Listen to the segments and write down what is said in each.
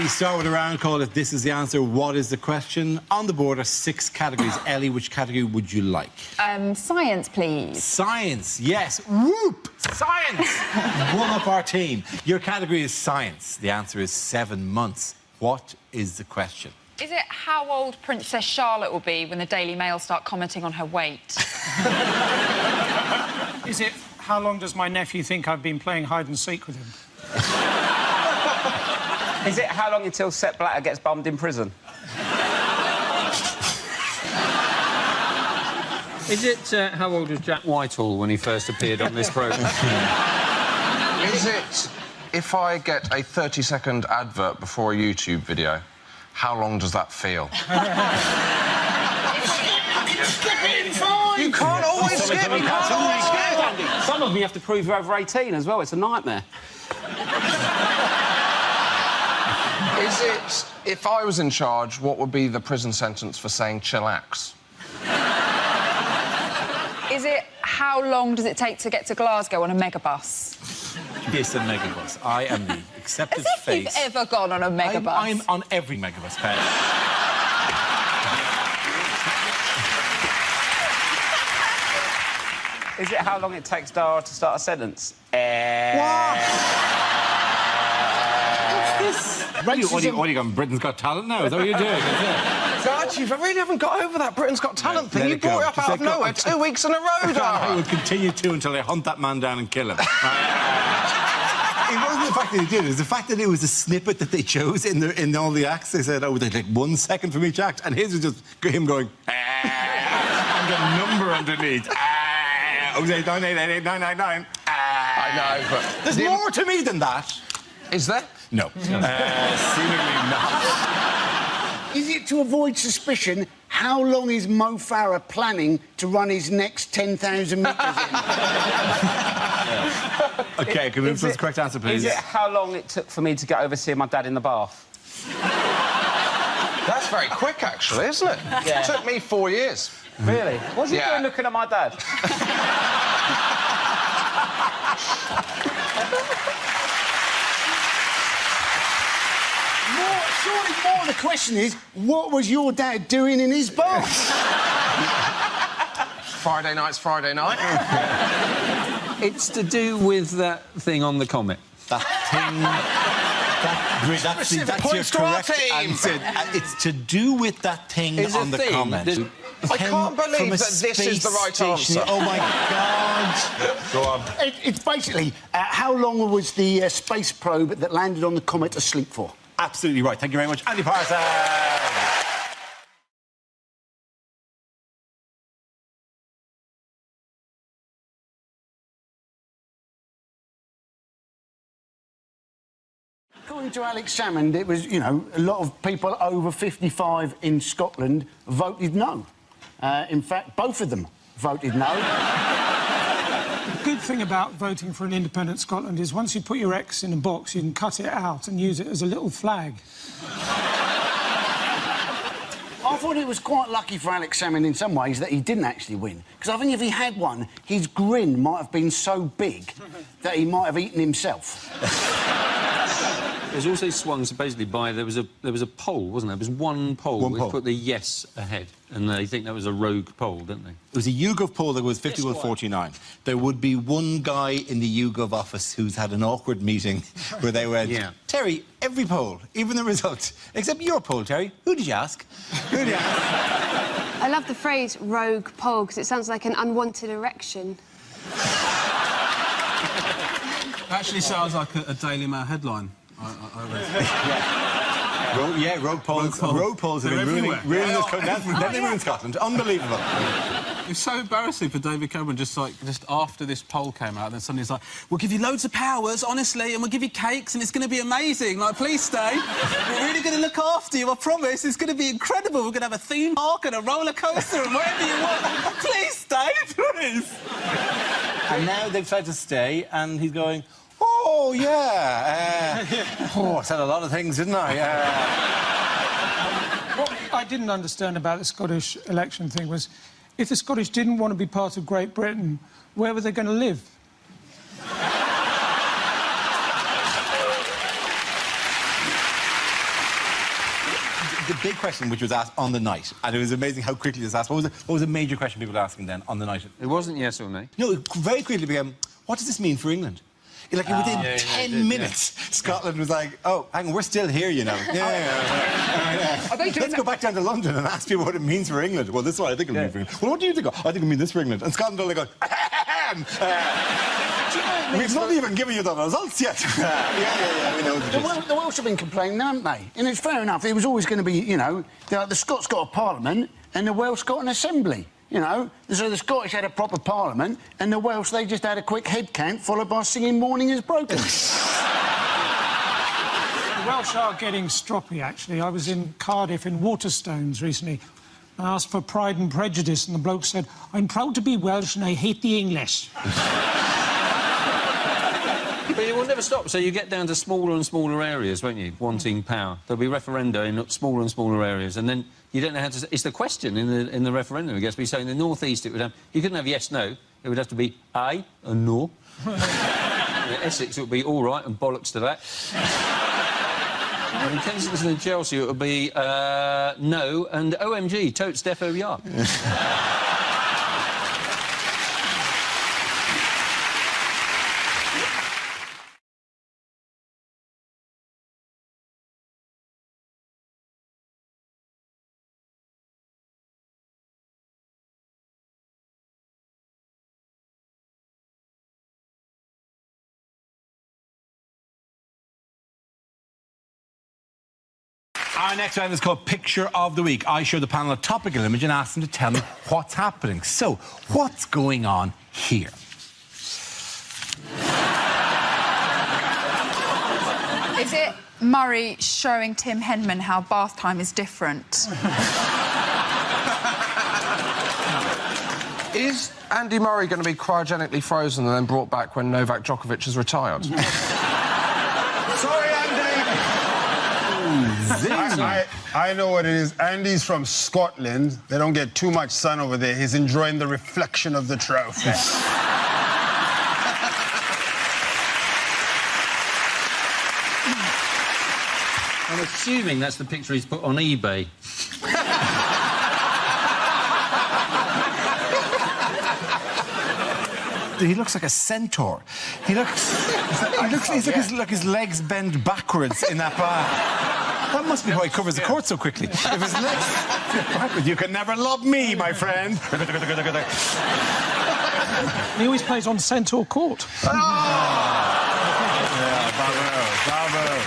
We start with a round called If This Is the Answer, What is the Question? On the board are 6 categories. Ellie, which category would you like? Science, please. Science, yes. Whoop! Science! One up our team. Your category is science. The answer is 7 months. What is the question? Is it how old Princess Charlotte will be when the Daily Mail start commenting on her weight? Is it how long does my nephew think I've been playing hide and seek with him? Is it how long until Sepp Blatter gets bummed in prison? Is it how old was Jack Whitehall when he first appeared on this programme? Is it if I get a 30-second advert before a YouTube video, how long does that feel? You can't always skip. You can't always skip. Some of them you have to prove you're over 18 as well. It's a nightmare. Is it if I was in charge, what would be the prison sentence for saying chillax? Is it how long does it take to get to Glasgow on a megabus? Yes, a megabus. I am the accepted As if face. you've ever gone on a megabus. I'm on every megabus, Pat. Is it how long it takes Dara to start a sentence? What? What are you got? Britain's Got Talent now? Is that what you're doing? God, you really haven't got over that Britain's Got Talent thing. Let You it go. brought it up Just out of let go. nowhere 2 weeks in a row, I Dara. would continue to until they hunt that man down and kill him. It wasn't the fact that he did it. It was the fact that it was a snippet that they chose in all the acts. They said, oh, they take 1 second from each act, and his was just him going, and the number underneath. 9888999. I know, but... There's more to me than that. Is there? No. Seemingly not. Is it to avoid suspicion, how long is Mo Farah planning to run his next 10,000 metres in? OK, can we move to the correct answer, please? Is it how long it took for me to get over seeing my dad in the bath? That's very quick, actually, isn't it? Yeah. It took me 4 years. Really? What's he doing looking at my dad? Surely more the question is, what was your dad doing in his bath? Friday Friday night. It's to do with that thing on the comet. That thing... That's your points to our correct team. answer. It's to do with that thing Is on a the thing. comment. I can't believe that this is the right answer. Oh, my God. Go on. It's basically, how long was the space probe that landed on the comet asleep for? Absolutely right. Thank you very much, Andy Parsons. According to Alex Salmond, it was, you know, a lot of people over 55 in Scotland voted no. In fact, both of them voted no. The good thing about voting for an independent Scotland is once you put your X in a box, you can cut it out and use it as a little flag. I thought it was quite lucky for Alex Salmond in some ways that he didn't actually win. Because I think if he had won, his grin might have been so big that he might have eaten himself. It was also swung supposedly by there was a poll, wasn't there? There was one poll which put the yes ahead, and they think that was a rogue poll, don't they? It was a YouGov poll that was 51-49. There would be one guy in the YouGov office who's had an awkward meeting where they went, Terry, every poll, even the results, except your poll, Terry. Who did you ask? Who did you ask? I love the phrase rogue poll because it sounds like an unwanted erection. Actually sounds like a Daily Mail headline. Rogue polls. Rogue polls have been ruining this country. Then they ruined Scotland. Unbelievable. It's so embarrassing for David Cameron, just after this poll came out, then suddenly it's like, we'll give you loads of powers, honestly, and we'll give you cakes, and it's going to be amazing. Like, please stay. We're really going to look after you, I promise. It's going to be incredible. We're going to have a theme park and a roller coaster and whatever you want. Please stay, please. And now they've tried to stay, and he's going, oh, yeah. I said a lot of things, didn't I? What I didn't understand about the Scottish election thing was, if the Scottish didn't want to be part of Great Britain, where were they going to live? the big question which was asked on the night, and it was amazing how quickly it was asked. What was the major question people were asking then on the night? It wasn't yes or no. No, it very quickly became, what does this mean for England? Like, within 10 minutes, Scotland was like, oh, hang on, we're still here, you know. Let's go back down to London and ask people what it means for England. Well, this is what I think it means for England. Well, what do you think? I think it means this for England. And Scotland only goes, we've not even given you the results yet. We know the Welsh have been complaining, haven't they? And it's fair enough. It was always going to be, you know, the Scots got a parliament and the Welsh got an assembly. You know, so the Scottish had a proper parliament and the Welsh, they just had a quick head count followed by singing Morning is Broken. The Welsh are getting stroppy, actually. I was in Cardiff in Waterstones recently. I asked for Pride and Prejudice and the bloke said, I'm proud to be Welsh and I hate the English. But it will never stop, so you get down to smaller and smaller areas, won't you, wanting power. There'll be referenda in smaller and smaller areas, and then you don't know how to... It's the question in the referendum, I guess. So in the North East, it would have... You couldn't have yes, no. It would have to be aye and no. In Essex, it would be all right and bollocks to that. And in Kensington and Chelsea, it would be no and OMG, totes defo ya. Our next round is called Picture of the Week. I show the panel a topical image and ask them to tell me what's happening. So, what's going on here? Is it Murray showing Tim Henman how bath time is different? Is Andy Murray going to be cryogenically frozen and then brought back when Novak Djokovic has retired? Sorry, Andy! I know what it is. Andy's from Scotland. They don't get too much sun over there. He's enjoying the reflection of the trophy. I'm assuming that's the picture he's put on eBay. He looks like a centaur. He's like his legs bend backwards in that bar. That must be why he covers the court so quickly. If his legs backwards, you can never love me, my friend. He always plays on Centaur Court. Yeah, bravo.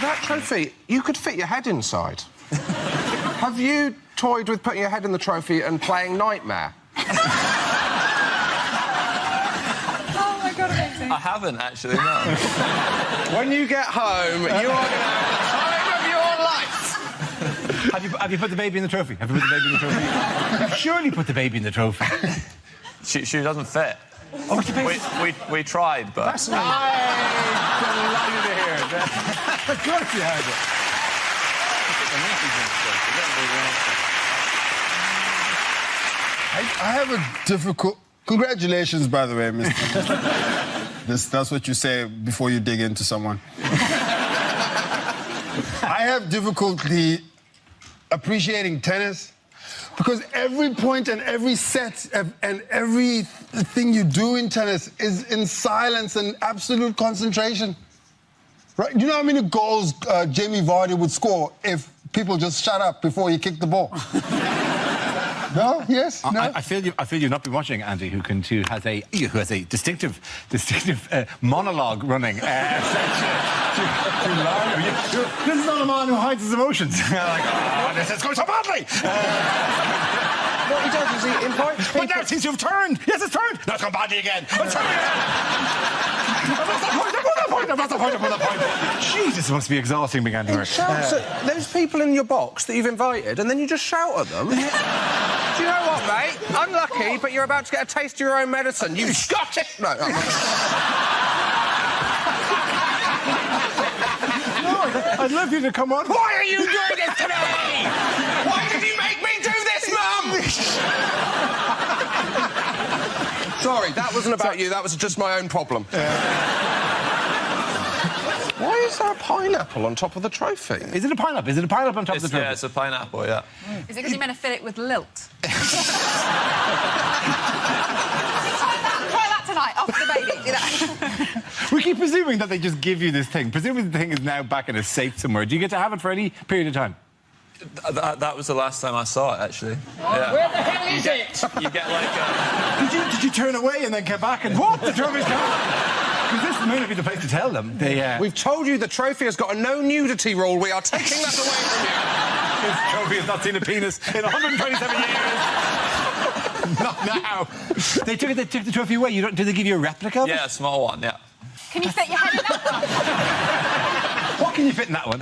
That trophy, you could fit your head inside. Have you toyed with putting your head in the trophy and playing Nightmare? Oh, my God, amazing. I haven't, actually, no. When you get home, you are going to have the time of your life! Have you put the baby in the trophy? Have you put the baby in the trophy? You've surely put the baby in the trophy. She doesn't fit. Oh, it's the baby. We tried, but... That's I'm delighted to hear it. Of course you had it. I have a difficult... Congratulations, by the way, Mr. That's what you say before you dig into someone. I have difficulty appreciating tennis because every point and every set and everything you do in tennis is in silence and absolute concentration. Right? You know how many goals Jamie Vardy would score if people just shut up before he kicked the ball? No? Yes? No? I feel you've not been watching Andy, who has a distinctive monologue running. This is not a man who hides his emotions. This is going so badly. What he does is he invites people... But now it seems to have turned. Yes, it's turned. Now it's gone badly again. It's turned again. I've lost the point. Jesus, it must be exhausting being Andy Murray. There's people in your box that you've invited, and then you just shout at them. Do you know what, mate? Unlucky, but you're about to get a taste of your own medicine. You got it! No, I'm not. I'd love you to come on. Why are you doing this to me? Why did you make me do this, Mum? Sorry, that wasn't about you. That was just my own problem. Why is Is there a pineapple on top of the trophy? Is it a pineapple? Is it a pineapple on top of the trophy? Yeah, it's a pineapple, yeah. Is it because you're meant to fill it with lilt? Try that tonight, after the baby. Do that. We keep presuming that they just give you this thing. Presumably the thing is now back in a safe somewhere. Do you get to have it for any period of time? That was the last time I saw it, actually. Yeah. Where the hell is it? You get like a... Did you turn away and then come back and what? The trophy's gone? Because this may not be the place to tell them. We've told you the trophy has got a no nudity rule. We are taking that away from you. This trophy has not seen a penis in 127 years. Not now. They took the trophy away. Did they give you a replica of it? Yeah, a small one, yeah. Can you fit your head in that one? What can you fit in that one?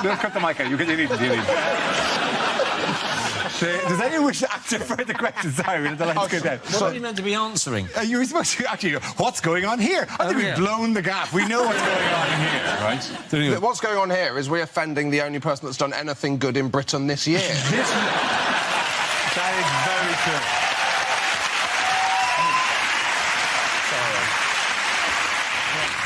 No, cut the mic out. You need it. Does anyone wish to answer further questions? Sorry, the lights go down. What are you meant to be answering? You were supposed to actually go, what's going on here? I think we've blown the gap. We know what's going on here, right? So anyway. What's going on here is we're offending the only person that's done anything good in Britain this year. That is very true.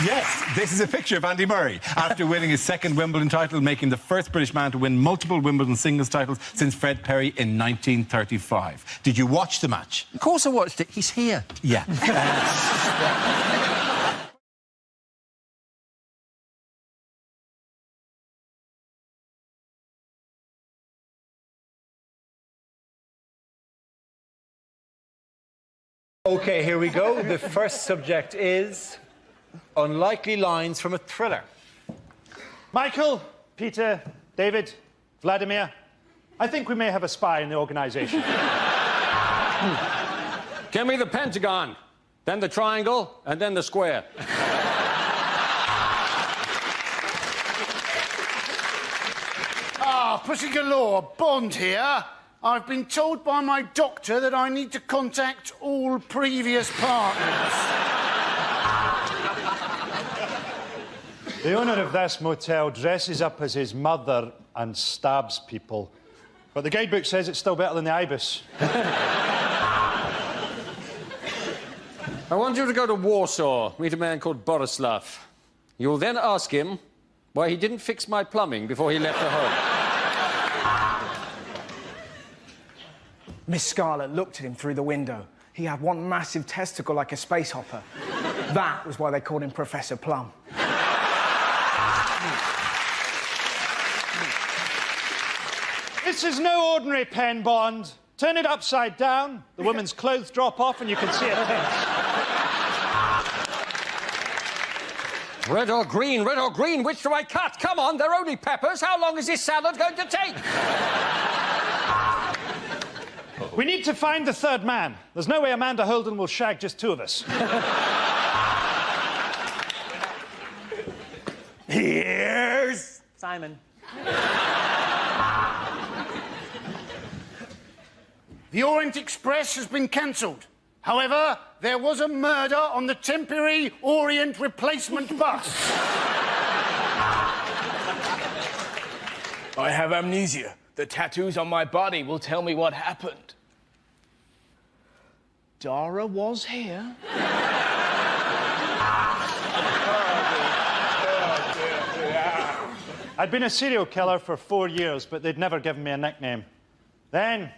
Yes, this is a picture of Andy Murray after winning his second Wimbledon title, making the first British man to win multiple Wimbledon singles titles since Fred Perry in 1935. Did you watch the match? Of course I watched it. He's here. Yeah. OK, here we go. The first subject is unlikely lines from a thriller. Michael, Peter, David, Vladimir, I think we may have a spy in the organisation. Give me the pentagon, then the triangle, and then the square. Pussy galore, Bond here. I've been told by my doctor that I need to contact all previous partners. The owner of this motel dresses up as his mother and stabs people. But the guidebook says it's still better than the Ibis. I want you to go to Warsaw, meet a man called Borislav. You'll then ask him why he didn't fix my plumbing before he left the home. Miss Scarlett looked at him through the window. He had one massive testicle like a space hopper. That was why they called him Professor Plum. This is no ordinary pen, Bond. Turn it upside down, the woman's clothes drop off and you can see her face. Red or green, which do I cut? Come on, they're only peppers. How long is this salad going to take? We need to find the third man. There's no way Amanda Holden will shag just two of us. Here's Simon. The Orient Express has been cancelled. However, there was a murder on the temporary Orient replacement bus. I have amnesia. The tattoos on my body will tell me what happened. Dara was here. I'd been a serial killer for 4 years, but they'd never given me a nickname. Then,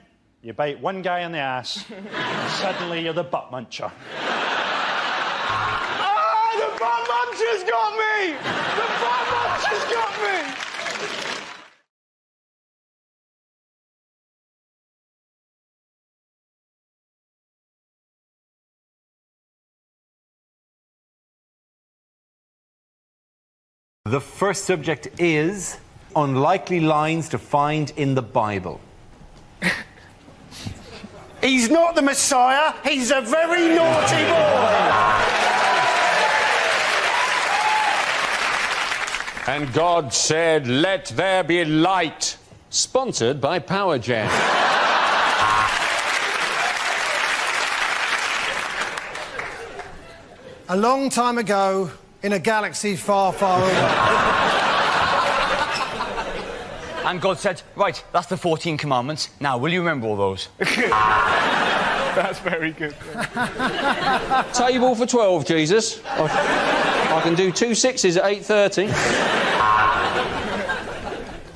you bite one guy in the ass, and suddenly you're the butt muncher. Ah, the butt muncher's got me! The butt muncher's got me! The first subject is unlikely lines to find in the Bible. He's not the Messiah, he's a very naughty boy! And God said, "Let there be light." Sponsored by PowerJet. A long time ago, in a galaxy far, far away. And God said, right, that's the 14 commandments. Now, will you remember all those? That's very good. Table for 12, Jesus. I can do 2 6s at 8:30.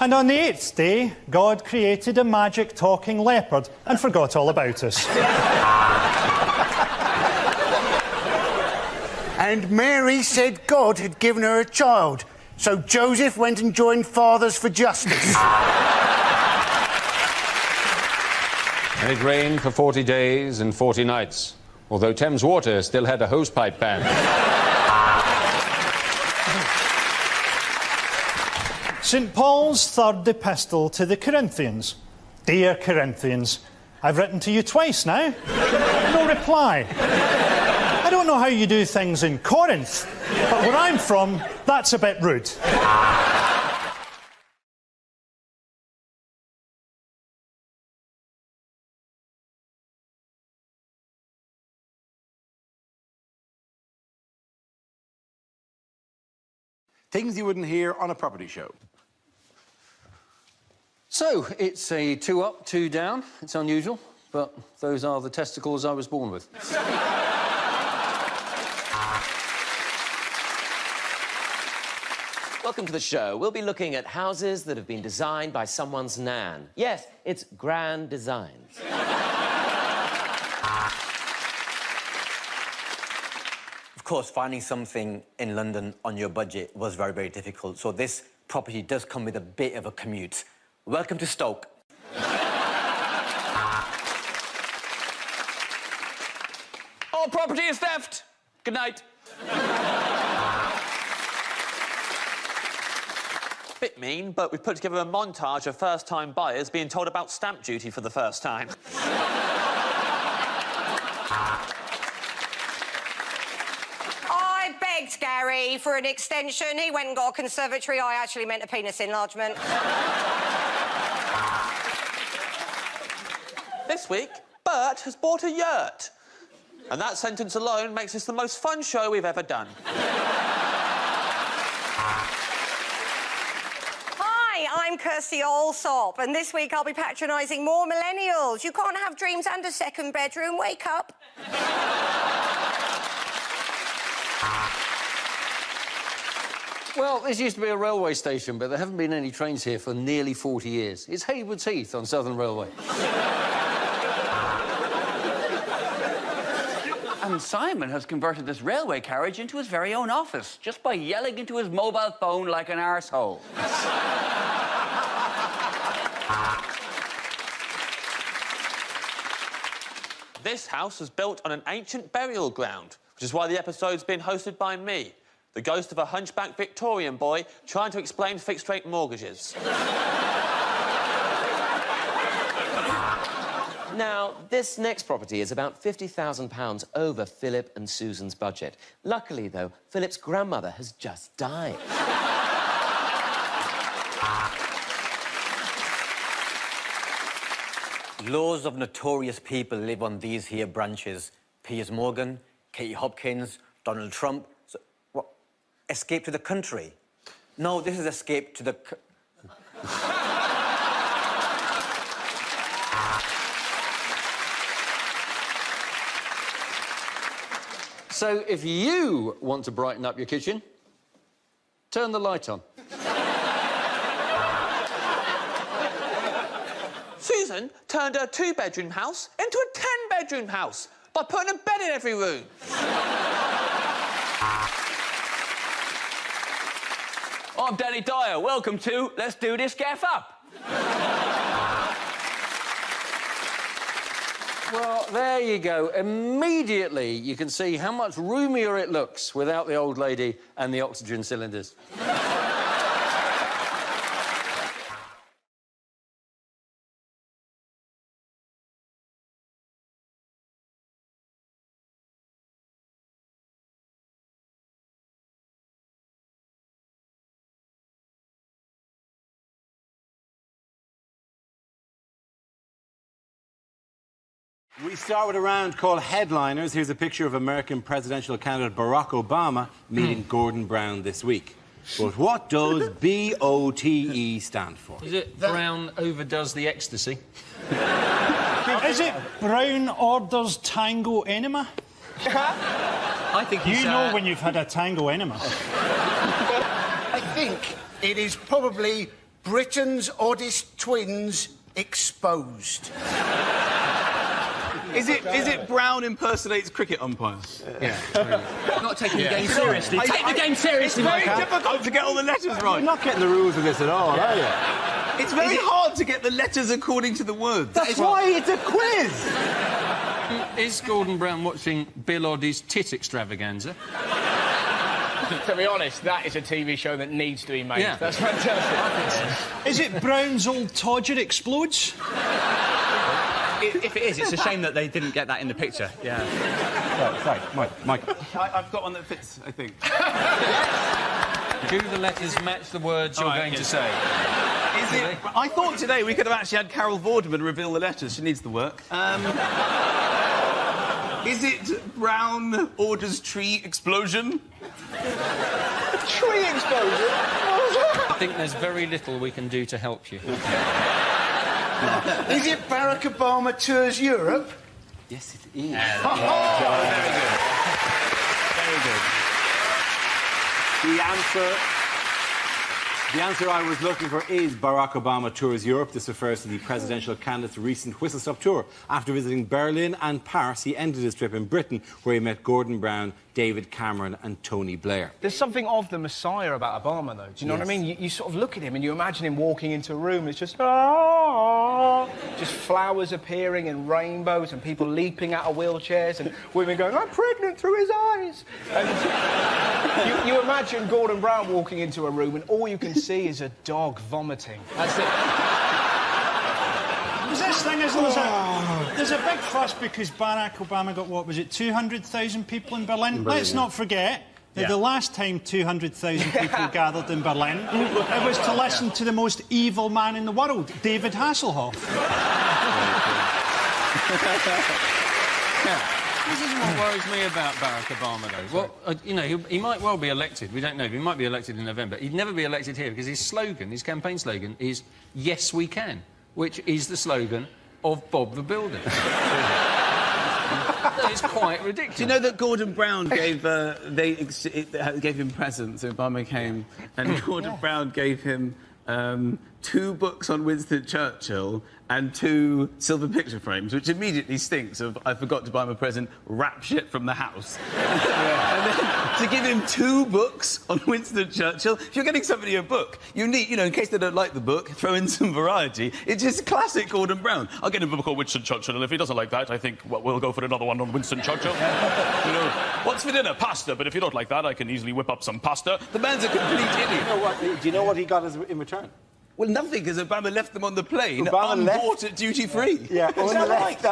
And on the 8th day, God created a magic talking leopard and forgot all about us. And Mary said God had given her a child, so Joseph went and joined Fathers for Justice. And it rained for 40 days and 40 nights, although Thames Water still had a hosepipe ban. St. Paul's third epistle to the Corinthians. Dear Corinthians, I've written to you twice now. No reply. I don't know how you do things in Corinth, but where I'm from, that's a bit rude. Things you wouldn't hear on a property show. So, it's a 2 up, 2 down. It's unusual, but those are the testicles I was born with. Welcome to the show. We'll be looking at houses that have been designed by someone's nan. Yes, it's grand designs. Of course, finding something in London on your budget was very, very difficult. So this property does come with a bit of a commute. Welcome to Stoke. All property is theft. Good night. Bit mean, but we've put together a montage of first-time buyers being told about stamp duty for the first time. I begged Gary for an extension. He went and got a conservatory. I actually meant a penis enlargement. This week, Bert has bought a yurt. And that sentence alone makes this the most fun show we've ever done. Hi, I'm Kirsty Allsop, and this week I'll be patronising more millennials. You can't have dreams and a second bedroom. Wake up. Well, this used to be a railway station, but there haven't been any trains here for nearly 40 years. It's Haywards Heath on Southern Railway. And Simon has converted this railway carriage into his very own office, just by yelling into his mobile phone like an arsehole. This house was built on an ancient burial ground, which is why the episode's been hosted by me, the ghost of a hunchback Victorian boy trying to explain fixed-rate mortgages. Now, this next property is about £50,000 over Philip and Susan's budget. Luckily, though, Philip's grandmother has just died. Loads of notorious people live on these here branches. Piers Morgan, Katie Hopkins, Donald Trump. So, what? Escape to the country? No, this is escape to the... So, if you want to brighten up your kitchen, turn the light on. Susan turned her 2-bedroom house into a 10-bedroom house by putting a bed in every room. I'm Danny Dyer. Welcome to Let's Do This Gaff Up. Well, there you go. Immediately, you can see how much roomier it looks without the old lady and the oxygen cylinders. We start with a round called Headliners. Here's a picture of American presidential candidate Barack Obama meeting Gordon Brown this week. But what does BOTE stand for? Is it Brown overdoes the ecstasy? Is it Brown orders tango enema? I think You know when you've had a tango enema. I think it is probably Britain's oddest twins exposed. Is it Brown impersonates cricket umpire? Yeah. Not taking the game seriously. Take the game seriously, It's very Michael. difficult to get all the letters right. You're not getting the rules of this at all, are you? It's very hard to get the letters according to the words. That's why it's a quiz! Is Gordon Brown watching Bill Oddie's tit extravaganza? To be honest, that is a TV show that needs to be made. Yeah. That's fantastic. Is it Brown's old Todger explodes? If it is, it's a shame that they didn't get that in the picture. Yeah. Sorry, Mike. I've got one that fits, I think. Do the letters match the words you're going to say? Is it? I thought today we could have actually had Carol Vorderman reveal the letters. She needs the work. Is it Brown orders tree explosion? Tree explosion? I think there's very little we can do to help you. Is it Barack Obama tours Europe? Yes, it is. Very good. The answer I was looking for is Barack Obama tours Europe. This refers to the presidential candidate's recent whistle-stop tour. After visiting Berlin and Paris, he ended his trip in Britain, where he met Gordon Brown, David Cameron and Tony Blair. There's something of the Messiah about Obama, though. Do you know what I mean? You sort of look at him and you imagine him walking into a room and it's just... just flowers appearing and rainbows and people leaping out of wheelchairs and women going, I'm pregnant, through his eyes. And you imagine Gordon Brown walking into a room and all you can see is a dog vomiting. That's it. There's this thing, isn't there? There's a big fuss because Barack Obama got, what was it, 200,000 people in Berlin? Let's not forget that the last time 200,000 people gathered in Berlin, it was to listen to the most evil man in the world, David Hasselhoff. This is what worries me about Barack Obama, though. Well, you know, he might well be elected. We don't know. He might be elected in November. He'd never be elected here because his slogan, his campaign slogan, is "Yes, we can," which is the slogan of Bob the Builder. That is quite ridiculous. Do you know that Gordon Brown gave gave him presents? Obama came, and Gordon Brown gave him 2 books on Winston Churchill and 2 silver picture frames, which immediately stinks of I forgot to buy him a present, wrap shit from the house. And then to give him 2 books on Winston Churchill, if you're getting somebody a book, you need, you know, in case they don't like the book, throw in some variety. It's just classic Gordon Brown. I'll get him a book on Winston Churchill, and if he doesn't like that, I think we'll go for another one on Winston Churchill. You know, what's for dinner? Pasta. But if you don't like that, I can easily whip up some pasta. The man's a complete idiot. Do you know what he got in return? Well, nothing, because Obama left them on the plane, Obama unbought at duty-free. Yeah,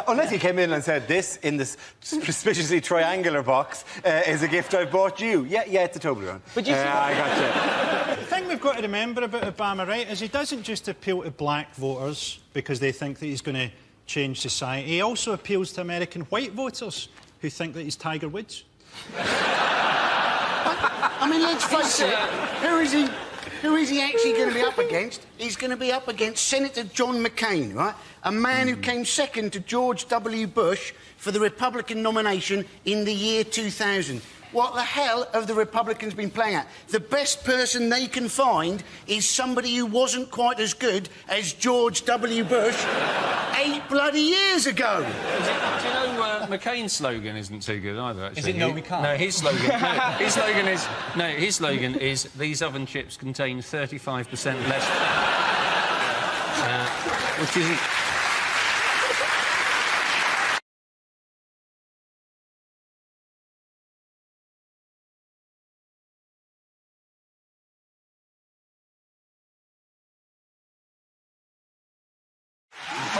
unless he came in and said, this, in this suspiciously triangular box, is a gift I bought you. Yeah, it's a Toblerone. But you see... I got you. The thing we've got to remember about Obama, right, is he doesn't just appeal to black voters because they think that he's going to change society. He also appeals to American white voters who think that he's Tiger Woods. I mean, let's face it, who is he actually going to be up against? He's going to be up against Senator John McCain, right? A man who came second to George W. Bush for the Republican nomination in the year 2000. What the hell have the Republicans been playing at? The best person they can find is somebody who wasn't quite as good as George W. Bush 8 bloody years ago. Do you know McCain's slogan isn't too good either, actually? Is it no, we can't? No, his slogan... his slogan is these oven chips contain 35% less... which isn't...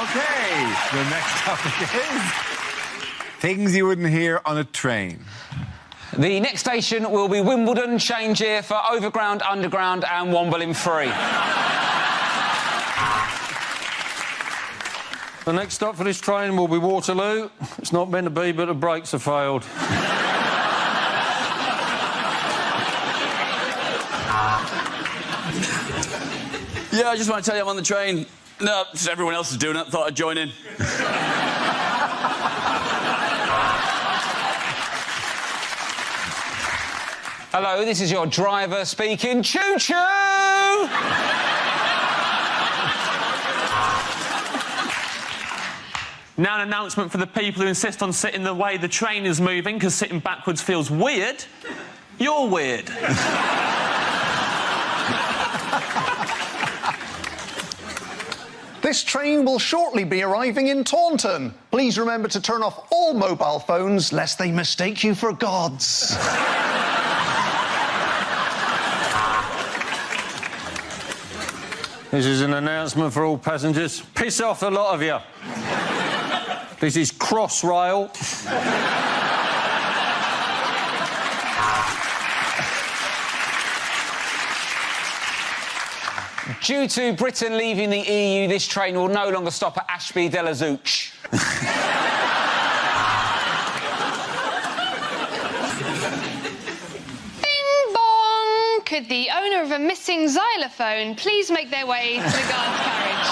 OK, the next topic is... things you wouldn't hear on a train. The next station will be Wimbledon. Change here for Overground, Underground and Womble Free. The next stop for this train will be Waterloo. It's not meant to be, but the brakes have failed. Yeah, I just want to tell you I'm on the train. No, everyone else is doing it. Thought I'd join in. Hello, this is your driver speaking. Choo-choo! Now an announcement for the people who insist on sitting the way the train is moving because sitting backwards feels weird. You're weird. This train will shortly be arriving in Taunton. Please remember to turn off all mobile phones lest they mistake you for gods. This is an announcement for all passengers. Piss off, a lot of you. This is Crossrail. Due to Britain leaving the EU, this train will no longer stop at Ashby de la Zouch. Bing bong! Could the owner of a missing xylophone please make their way to the guard's carriage?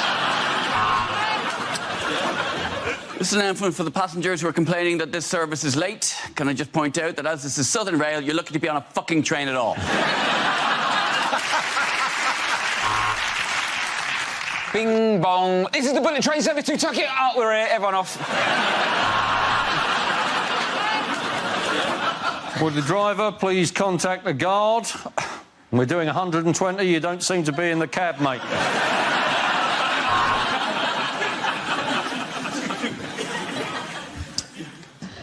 This is an announcement for the passengers who are complaining that this service is late. Can I just point out that as this is Southern Rail, you're lucky to be on a fucking train at all. Bing bong. This is the bullet train service to Tuck it. Oh, we're here. Everyone off. Would the driver please contact the guard? We're doing 120. You don't seem to be in the cab, mate.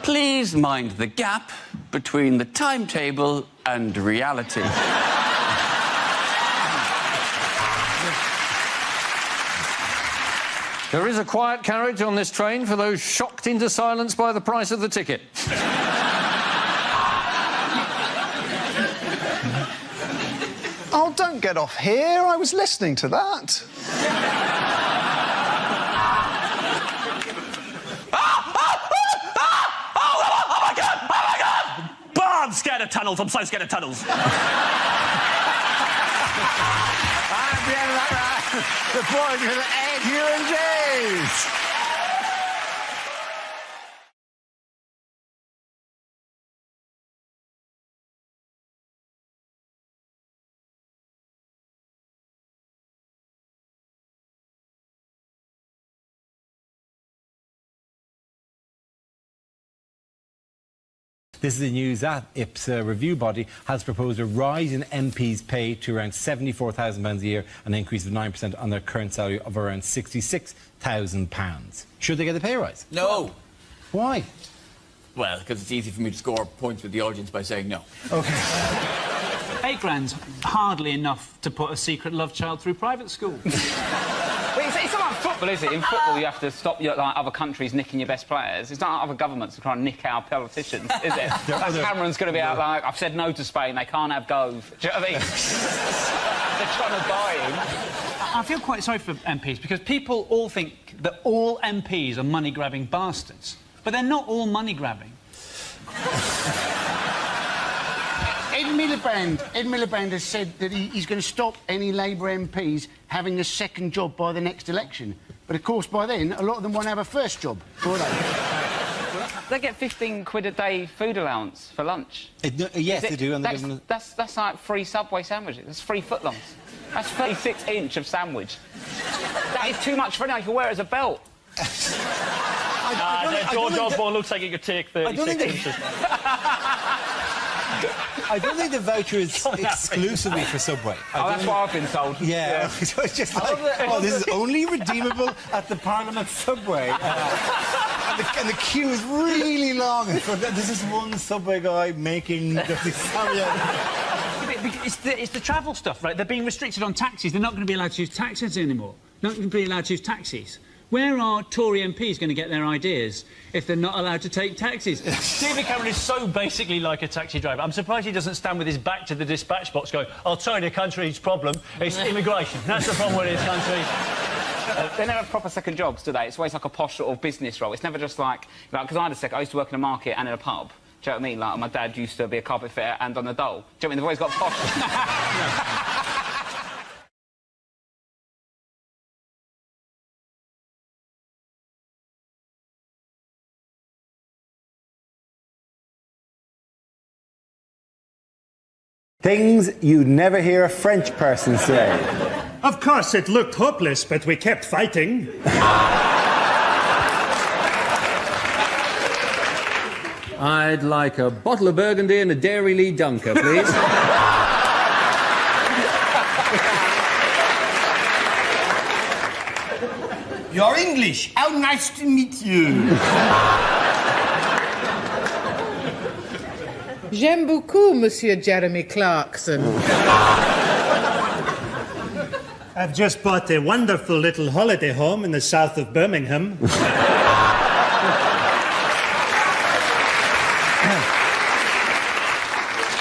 Please mind the gap between the timetable and reality. There is a quiet carriage on this train for those shocked into silence by the price of the ticket. Oh, don't get off here. I was listening to that. I'm scared of tunnels. I'm so scared of tunnels. At the end of that round, the boys with Ed, Hugh and James. This is the news that IPSA review body has proposed a rise in MPs' pay to around £74,000 a year, an increase of 9% on their current salary of around £66,000. Should they get a pay rise? No. Why? Well, because it's easy for me to score points with the audience by saying no. OK. £8 hardly enough to put a secret love child through private school. Well, it's not like football, is it? In football, you have to stop like, other countries nicking your best players. It's not like other governments are trying to nick our politicians, is it? Like Cameron's going to be out like, I've said no to Spain, they can't have Gove. Do you know what I mean? They're trying to buy him. I feel quite sorry for MPs because people all think that all MPs are money-grabbing bastards. But they're not all money-grabbing. Ed Miliband has said that he's going to stop any Labour MPs having a second job by the next election. But, of course, by then, a lot of them won't have a first job, will they? They get 15 quid a day food allowance for lunch. Yes, they do. And that's like free Subway sandwiches. That's free footlongs. That's 36-inch of sandwich. That is too much for anyone. You can wear it as a belt. George Osborne looks like he could take 36 inches. I don't think the voucher is exclusively for Subway. That's what I've been told. Yeah. So it's just like, this is only redeemable at the Parliament Subway. And the queue is really long. This is one Subway guy making the It's the travel stuff, right? They're being restricted on taxis. They're not going to be allowed to use taxis anymore. Not going to be allowed to use taxis. Where are Tory MPs going to get their ideas if they're not allowed to take taxis? David Cameron is so basically like a taxi driver. I'm surprised he doesn't stand with his back to the dispatch box going, I'll tell you the country's problem. It's immigration. That's the problem with this country. They never have proper second jobs, do they? It's always like a posh sort of business role. It's never just like... Because I used to work in a market and in a pub. Do you know what I mean? Like, my dad used to be a carpet fitter and on the dole. Do you know what I mean? They've always got posh... Things you'd never hear a French person say. Of course, it looked hopeless, but we kept fighting. I'd like a bottle of Burgundy and a Dairy Lee Dunker, please. You're English. How nice to meet you. J'aime beaucoup, Monsieur Jeremy Clarkson. I've just bought a wonderful little holiday home in the south of Birmingham.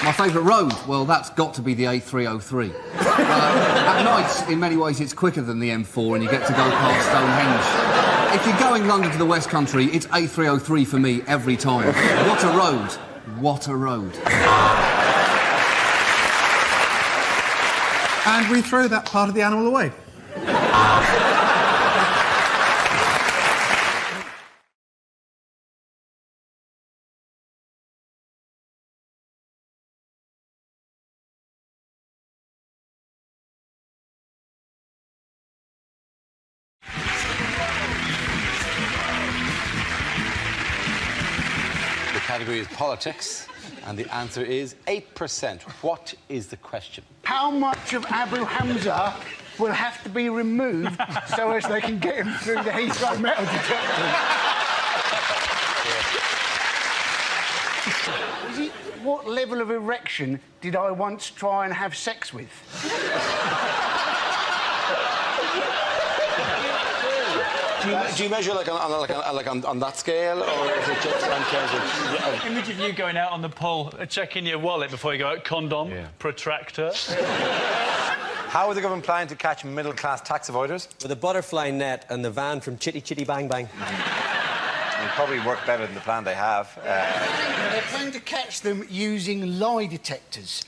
My favourite road? Well, that's got to be the A303. At night, in many ways, it's quicker than the M4 and you get to go past Stonehenge. If you're going London to the West Country, it's A303 for me every time. What a road. What a road. And we throw that part of the animal away. The category is politics, and the answer is 8%. What is the question? How much of Abu Hamza will have to be removed so as they can get him through the Heathrow metal detector? What level of erection did I once try and have sex with? Do you measure like on that scale, or is it just in terms of... Image of you going out on the pole, checking your wallet before you go out, condom, protractor. How are the government planning to catch middle-class tax avoiders? With a butterfly net and the van from Chitty Chitty Bang Bang. It'll probably work better than the plan they have. They're planning to catch them using lie detectors.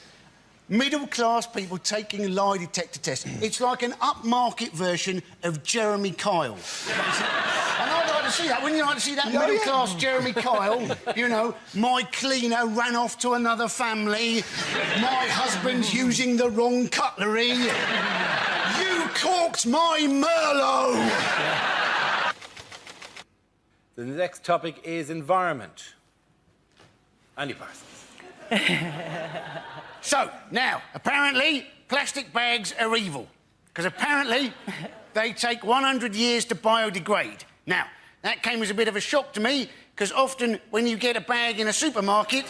Middle-class people taking lie detector tests. It's like an upmarket version of Jeremy Kyle. And I'd like to see that. Wouldn't you like to see that middle-class Jeremy Kyle? You know, my cleaner ran off to another family. My husband's using the wrong cutlery. You corked my Merlot! The next topic is environment. Andy Parsons. So, now, apparently, plastic bags are evil. Because apparently, they take 100 years to biodegrade. Now, that came as a bit of a shock to me, because often when you get a bag in a supermarket,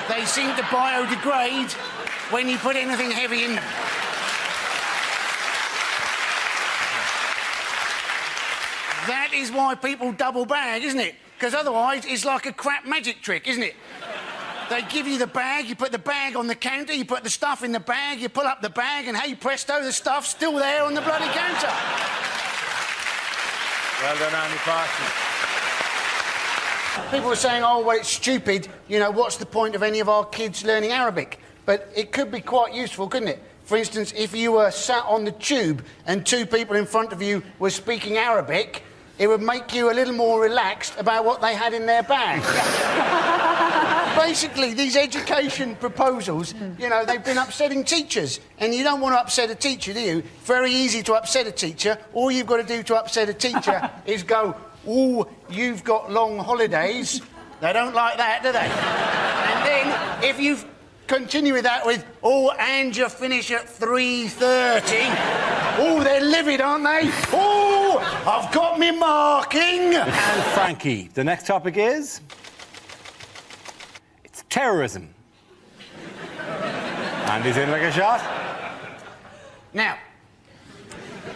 they seem to biodegrade when you put anything heavy in them. That is why people double bag, isn't it? Because otherwise, it's like a crap magic trick, isn't it? They give you the bag, you put the bag on the counter, you put the stuff in the bag, you pull up the bag, and hey presto, the stuff's still there on the bloody counter. Well done, Andy Parsons. People were saying, oh, well, it's stupid, you know, what's the point of any of our kids learning Arabic? But it could be quite useful, couldn't it? For instance, if you were sat on the tube and two people in front of you were speaking Arabic, it would make you a little more relaxed about what they had in their bag. Basically, these education proposals, you know, they've been upsetting teachers. And you don't want to upset a teacher, do you? Very easy to upset a teacher. All you've got to do to upset a teacher is go, oh, you've got long holidays. They don't like that, do they? And then, if you continue with that with, oh, and you finish at 3:30. Oh, they're livid, aren't they? Oh, I've got me marking. And Frankie, the next topic is... It's terrorism. Andy's in like a shot. Now,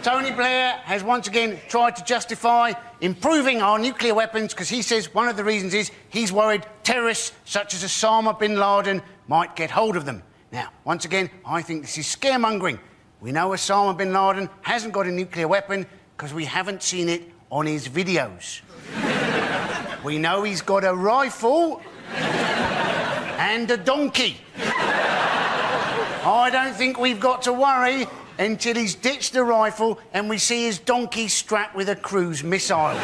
Tony Blair has once again tried to justify improving our nuclear weapons because he says one of the reasons is he's worried terrorists such as Osama bin Laden might get hold of them. Now, once again, I think this is scaremongering. We know Osama bin Laden hasn't got a nuclear weapon because we haven't seen it on his videos. We know he's got a rifle and a donkey. I don't think we've got to worry until he's ditched the rifle and we see his donkey strapped with a cruise missile. Well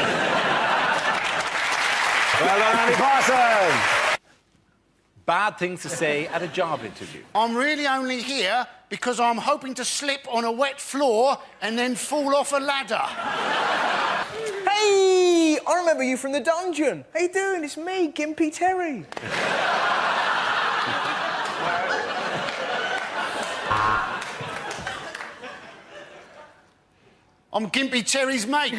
done, Andy Parsons. Bad things to say at a job interview. I'm really only here because I'm hoping to slip on a wet floor and then fall off a ladder. Hey! I remember you from the dungeon. How you doing? It's me, Gimpy Terry. I'm Gimpy Terry's mate.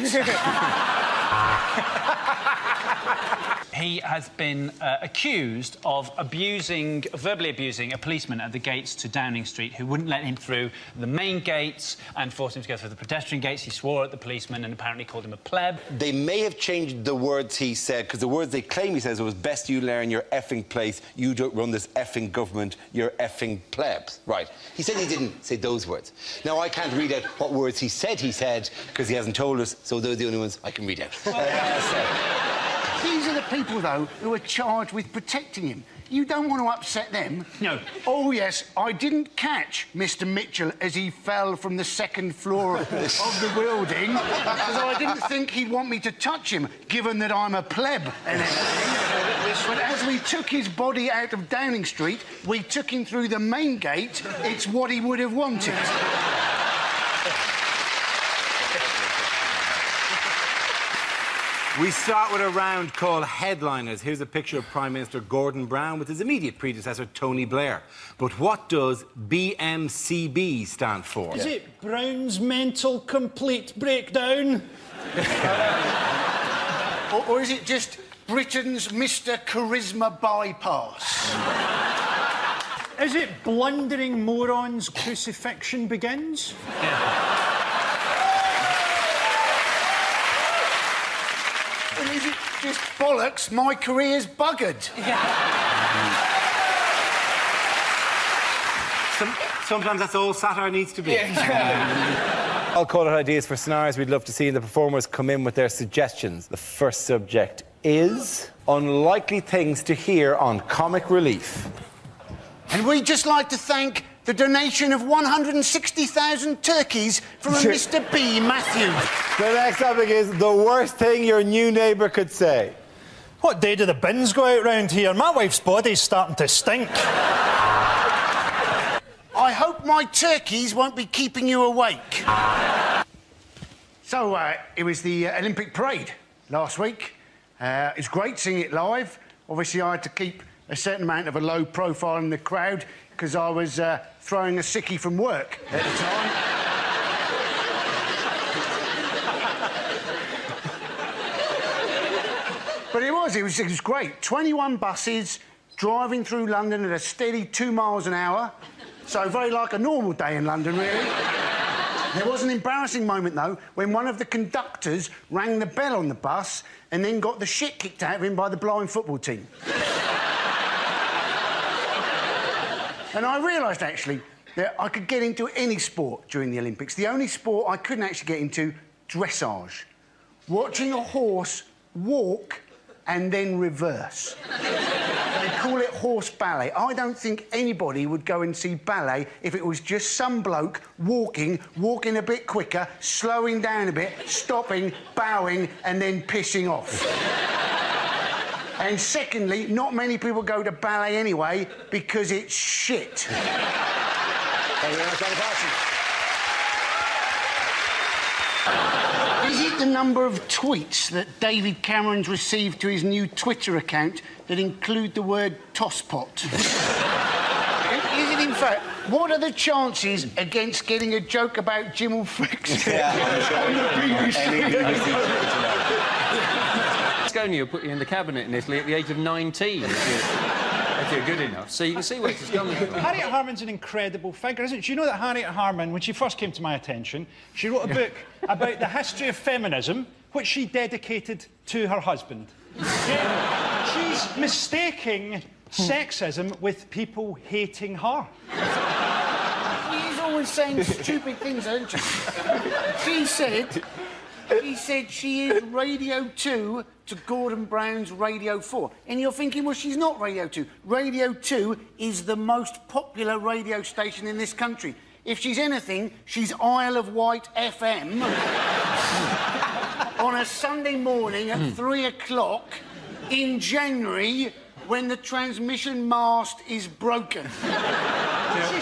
He has been accused of verbally abusing a policeman at the gates to Downing Street who wouldn't let him through the main gates and forced him to go through the pedestrian gates. He swore at the policeman and apparently called him a pleb. They may have changed the words he said, because the words they claim he says was, best you learn your effing place, you don't run this effing government, you're effing plebs. Right. He said he didn't say those words. Now, I can't read out what words he said, because he hasn't told us, so those are the only ones I can read out. These are the people, though, who are charged with protecting him. You don't want to upset them. No. Oh, yes, I didn't catch Mr Mitchell as he fell from the second floor of the building, because I didn't think he'd want me to touch him, given that I'm a pleb and everything. But as we took his body out of Downing Street, we took him through the main gate. It's what he would have wanted. We start with a round called Headliners. Here's a picture of Prime Minister Gordon Brown with his immediate predecessor, Tony Blair. But what does BMCB stand for? Is it Brown's Mental Complete Breakdown? or is it just Britain's Mr Charisma Bypass? Is it Blundering Morons Crucifixion Begins? Well, is it just bollocks, my career's buggered? Sometimes that's all satire needs to be. Yeah. I'll call it Ideas for Snars. We'd love to see the performers come in with their suggestions. The first subject is unlikely things to hear on Comic Relief. And we'd just like to thank the donation of 160,000 turkeys from a Mr B. Matthews. The next topic is the worst thing your new neighbour could say. What day do the bins go out round here? My wife's body's starting to stink. I hope my turkeys won't be keeping you awake. So, it was the Olympic parade last week. It was great seeing it live. Obviously, I had to keep a certain amount of a low profile in the crowd because I was throwing a sickie from work at the time. But it was great. 21 buses driving through London at a steady 2 miles an hour. So very like a normal day in London, really. There was an embarrassing moment, though, when one of the conductors rang the bell on the bus and then got the shit kicked out of him by the blind football team. And I realised, actually, that I could get into any sport during the Olympics. The only sport I couldn't actually get into, dressage. Watching a horse walk and then reverse. They call it horse ballet. I don't think anybody would go and see ballet if it was just some bloke walking a bit quicker, slowing down a bit, stopping, bowing, and then pissing off. And secondly, not many people go to ballet anyway because it's shit. Thank you very much, Is it the number of tweets that David Cameron's received to his new Twitter account that include the word tosspot? Is it, in fact, what are the chances against getting a joke about Jim or Fricks? Berlusconi will put you in the cabinet in Italy at the age of 19 if you're good enough. So you can see where this is coming from. Harriet Harman's an incredible figure, isn't she? You know that Harriet Harman, when she first came to my attention, she wrote a book about the history of feminism, which she dedicated to her husband. Yeah, she's mistaking sexism with people hating her. She's always saying stupid things, isn't she? She said she is Radio 2 to Gordon Brown's Radio 4. And you're thinking, well, she's not Radio 2. Radio 2 is the most popular radio station in this country. If she's anything, she's Isle of Wight FM on a Sunday morning at 3 o'clock in January when the transmission mast is broken.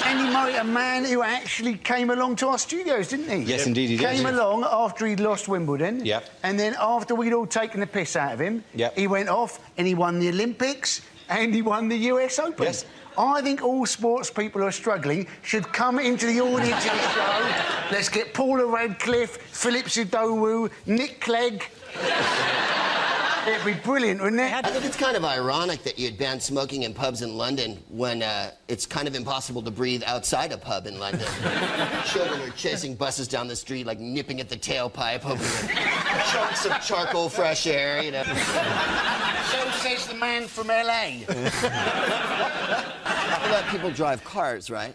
Andy Murray, a man who actually came along to our studios, didn't he? Yes, indeed he did. Came along after he'd lost Wimbledon. Yep. And then after we'd all taken the piss out of him, Yep. he went off and he won the Olympics and he won the US Open. Yes. I think all sports people who are struggling should come into the audience of the show. Let's get Paula Radcliffe, Philip Sidowu, Nick Clegg. It'd be brilliant, wouldn't it? I think it's kind of ironic that you'd ban smoking in pubs in London when it's kind of impossible to breathe outside a pub in London. Children are chasing buses down the street, like nipping at the tailpipe, hoping to choke some charcoal fresh air, you know. So says the man from LA. After that, people drive cars, right?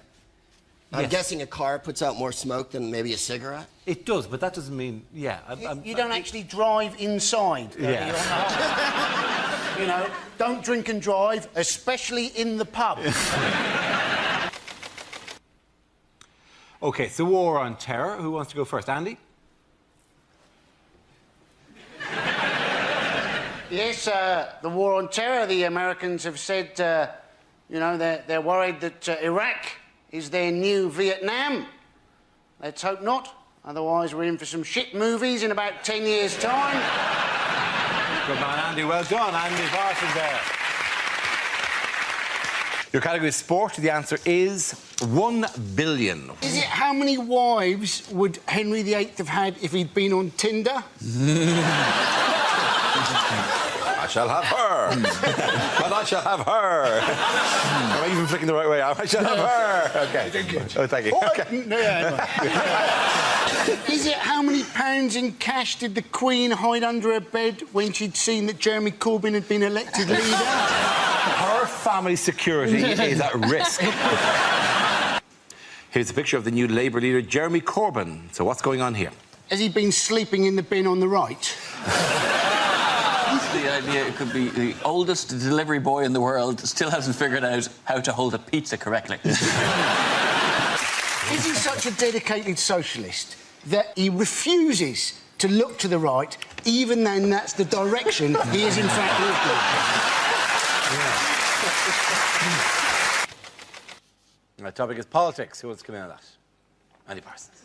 I'm Yes. guessing a car puts out more smoke than maybe a cigarette? It does, but that doesn't mean... Yeah. You don't actually drive inside. Yeah. You know, don't drink and drive, especially in the pub. OK, so war on terror. Who wants to go first? Andy? Yes, the war on terror, the Americans have said, you know, they're worried that Iraq is their new Vietnam. Let's hope not. Otherwise, we're in for some shit movies in about 10 years' time. Good man, Andy. Well done. Andy Parsons there. Your category is sport. The answer is 1 billion. Is it how many wives would Henry VIII have had if he'd been on Tinder? I shall have her. And I shall have her. Am I even flicking the right way? I shall have her. OK. Oh, thank you. Okay. Is it how many pounds in cash did the Queen hide under her bed when she'd seen that Jeremy Corbyn had been elected leader? Her family's security is at risk. Here's a picture of the new Labour leader, Jeremy Corbyn. So what's going on here? Has he been sleeping in the bin on the right? The idea it could be the oldest delivery boy in the world still hasn't figured out how to hold a pizza correctly. Is he such a dedicated socialist that he refuses to look to the right, even then that's the direction he is in fact looking? My topic is politics. Who wants to come in on that? Andy Parsons.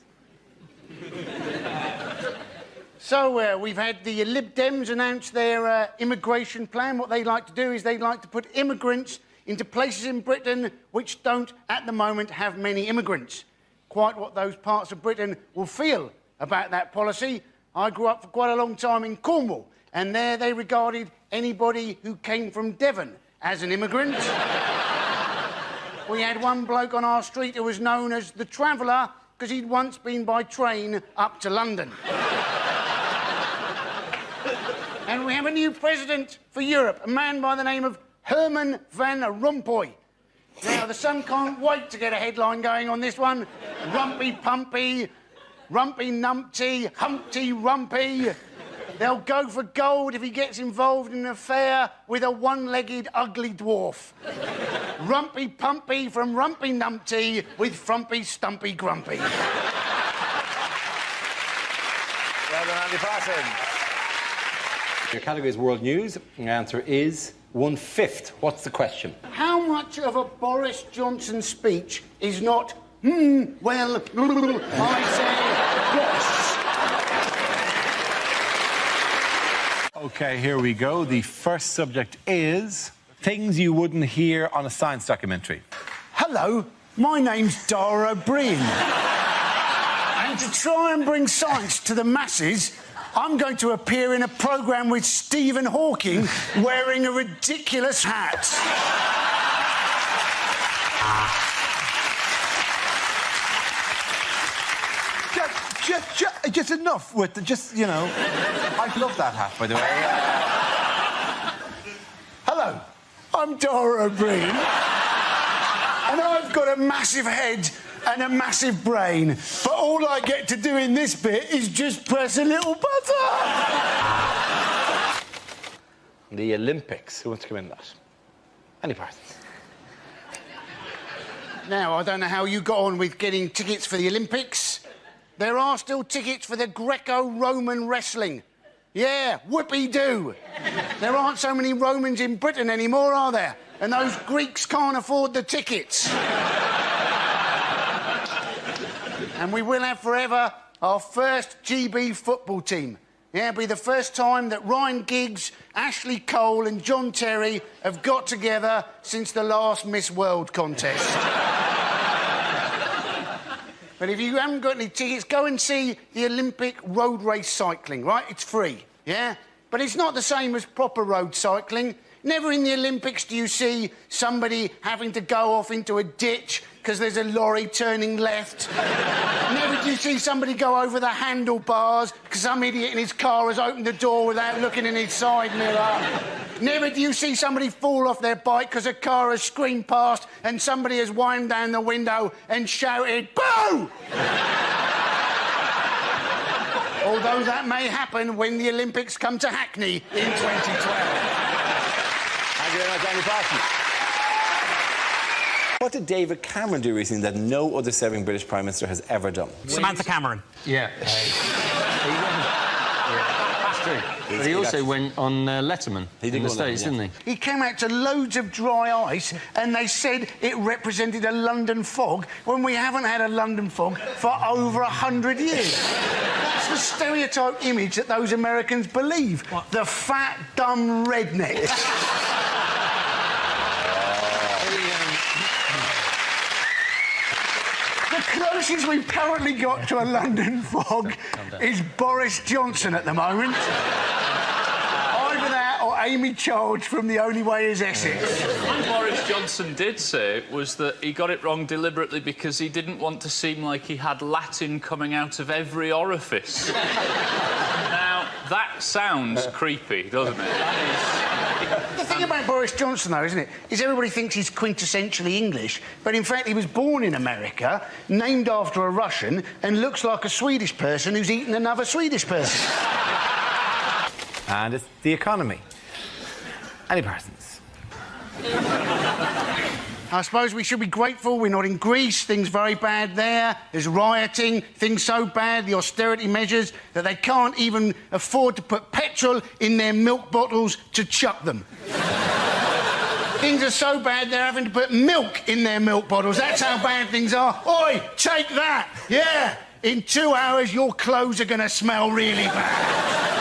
So, we've had the Lib Dems announce their immigration plan. What they like to do is they like to put immigrants into places in Britain which don't, at the moment, have many immigrants. Quite what those parts of Britain will feel about that policy. I grew up for quite a long time in Cornwall, and there they regarded anybody who came from Devon as an immigrant. We had one bloke on our street who was known as the Traveller because he'd once been by train up to London. And we have a new president for Europe, a man by the name of Herman Van Rompuy. Now, the Sun can't wait to get a headline going on this one. Rumpy Pumpy, Rumpy Numpty, Humpty Rumpy. They'll go for gold if he gets involved in an affair with a one-legged ugly dwarf. Rumpy Pumpy from Rumpy Numpty with Frumpy Stumpy Grumpy. Well done, Andy Parsons. Your category is world news. The answer is 1/5. What's the question? How much of a Boris Johnson speech is not, well, I say, boss? OK, here we go. The first subject is things you wouldn't hear on a science documentary. Hello, my name's Dara O'Brien. And to try and bring science to the masses, I'm going to appear in a programme with Stephen Hawking wearing a ridiculous hat. Just enough with the, you know... I love that hat, by the way. Hello, I'm Dara O'Brien. And I've got a massive head and a massive brain. But all I get to do in this bit is just press a little button. The Olympics. Who wants to come in that? Andy Parsons. Now, I don't know how you got on with getting tickets for the Olympics. There are still tickets for the Greco-Roman wrestling. Yeah, whoopee-doo. There aren't so many Romans in Britain anymore, are there? And those Greeks can't afford the tickets. And we will have forever our first GB football team. Yeah, it'll be the first time that Ryan Giggs, Ashley Cole and John Terry have got together since the last Miss World contest. But if you haven't got any tickets, go and see the Olympic road race cycling, right? It's free, yeah? But it's not the same as proper road cycling. Never in the Olympics do you see somebody having to go off into a ditch because there's a lorry turning left. Never do you see somebody go over the handlebars because some idiot in his car has opened the door without looking in his side mirror. Never do you see somebody fall off their bike because a car has screamed past and somebody has whined down the window and shouted, "Boo!" Although that may happen when the Olympics come to Hackney in 2012. Thank you very much, Andy Parsons. What did David Cameron do recently that no other serving British Prime Minister has ever done? Samantha Cameron. Yeah. That's true. But he also went on Letterman in the States, didn't he? He came out to loads of dry ice and they said it represented a London fog when we haven't had a London fog for over 100 years. That's the stereotype image that those Americans believe. What? The fat, dumb redneck. The closest we've currently got to a London fog is Boris Johnson at the moment. Either that or Amy Childs from The Only Way is Essex. What Boris Johnson did say was that he got it wrong deliberately because he didn't want to seem like he had Latin coming out of every orifice. Now, that sounds creepy, doesn't it? The thing about Boris Johnson, though, isn't it, is everybody thinks he's quintessentially English, but in fact he was born in America, named after a Russian, and looks like a Swedish person who's eaten another Swedish person. And it's the economy. Andy Parsons. I suppose we should be grateful we're not in Greece. Things very bad there. There's rioting. Things so bad, the austerity measures, that they can't even afford to put petrol in their milk bottles to chuck them. Things are so bad they're having to put milk in their milk bottles. That's how bad things are. Oi, take that! Yeah, in 2 hours your clothes are going to smell really bad.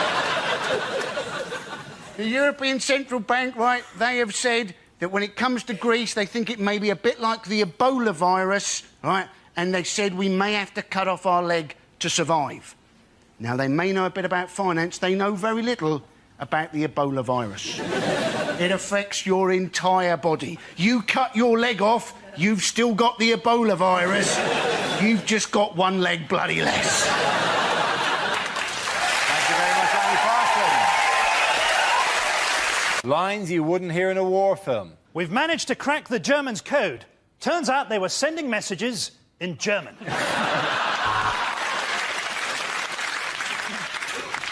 The European Central Bank, right, they have said that when it comes to Greece, they think it may be a bit like the Ebola virus, right? And they said we may have to cut off our leg to survive. Now, they may know a bit about finance. They know very little about the Ebola virus. It affects your entire body. You cut your leg off, you've still got the Ebola virus. You've just got one leg bloody less. Thank you very much, Andy Parsons. Lines you wouldn't hear in a war film. We've managed to crack the Germans' code. Turns out they were sending messages in German.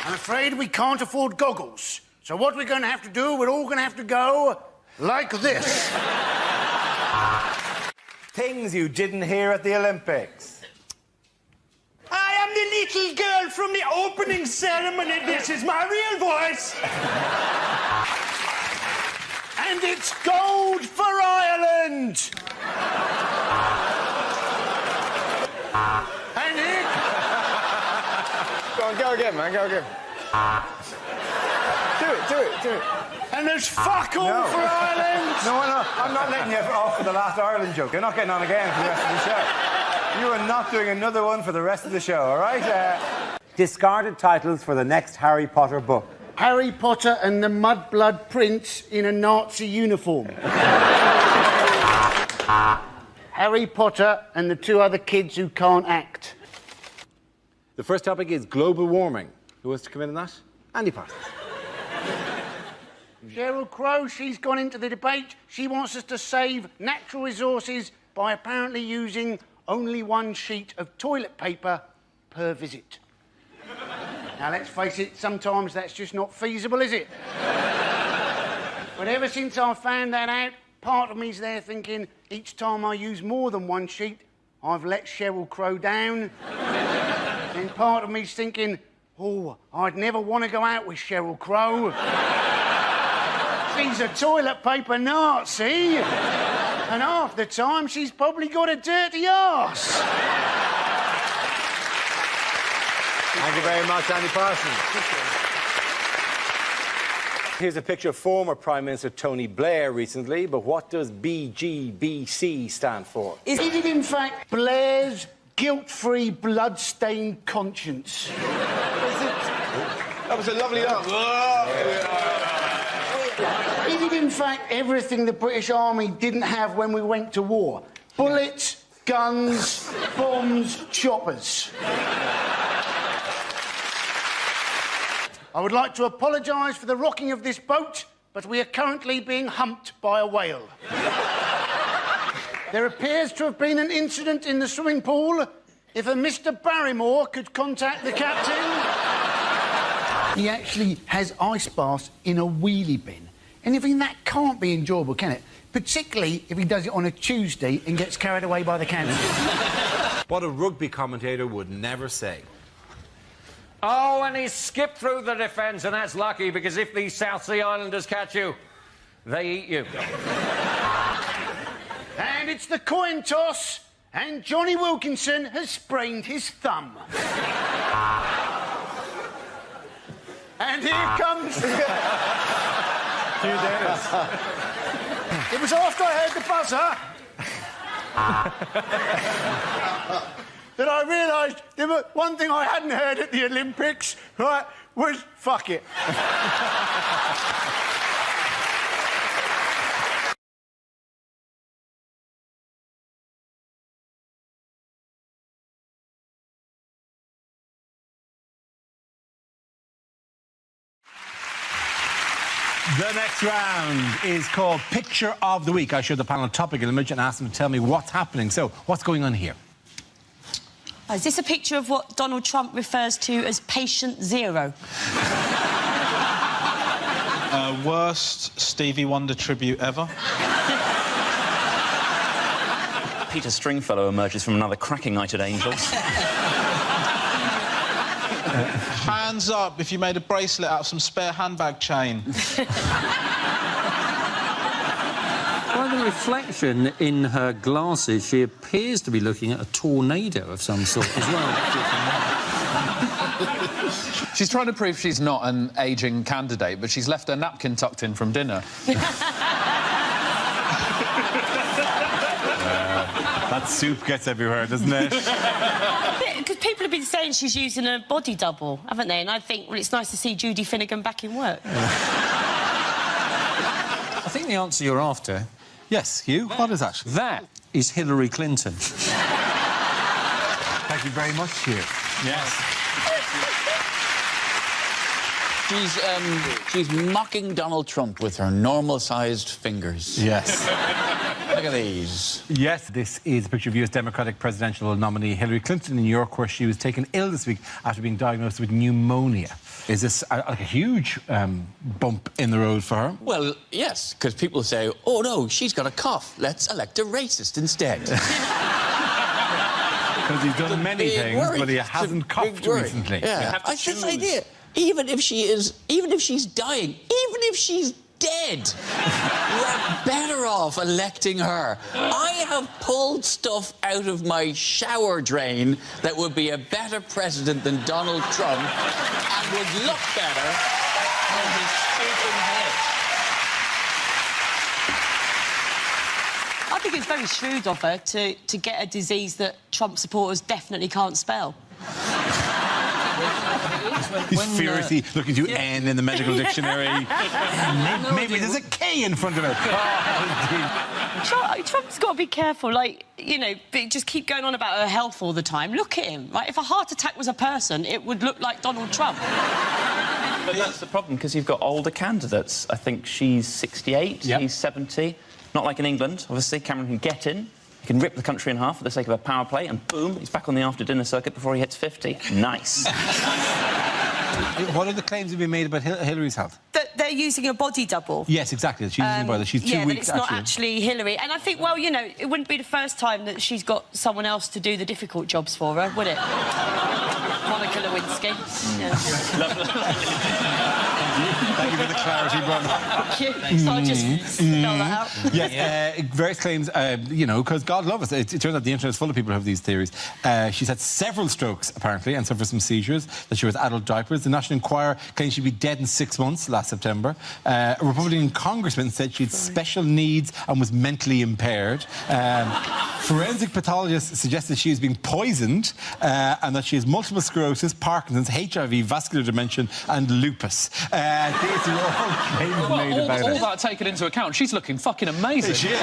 I'm afraid we can't afford goggles. So what we're going to have to do, we're all going to have to go like this. Things you didn't hear at the Olympics. I am the little girl from the opening ceremony. This is my real voice. And it's gold for Ireland! And here... Go on, go again, man, go again. Do it. And there's fuck all for Ireland! No, I'm not letting you off for the last Ireland joke. You're not getting on again for the rest of the show. You are not doing another one for the rest of the show, all right? Discarded titles for the next Harry Potter book. Harry Potter and the Mudblood Prince in a Nazi uniform. Harry Potter and the two other kids who can't act. The first topic is global warming. Who wants to come in on that? Andy Parsons. Sheryl Crow, she's gone into the debate. She wants us to save natural resources by apparently using only one sheet of toilet paper per visit. Now, let's face it, sometimes that's just not feasible, is it? But ever since I found that out, part of me's there thinking, each time I use more than one sheet, I've let Sheryl Crow down. And part of me's thinking, Oh, I'd never want to go out with Sheryl Crow. She's a toilet paper Nazi. And half the time, she's probably got a dirty arse. Thank you very much, Andy Parsons. Here's a picture of former Prime Minister Tony Blair recently, but what does BGBC stand for? Is it in fact Blair's guilt-free, blood-stained conscience? That was a lovely answer. Is it in fact everything the British Army didn't have when we went to war? Bullets, guns, bombs, choppers. I would like to apologise for the rocking of this boat, but we are currently being humped by a whale. There appears to have been an incident in the swimming pool. If a Mr. Barrymore could contact the captain... He actually has ice baths in a wheelie bin. And I mean, that can't be enjoyable, can it? Particularly if he does it on a Tuesday and gets carried away by the cancer. What a rugby commentator would never say. Oh, and he skipped through the defence, and that's lucky, because if these South Sea Islanders catch you, they eat you. And it's the coin toss, and Johnny Wilkinson has sprained his thumb. And here comes... Hugh Dennis. It was after I heard the buzzer that I realised there was one thing I hadn't heard at the Olympics, right, was fuck it. The next round is called Picture of the Week. I show the panel a topical image and ask them to tell me what's happening. So, what's going on here? Is this a picture of what Donald Trump refers to as patient zero? Worst Stevie Wonder tribute ever. Peter Stringfellow emerges from another cracking night at Angels. Hands up if you made a bracelet out of some spare handbag chain. By the reflection in her glasses, she appears to be looking at a tornado of some sort as well. She's trying to prove she's not an ageing candidate, but she's left her napkin tucked in from dinner. That soup gets everywhere, doesn't it? Because people have been saying she's using a body double, haven't they? And I think, well, it's nice to see Judy Finnegan back in work. I think the answer you're after... Yes, Hugh, what is that? That is Hillary Clinton. Thank you very much, Hugh. Yes. She's mocking Donald Trump with her normal-sized fingers. Yes. Look at these. Yes, this is a picture of US Democratic presidential nominee Hillary Clinton in New York, where she was taken ill this week after being diagnosed with pneumonia. Is this a huge bump in the road for her? Well, yes, because people say, oh, no, she's got a cough. Let's elect a racist instead. Because he's done many things, but he hasn't coughed recently. Yeah. I have this idea. Even if she's dying, even if she's dead, we're better off electing her. I have pulled stuff out of my shower drain that would be a better president than Donald Trump and would look better on his stupid head. I think it's very shrewd of her to get a disease that Trump supporters definitely can't spell. He's furiously looking to N in the medical dictionary. Maybe there's a K in front of it. Trump's got to be careful, like, you know, just keep going on about her health all the time. Look at him, right? If a heart attack was a person, it would look like Donald Trump. But that's the problem, because you've got older candidates. I think she's 68, he's 70. Not like in England, obviously. Cameron can get in. He can rip the country in half for the sake of a power play, and boom, he's back on the after-dinner circuit before he hits 50. Nice. What are the claims that have been made about Hillary's health? That they're using a body double. Yes, exactly. She's using a body. She's 2 yeah, weeks, but it's not actually Hillary. And I think, well, you know, it wouldn't be the first time that she's got someone else to do the difficult jobs for her, would it? Monica Lewinsky. Yeah. Thank you for the clarity, Bron. Thank you. So I just spell that out. Yes, various claims, you know, because God love us. It turns out the internet is full of people who have these theories. She's had several strokes, apparently, and suffered some seizures, that she wears adult diapers. The National Enquirer claims she'd be dead in 6 months last September. A Republican congressman said she had special needs and was mentally impaired. Forensic pathologists suggested she is being poisoned and that she has multiple sclerosis, Parkinson's, HIV, vascular dementia and lupus. These are all claims made about all it. that taken into account, she's looking fucking amazing. She is.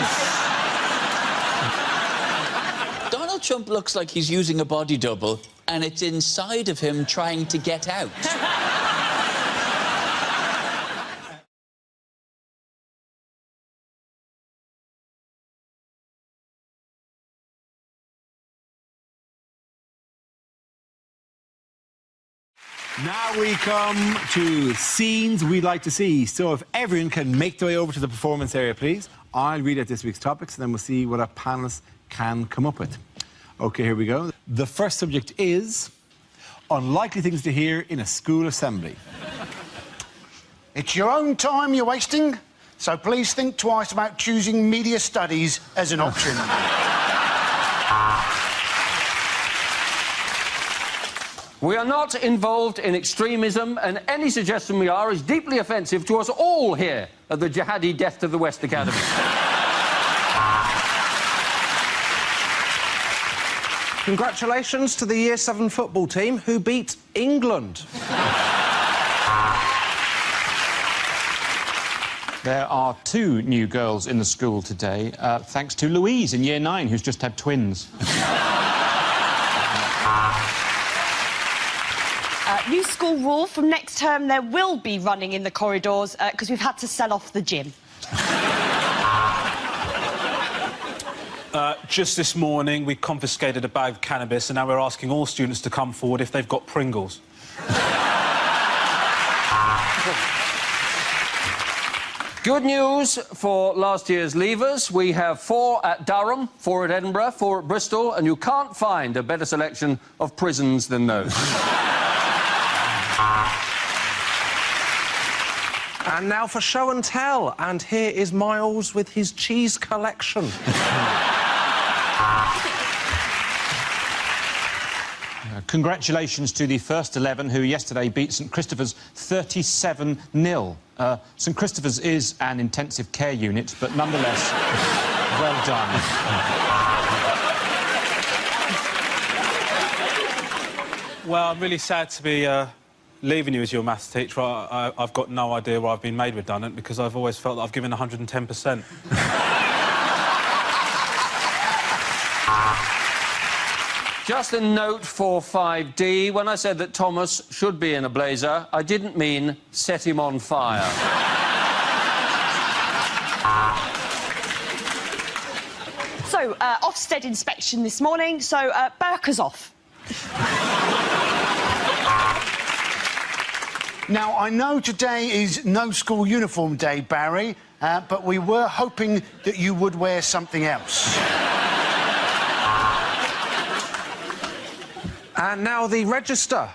Donald Trump looks like he's using a body double and it's inside of him trying to get out. Now we come to scenes we'd like to see. So if everyone can make their way over to the performance area, please. I'll read out this week's topics and then we'll see what our panellists can come up with. OK, here we go. The first subject is unlikely things to hear in a school assembly. It's your own time you're wasting, so please think twice about choosing media studies as an option. We are not involved in extremism, and any suggestion we are is deeply offensive to us all here at the Jihadi Death to the West Academy. Congratulations to the Year 7 football team who beat England. There are 2 new girls in the school today, thanks to Louise in Year 9, who's just had twins. New school rule, from next term there will be running in the corridors because we've had to sell off the gym. Just this morning we confiscated a bag of cannabis and now we're asking all students to come forward if they've got Pringles. Good news for last year's leavers. We have 4 at Durham, 4 at Edinburgh, 4 at Bristol, and you can't find a better selection of prisons than those. And now for show and tell. And here is Miles with his cheese collection. Congratulations to the first 11 who yesterday beat St Christopher's 37-0. St Christopher's is an intensive care unit, but nonetheless, well done. Well, I'm really sad to be leaving you as your maths teacher. I've got no idea why I've been made redundant because I've always felt that I've given 110%. Just a note for 5D. When I said that Thomas should be in a blazer, I didn't mean set him on fire. So, Ofsted inspection this morning, so burqas off. Now, I know today is no school uniform day, Barry, but we were hoping that you would wear something else. And now the register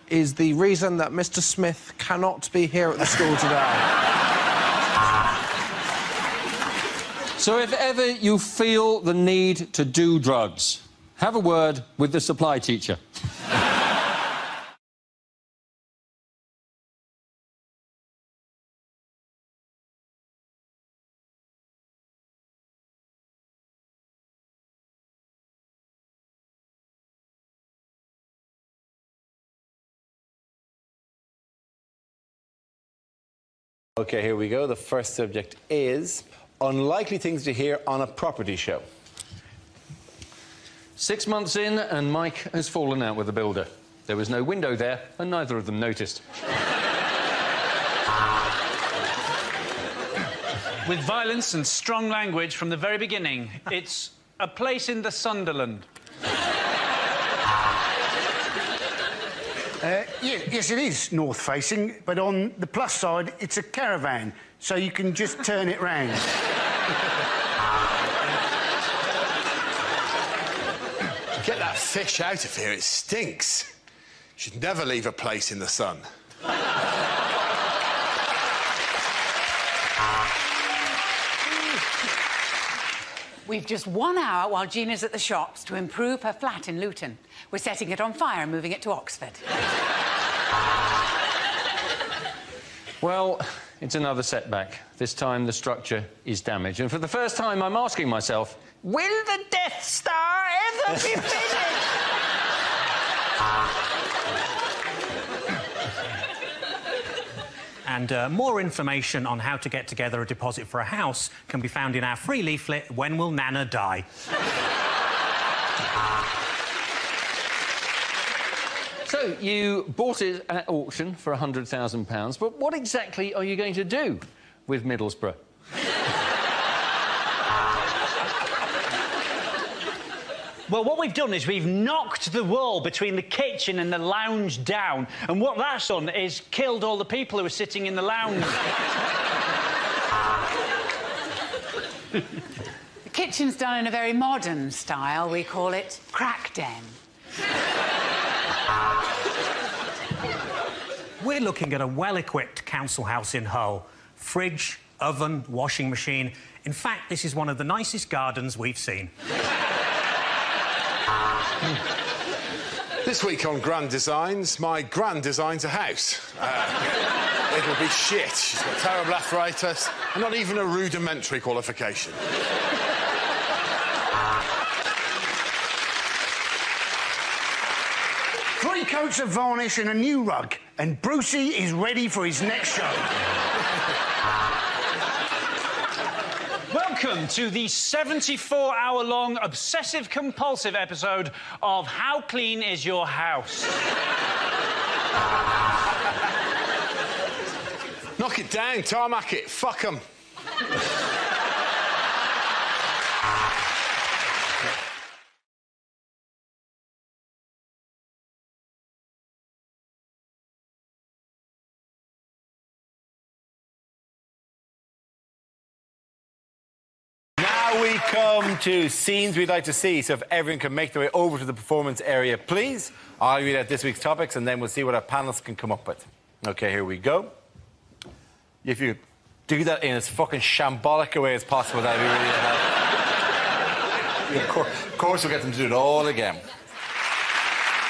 is the reason that Mr. Smith cannot be here at the school today. So if ever you feel the need to do drugs, have a word with the supply teacher. OK, here we go. The first subject is unlikely things to hear on a property show. 6 months in, and Mike has fallen out with the builder. There was no window there, and neither of them noticed. With violence and strong language from the very beginning, it's a place in the Sunderland. Yes, it is north-facing, but on the plus side, it's a caravan, so you can just turn it round. Get that fish out of here, it stinks. should never leave a place in the sun. We've just 1 hour while Gina's at the shops to improve her flat in Luton. We're setting it on fire and moving it to Oxford. Well, it's another setback. This time the structure is damaged. And for the first time, I'm asking myself, will the Death Star ever be finished? And more information on how to get together a deposit for a house can be found in our free leaflet, When Will Nana Die? So, you bought it at auction for £100,000, but what exactly are you going to do with Middlesbrough? Well, what we've done is we've knocked the wall between the kitchen and the lounge down, and what that's done is killed all the people who were sitting in the lounge. The kitchen's done in a very modern style. We call it crack den. We're looking at a well-equipped council house in Hull. Fridge, oven, washing machine. In fact, this is one of the nicest gardens we've seen. This week on Grand Designs, my gran designs a house. It'll be shit. She's got terrible arthritis and not even a rudimentary qualification. 3 coats of varnish and a new rug, and Brucey is ready for his next show. Welcome to the 74-hour-long obsessive-compulsive episode of How Clean Is Your House? Knock it down, tarmac it, fuck 'em. Now we come to scenes we'd like to see, so if everyone can make their way over to the performance area, please. I'll read out this week's topics and then we'll see what our panellists can come up with. OK, here we go. If you do that in as fucking shambolic a way as possible, that'd be really helpful. Of course we'll get them to do it all again.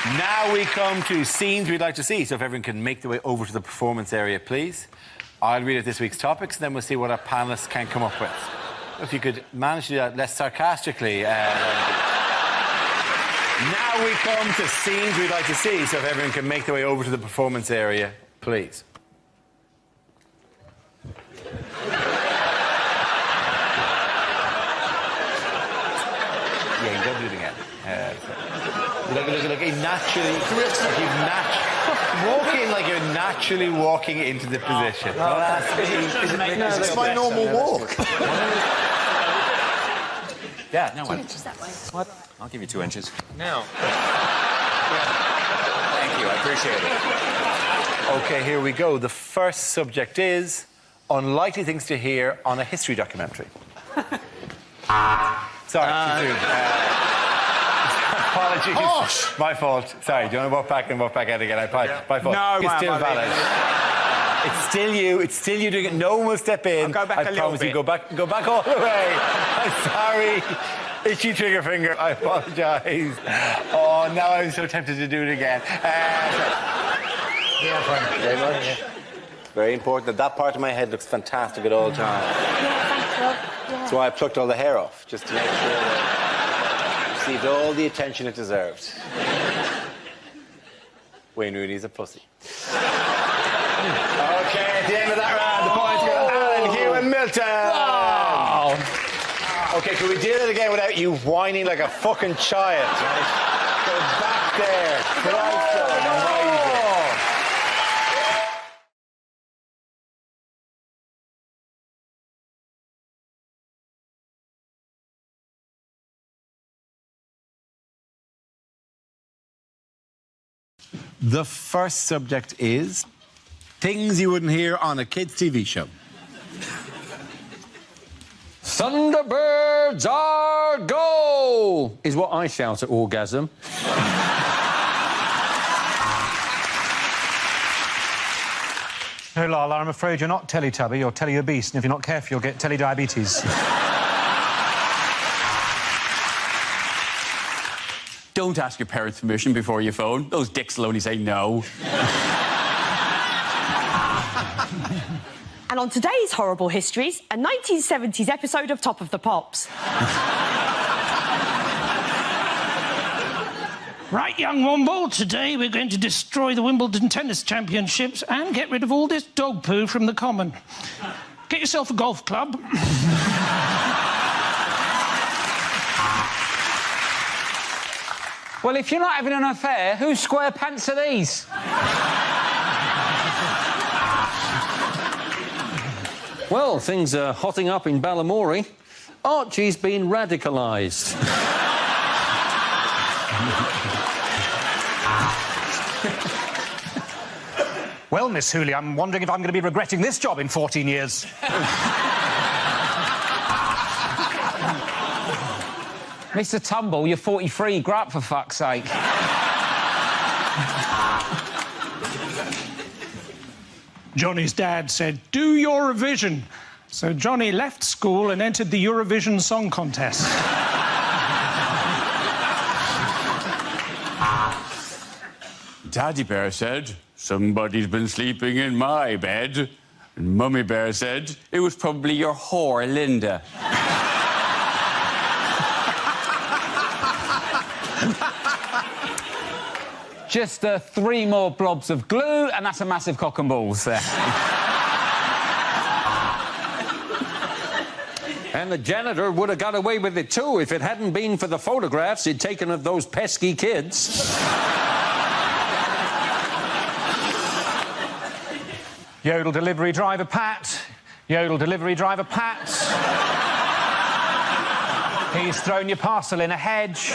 Now we come to scenes we'd like to see, so if everyone can make their way over to the performance area, please. I'll read out this week's topics and then we'll see what our panellists can come up with. If you could manage to do that less sarcastically. Now we come to scenes we'd like to see, so if everyone can make their way over to the performance area, please. Yeah, you don't do it again. Look, he naturally... Walk in like you're naturally walking into the position. That's my normal walk. Yeah, no, 2 inches that way. What? I'll give you 2 inches. Now. Thank you, I appreciate it. OK, here we go. The first subject is unlikely things to hear on a history documentary. Sorry, too soon. Apologies. Harsh. My fault. Sorry, do you want to walk back and walk back out again? My fault. No, it's still valid. It's still you. It's still you doing it. No one will step in. I'll go back a little promise bit. you. Go back all the way. I'm sorry. Itchy trigger finger. I apologise. Oh, now I'm so tempted to do it again. Yeah, fine. Very much. Very important. That part of my head looks fantastic at all times. Yeah, thanks, Rob. That's why I plucked all the hair off, just to make sure that it received all the attention it deserved. Wayne Rooney's a pussy. OK, at the end of that round, the points go to Alan, Hugh and Milton. Wow. OK, can we do that again without you whining like a fucking child, right? Go back there. Christ almighty. The first subject is things you wouldn't hear on a kids' TV show. Thunderbirds are go! Is what I shout at orgasm. Oh, Lala, I'm afraid you're not Teletubby, you're Teleobese, and if you're not careful, you'll get telediabetes. Don't ask your parents' permission before you phone. Those dicks will only say no. And on today's Horrible Histories, a 1970s episode of Top of the Pops. Right, young Womble, today we're going to destroy the Wimbledon Tennis Championships and get rid of all this dog poo from the common. Get yourself a golf club. Well, if you're not having an affair, whose square pants are these? Well, things are hotting up in Balamory. Archie's been radicalised. Well, Miss Hooley, I'm wondering if I'm going to be regretting this job in 14 years. Mr. Tumble, you're 43. Grow up, for fuck's sake. Johnny's dad said, do your revision. So Johnny left school and entered the Eurovision Song Contest. Daddy Bear said, somebody's been sleeping in my bed. And Mummy Bear said, it was probably your whore, Linda. Just 3 more blobs of glue, and that's a massive cock and balls there. And the janitor would have got away with it too if it hadn't been for the photographs he'd taken of those pesky kids. Yodel delivery driver Pat. Yodel delivery driver Pat. He's thrown your parcel in a hedge.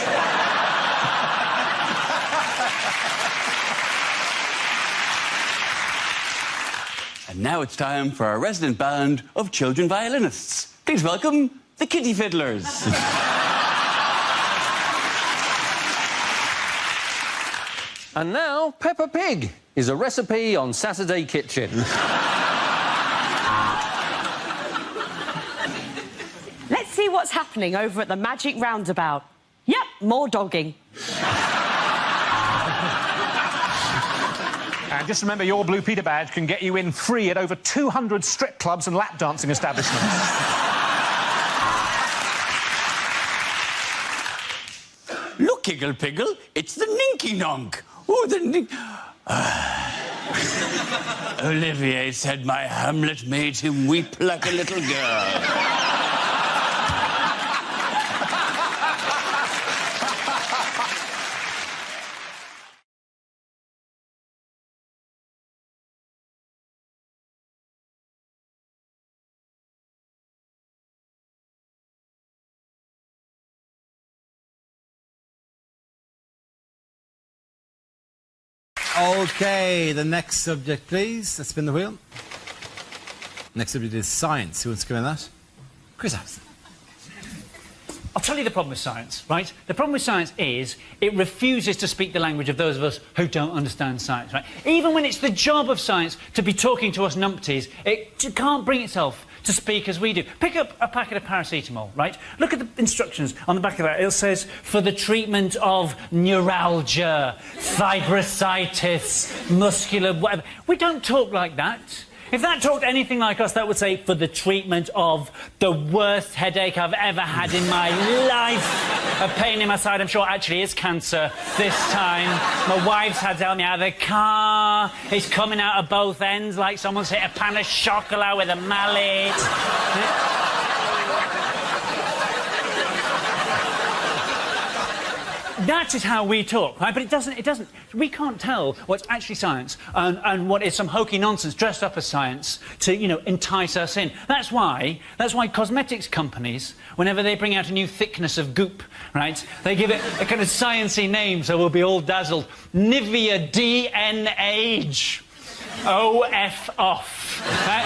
And now it's time for our resident band of children violinists. Please welcome the Kitty Fiddlers. And now, Peppa Pig is a recipe on Saturday Kitchen. Let's see what's happening over at the Magic Roundabout. Yep, more dogging. And just remember, your Blue Peter badge can get you in free at over 200 strip clubs and lap dancing establishments. Look, Giggle Piggle, it's the Ninky Nonk. Oh, the Nink... Olivier said my Hamlet made him weep like a little girl. OK, the next subject, please. Let's spin the wheel. Next subject is science. Who wants to come in that? Chris Howson. I'll tell you the problem with science, right? The problem with science is it refuses to speak the language of those of us who don't understand science, right? Even when it's the job of science to be talking to us numpties, it can't bring itself to speak as we do. Pick up a packet of paracetamol, right? Look at the instructions on the back of that. It says, for the treatment of neuralgia, fibrositis, muscular... whatever. We don't talk like that. If that talked anything like us, that would say, for the treatment of the worst headache I've ever had in my life. A pain in my side, I'm sure, actually is cancer this time. My wife's had to help me out of the car. It's coming out of both ends like someone's hit a pan of chocolat with a mallet. That is how we talk, right? But it doesn't... We can't tell what's actually science and what is some hokey nonsense dressed up as science to, you know, entice us in. That's why cosmetics companies, whenever they bring out a new thickness of goop, right, they give it a kind of sciencey name so we'll be all dazzled. Nivea DN-Age. OF off. Right?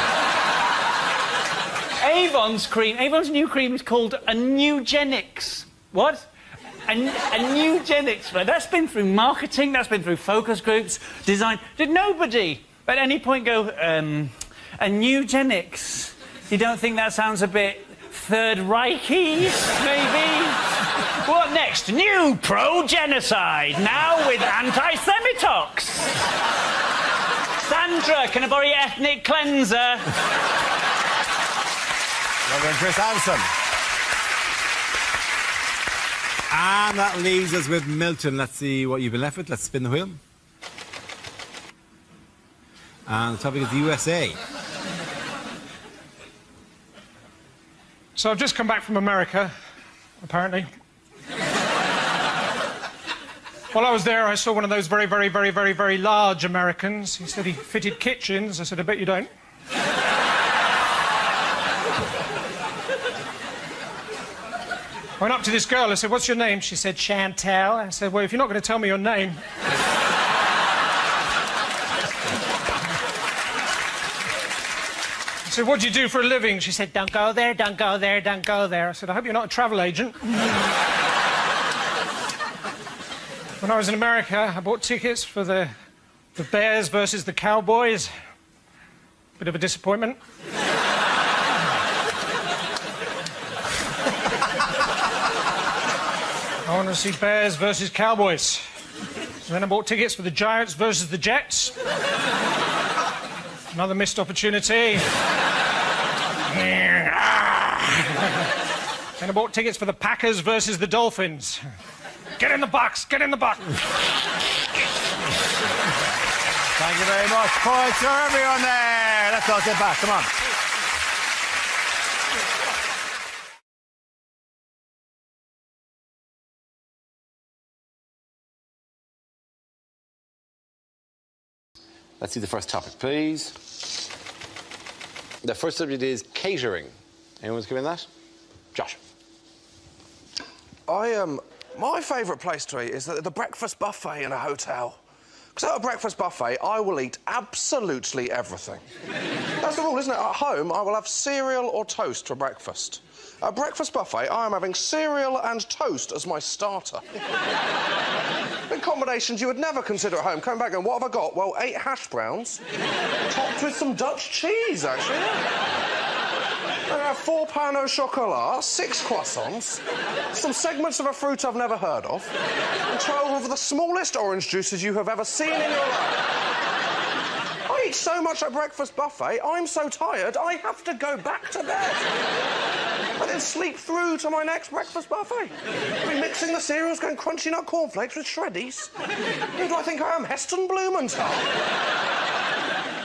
Avon's new cream is called a Nugenics. What? A Nugenics, right? That's been through marketing, that's been through focus groups, design. Did nobody But at any point go, and eugenics. You don't think that sounds a bit Third Reichy, maybe? What next? New pro-genocide, now with anti-Semitox. Sandra, can I borrow your ethnic cleanser? Reverend Chris Hansen. And that leaves us with Milton. Let's see what you've been left with. Let's spin the wheel. And the topic is the USA. So I've just come back from America, apparently. While I was there, I saw one of those very, very, very, very, very large Americans. He said he fitted kitchens. I said, I bet you don't. I went up to this girl. I said, what's your name? She said, Chantal. I said, well, if you're not going to tell me your name... I said, what do you do for a living? She said, don't go there, don't go there, don't go there. I said, I hope you're not a travel agent. When I was in America, I bought tickets for the Bears versus the Cowboys. Bit of a disappointment. I want to see Bears versus Cowboys. So then I bought tickets for the Giants versus the Jets. Another missed opportunity. And I bought tickets for the Packers versus the Dolphins. Get in the box, get in the box. Thank you very much. Points to everyone there. Let's all get back. Come on. Let's see the first topic, please. The first subject is catering. Anyone's given that? Josh. My favourite place to eat is the breakfast buffet in a hotel. Because at a breakfast buffet, I will eat absolutely everything. That's the rule, isn't it? At home, I will have cereal or toast for breakfast. At a breakfast buffet, I am having cereal and toast as my starter. In combinations you would never consider at home. Coming back and what have I got? Well, 8 hash browns, topped with some Dutch cheese, actually. I have 4 pain au chocolat, 6 croissants, some segments of a fruit I've never heard of, and 12 of the smallest orange juices you have ever seen in your life. I eat so much at breakfast buffet, I'm so tired, I have to go back to bed. And then sleep through to my next breakfast buffet. Remixing the cereals, going crunchy nut cornflakes with shreddies. Who do I think I am, Heston Blumenthal?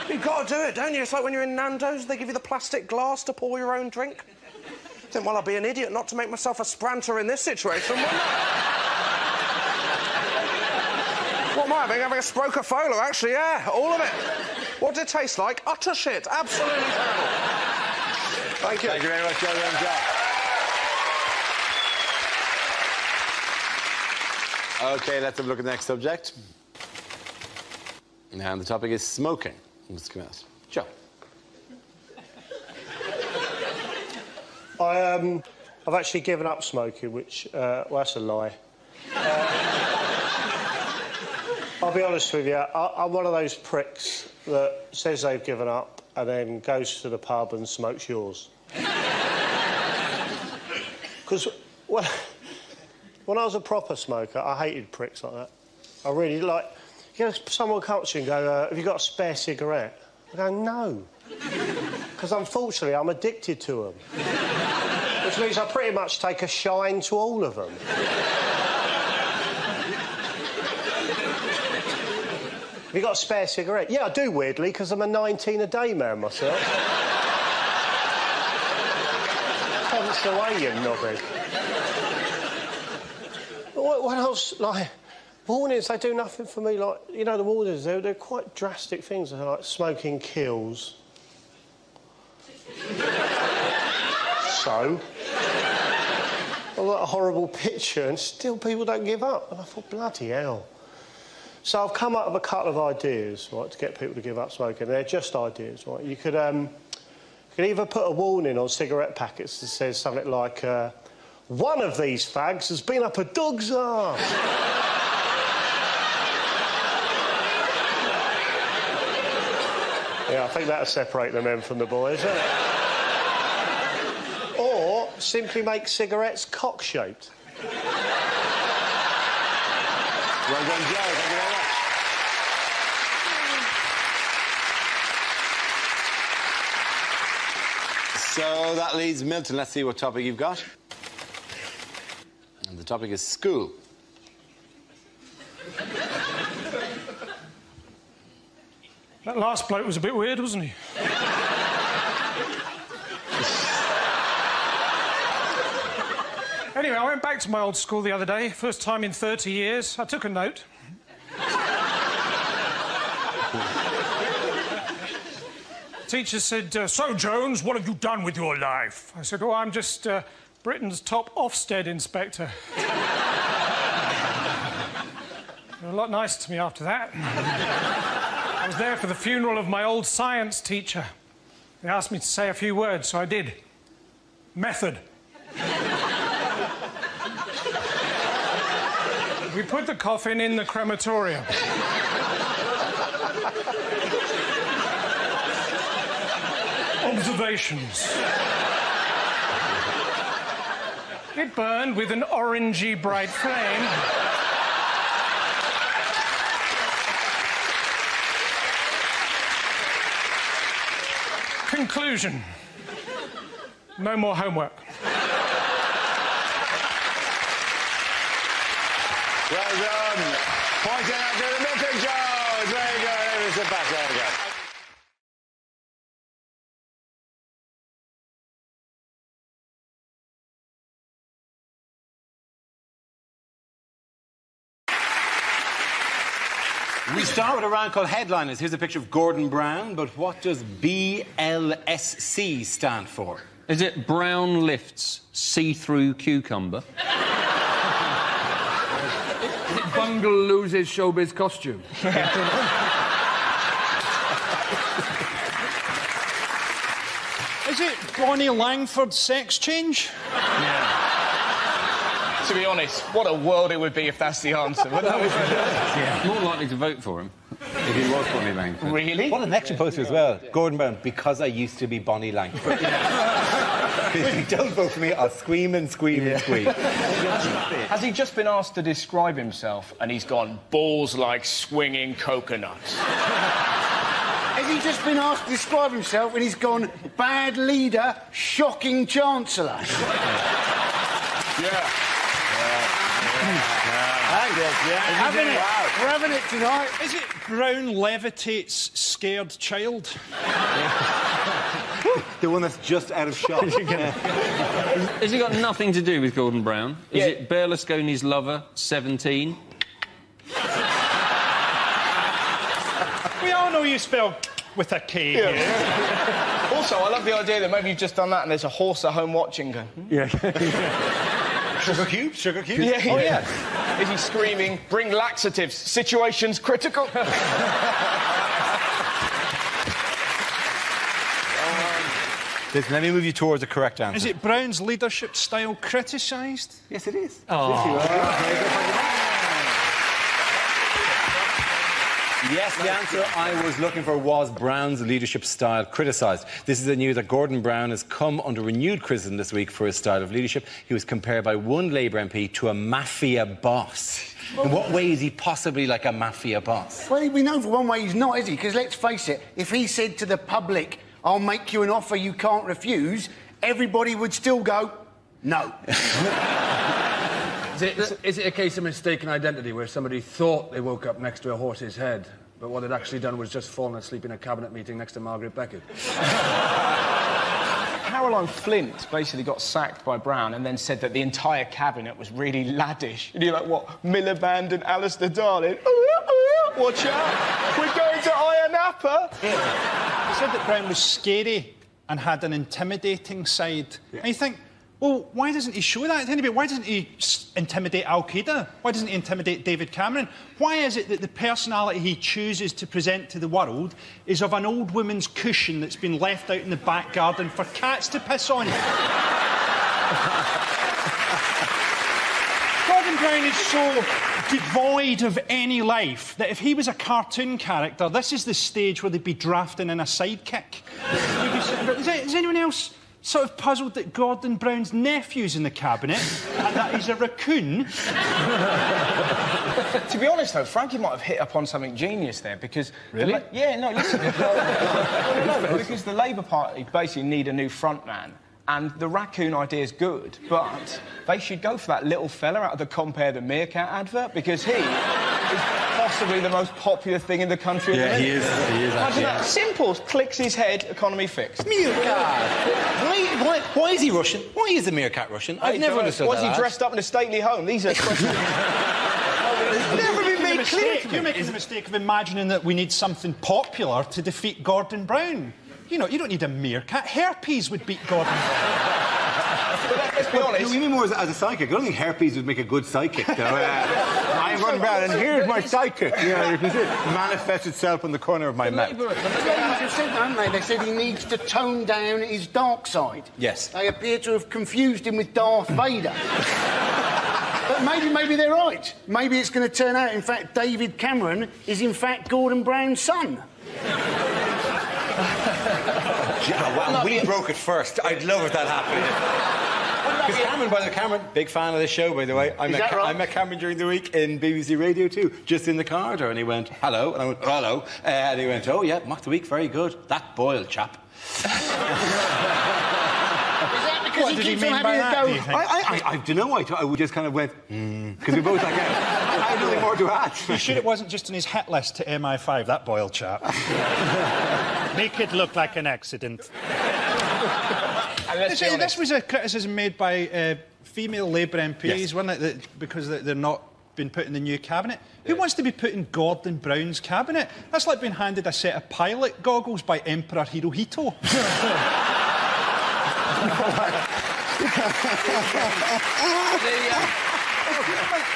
You've got to do it, don't you? It's like when you're in Nando's, they give you the plastic glass to pour your own drink. I think, well, I'll be an idiot not to make myself a spranter in this situation, wouldn't I? What am I having? Having a Sprocofola, actually, yeah, all of it. What did it taste like? Utter shit, absolutely terrible. Thank you. Thank you very much, Joe and Jack. OK, let's have a look at the next subject. And the topic is smoking. Let's come out. Joe. I've actually given up smoking, which, well, that's a lie. I'll be honest with you, I'm one of those pricks that says they've given up and then goes to the pub and smokes yours. Because when I was a proper smoker, I hated pricks like that. I really, like... You know, someone comes to you and go, have you got a spare cigarette? I go, no. Because unfortunately, I'm addicted to them. Which means I pretty much take a shine to all of them. Have you got a spare cigarette? Yeah, I do, weirdly, because I'm a 19-a-day man myself. Punch away, you knobhead. What else, like... Warnings, they do nothing for me, like, you know, the warnings, they're quite drastic things, they're like smoking kills. So? I've got a horrible picture and still people don't give up. And I thought, bloody hell. So I've come up with a couple of ideas, right, to get people to give up smoking. They're just ideas, right? You could either put a warning on cigarette packets that says something like, one of these fags has been up a dog's arse. Yeah, I think that'll separate the men from the boys. Or simply make cigarettes cock-shaped. Well done, Joe. Thank you very much. So that leaves Milton. Let's see what topic you've got. And the topic is school. That last bloke was a bit weird, wasn't he? Anyway, I went back to my old school the other day. First time in 30 years. I took a note. Teacher said, so, Jones, what have you done with your life? I said, oh, I'm just Britain's top Ofsted inspector. They were a lot nicer to me after that. I was there for the funeral of my old science teacher. They asked me to say a few words, so I did. Method. We put the coffin in the crematorium. Observations. It burned with an orangey bright flame. Conclusion. No more homework. Well done. Pointing out to the Milton Jones. Very good. Let me sit back. There we go. We start with a round called Headliners. Here's a picture of Gordon Brown, but what does BLSC stand for? Is it Brown Lifts See-Through Cucumber? Bungle loses showbiz costume. Is it Bonnie Langford's sex change? Yeah. To be honest, what a world it would be if that's the answer. More likely to vote for him if he was Bonnie Langford. Really? What an extra poster as well. Gordon Brown, because I used to be Bonnie Langford. If you don't vote for me, I'll scream and scream and scream. Has he just been asked to describe himself and he's gone, balls like swinging coconuts? Has he just been asked to describe himself and he's gone, bad leader, shocking chancellor? Yeah. We're having it tonight. Is it Brown levitates scared child? The one that's just out of shot. Has he got nothing to do with Gordon Brown? Is it Berlusconi's lover, 17? We all know you spell with a K here. Also, I love the idea that maybe you've just done that and there's a horse at home watching going... Yeah. Sugar cubes? Sugar cubes? Yeah. Oh, yeah. Is he screaming, bring laxatives, situation's critical? Listen, let me move you towards the correct answer. Is it Brown's leadership style criticised? Yes, it is. Oh. Yes, the answer I was looking for was Brown's leadership style criticised. This is the news that Gordon Brown has come under renewed criticism this week for his style of leadership. He was compared by one Labour MP to a mafia boss. In what way is he possibly like a mafia boss? Well, we know for one way he's not, is he? Because let's face it, if he said to the public, I'll make you an offer you can't refuse, everybody would still go, no. Is it a case of mistaken identity where somebody thought they woke up next to a horse's head, but what they'd actually done was just fallen asleep in a cabinet meeting next to Margaret Beckett? Caroline Flint basically got sacked by Brown and then said that the entire cabinet was really laddish. And you're like, what, Miliband and Alistair Darling? Watch out, we're going to Ayia Napa. He said that Brown was scary and had an intimidating side. Yeah. And you think, well, why doesn't he show that to anybody? Why doesn't he intimidate Al-Qaeda? Why doesn't he intimidate David Cameron? Why is it that the personality he chooses to present to the world is of an old woman's cushion that's been left out in the back garden for cats to piss on? Gordon Gordon Brown is so devoid of any life that if he was a cartoon character, this is the stage where they'd be drafting in a sidekick. Is anyone else sort of puzzled that Gordon Brown's nephew's in the cabinet and that he's a raccoon? To be honest, though, Frankie might have hit upon something genius there, because... Really? Yeah, no, listen. No, because the Labour Party basically need a new frontman, and the raccoon idea is good, but they should go for that little fella out of the Compare the Meerkat advert, because he is possibly the most popular thing in the country. Yeah, he is. He is, Imagine that. actually. Simple, clicks his head, economy fixed. Meerkat! Why is he Russian? Why is the meerkat Russian? I've never understood Was that. he dressed up in a stately home? These are questions... Never been made clear. You're making the mistake of imagining that we need something popular to defeat Gordon Brown. You know, you don't need a meerkat. Herpes would beat Gordon Brown. Let's be honest. You mean more as a psychic? I don't think herpes would make a good psychic, though. I'm Gordon Brown, and here's my psychic. Yeah, you can see it manifest itself in the corner of my mouth. They said, haven't they? They said he needs to tone down his dark side. Yes. They appear to have confused him with Darth Vader. But maybe they're right. Maybe it's going to turn out, in fact, David Cameron is, in fact, Gordon Brown's son. Well, we broke it first. I'd love if that happened. Because Cameron, by the way, Cameron, big fan of the show, by the way. I met Cameron during the week in BBC Radio 2, just in the corridor, and he went, hello, and I went, hello, and he went, oh, yeah, Mock the Week, very good. That Boyle chap. What did he mean by that, do you think? I don't know. We just kind of went, because we both like, I had nothing more to add. You sure it wasn't just in his hit list to MI5, that Boyle chap? Make it look like an accident. This was a criticism made by female Labour MPs, yes. Wasn't it? Because they're not been put in the new cabinet. Yeah. Who wants to be put in Gordon Brown's cabinet? That's like being handed a set of pilot goggles by Emperor Hirohito.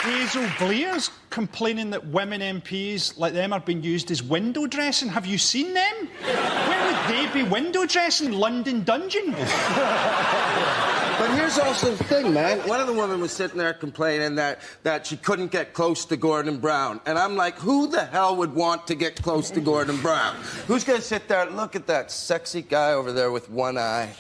Hazel Blair's complaining that women MPs like them are being used as window dressing. Have you seen them? Where would they be window dressing? London Dungeon? But here's also the thing, man. One of the women was sitting there complaining that she couldn't get close to Gordon Brown. And I'm like, who the hell would want to get close to Gordon Brown? Who's going to sit there and look at that sexy guy over there with one eye?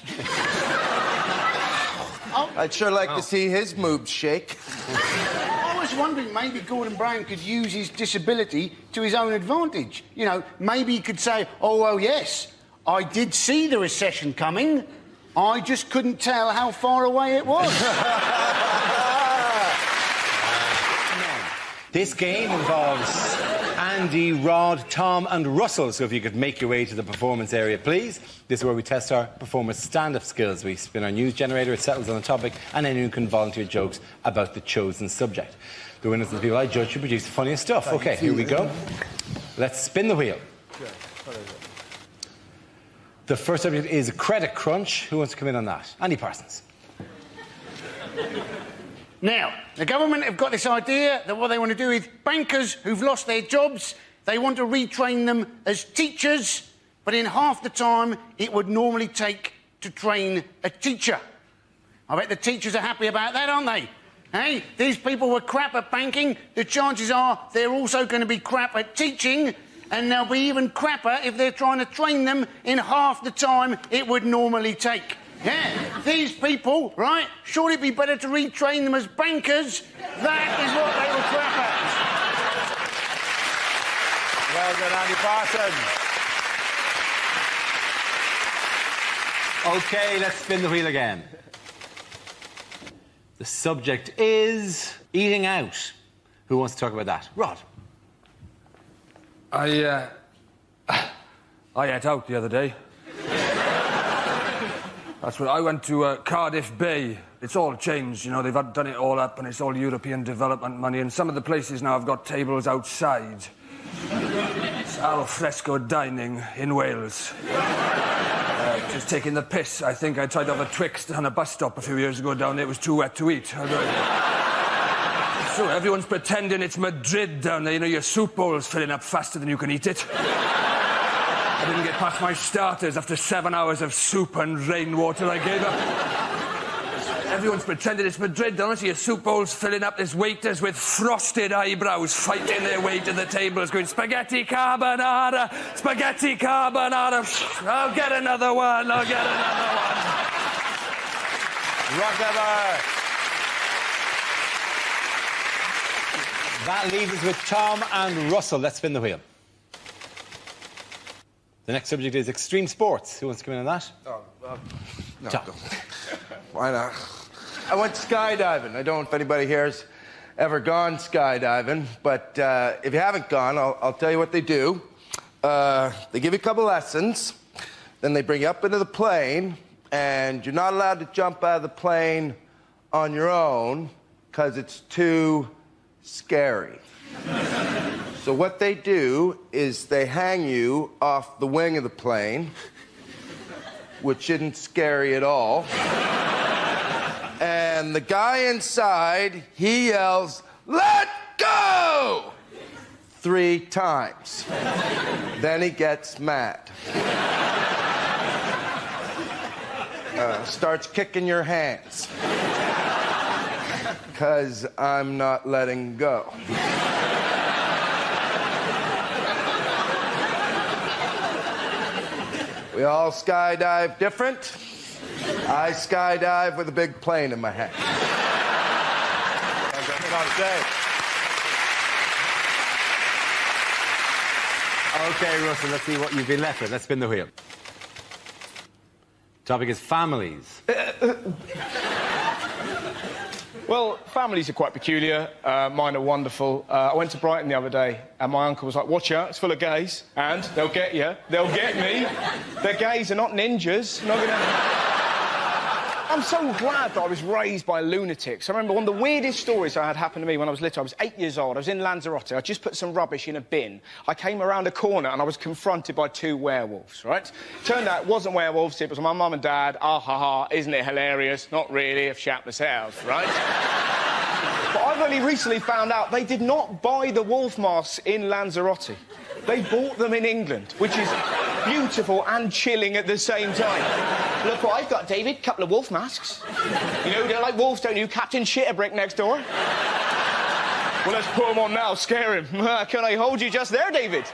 I'd sure like to see his moves shake. I was wondering, maybe Gordon Brown could use his disability to his own advantage. You know, maybe he could say, oh, well, yes, I did see the recession coming. I just couldn't tell how far away it was. This game involves Andy, Rod, Tom and Russell, so if you could make your way to the performance area, please. This is where we test our performers' stand-up skills. We spin our news generator, it settles on a topic, and anyone can volunteer jokes about the chosen subject. The winners and the people I judge should produce the funniest stuff. OK, here we go. Let's spin the wheel. The first subject is credit crunch. Who wants to come in on that? Andy Parsons. Now, the government have got this idea that what they want to do is bankers who've lost their jobs, they want to retrain them as teachers, but in half the time it would normally take to train a teacher. I bet the teachers are happy about that, aren't they? Hey, these people were crap at banking. The chances are they're also going to be crap at teaching, and they'll be even crapper if they're trying to train them in half the time it would normally take. Yeah, these people, right, surely it'd be better to retrain them as bankers. That is what they were crap Well done, Andy Parsons. OK, let's spin the wheel again. The subject is eating out. Who wants to talk about that? Rod. I ate out the other day. That's what I went to Cardiff Bay. It's all changed, you know, they've done it all up and it's all European development money, and some of the places now have got tables outside. It's al fresco dining in Wales. Just taking the piss. I think I tried to have a Twixt on a bus stop a few years ago down there. It was too wet to eat. So everyone's pretending it's Madrid down there. You know, your soup bowl's filling up faster than you can eat it. I didn't get past my starters after 7 hours of soup and rainwater. I gave up. Everyone's pretending it's Madrid, don't see your soup bowls filling up. There's waiters with frosted eyebrows fighting their way to the tables going, spaghetti carbonara, spaghetti carbonara. I'll get another one, I'll get another one. Rugby. That leaves us with Tom and Russell. Let's spin the wheel. The next subject is extreme sports. Who wants to come in on that? No, Tom. go. Why not? I went skydiving. I don't know if anybody here's ever gone skydiving, but if you haven't gone, I'll tell you what they do. They give you a couple lessons, then they bring you up into the plane, and you're not allowed to jump out of the plane on your own because it's too scary. So what they do is they hang you off the wing of the plane, which isn't scary at all. And the guy inside, he yells, "Let go!" 3 times. Then he gets mad. Starts kicking your hands. 'Cause I'm not letting go. We all skydive different. I skydive with a big plane in my hand. OK, Russell, let's see what you've been left with. Let's spin the wheel. Topic is families. Well, families are quite peculiar. Mine are wonderful. I went to Brighton the other day, and my uncle was like, "Watch out, it's full of gays, and they'll get you. They'll get me. They're gays, they're not ninjas. Not gonna..." I'm so glad that I was raised by lunatics. I remember one of the weirdest stories I had happen to me when I was little. I was 8 years old. I was in Lanzarote. I just put some rubbish in a bin. I came around a corner and I was confronted by 2 werewolves, right? Turned out it wasn't werewolves, it was my mum and dad. Ah, ha, ha, isn't it hilarious? Not really, I've shat myself, right? But I've only recently found out they did not buy the wolf masks in Lanzarote. They bought them in England, which is beautiful and chilling at the same time. Look what I've got, David. Couple of wolf masks. You know, they're like wolves, don't you? Captain Shitterbrick next door. Well, let's put them on now, scare him. Can I hold you just there, David?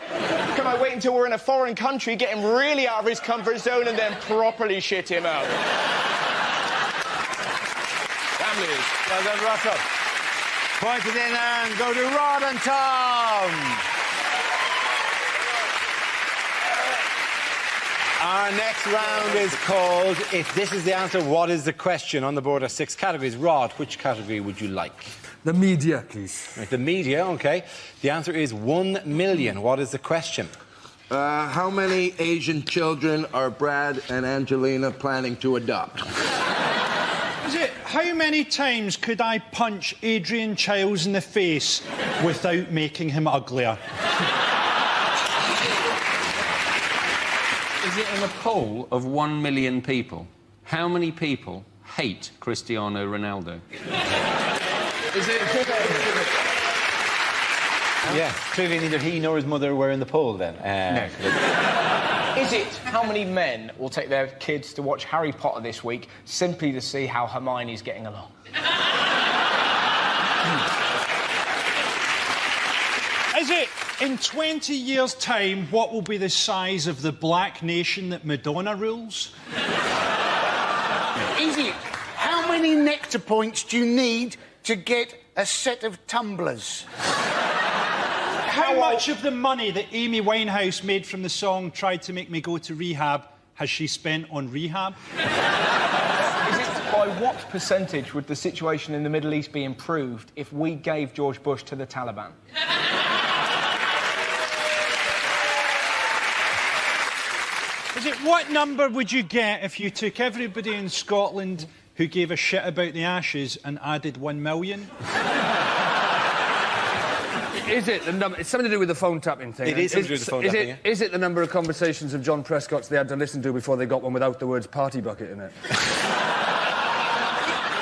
Can I wait until we're in a foreign country, get him really out of his comfort zone, and then properly shit him out? Families. Well done, Russell. Point it in and go to Rod and Tom. Our next round is called If This Is the Answer, What Is the Question? On the board are 6 categories. Rod, which category would you like? The media, please. Right, the media, OK. The answer is 1 million. What is the question? How many Asian children are Brad and Angelina planning to adopt? Is it, how many times could I punch Adrian Chiles in the face without making him uglier? Is it in a poll of 1 million people? How many people hate Cristiano Ronaldo? Is it... Yes, clearly neither he nor his mother were in the poll then. No. Is it how many men will take their kids to watch Harry Potter this week simply to see how Hermione's getting along? Is it, in 20 years' time, what will be the size of the black nation that Madonna rules? Is it, how many nectar points do you need to get a set of tumblers? How much of the money that Amy Winehouse made from the song Tried to Make Me Go to Rehab has she spent on rehab? Is it by what percentage would the situation in the Middle East be improved if we gave George Bush to the Taliban? Is it, what number would you get if you took everybody in Scotland who gave a shit about the Ashes and added 1 million? Is it the number? It's something to do with the phone tapping thing. It is something to do with the phone tapping, yeah. Is it the number of conversations of John Prescott's they had to listen to before they got one without the words party bucket in it?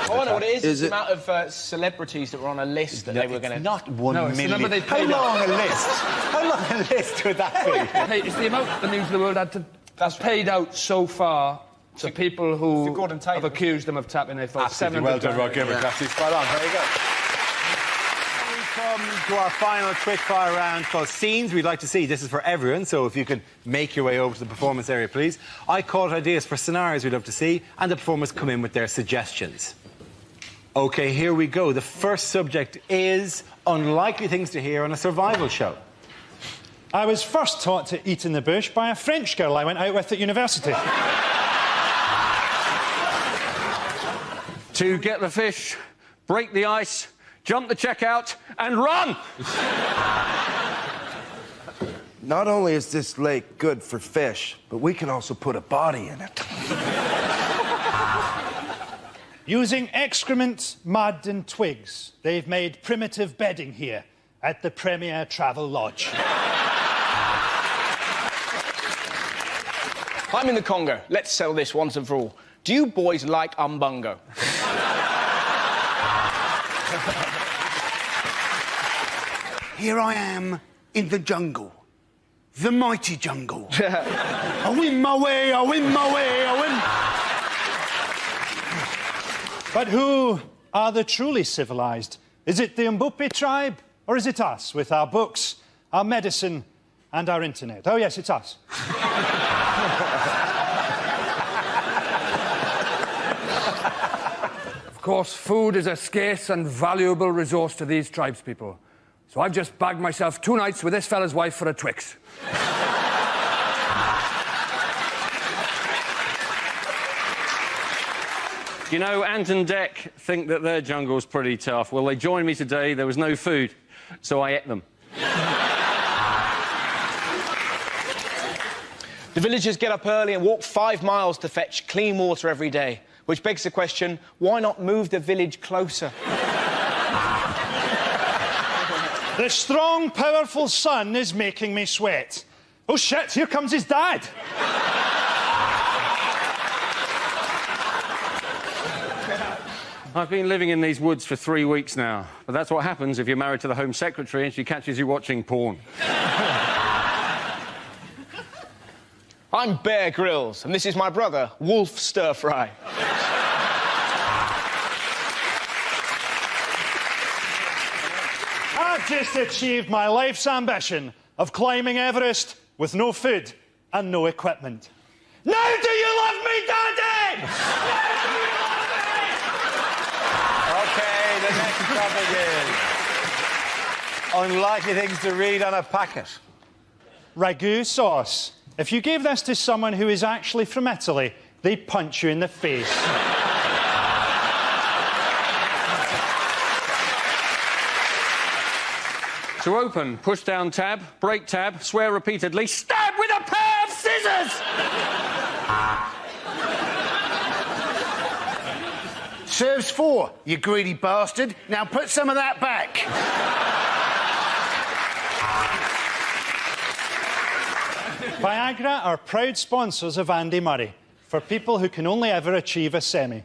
Oh, I know what it is. It's the amount of celebrities that were on a list that they were going to... Not 1 million. It's the number they How paid long a list? How long a list would that be? Hey, it's the amount the News of the World had to... That's paid out so far to people who have accused them of tapping their foot. Absolutely well done, Rod Gilbert. Absolutely spot on. There you go. Come to our final quickfire round called Scenes We'd Like to See. This is for everyone, so if you could make your way over to the performance area, please. I call out ideas for scenarios we'd love to see, and the performers come in with their suggestions. OK, here we go. The first subject is unlikely things to hear on a survival show. I was first taught to eat in the bush by a French girl I went out with at university. To get the fish, break the ice, jump the checkout, and run! Not only is this lake good for fish, but we can also put a body in it. Using excrement, mud and twigs, they've made primitive bedding here at the Premier Travel Lodge. I'm in the Congo. Let's settle this once and for all. Do you boys like umbungo? Here I am in the jungle. The mighty jungle. I win my way, I win my way, I win... But who are the truly civilised? Is it the Mbupi tribe, or is it us, with our books, our medicine, and our internet? Oh, yes, it's us. Of course, food is a scarce and valuable resource to these tribespeople. So I've just bagged myself 2 nights with this fella's wife for a Twix. You know, Ant and Dec think that their jungle's pretty tough. Well, they joined me today. There was no food, so I ate them. The villagers get up early and walk 5 miles to fetch clean water every day, which begs the question, why not move the village closer? The strong, powerful sun is making me sweat. Oh, shit, here comes his dad. I've been living in these woods for 3 weeks now, but that's what happens if you're married to the Home Secretary and she catches you watching porn. I'm Bear Grylls, and this is my brother, Wolf Stir Fry. I've just achieved my life's ambition of climbing Everest with no food and no equipment. Now do you love me, Daddy? Now do you love me? OK, the next topic is unlikely things to read on a packet. Ragu sauce. If you gave this to someone who is actually from Italy, they'd punch you in the face. To open, push down tab, break tab, swear repeatedly, stab with a pair of scissors! Serves 4, you greedy bastard. Now put some of that back. Viagra are proud sponsors of Andy Murray, for people who can only ever achieve a semi.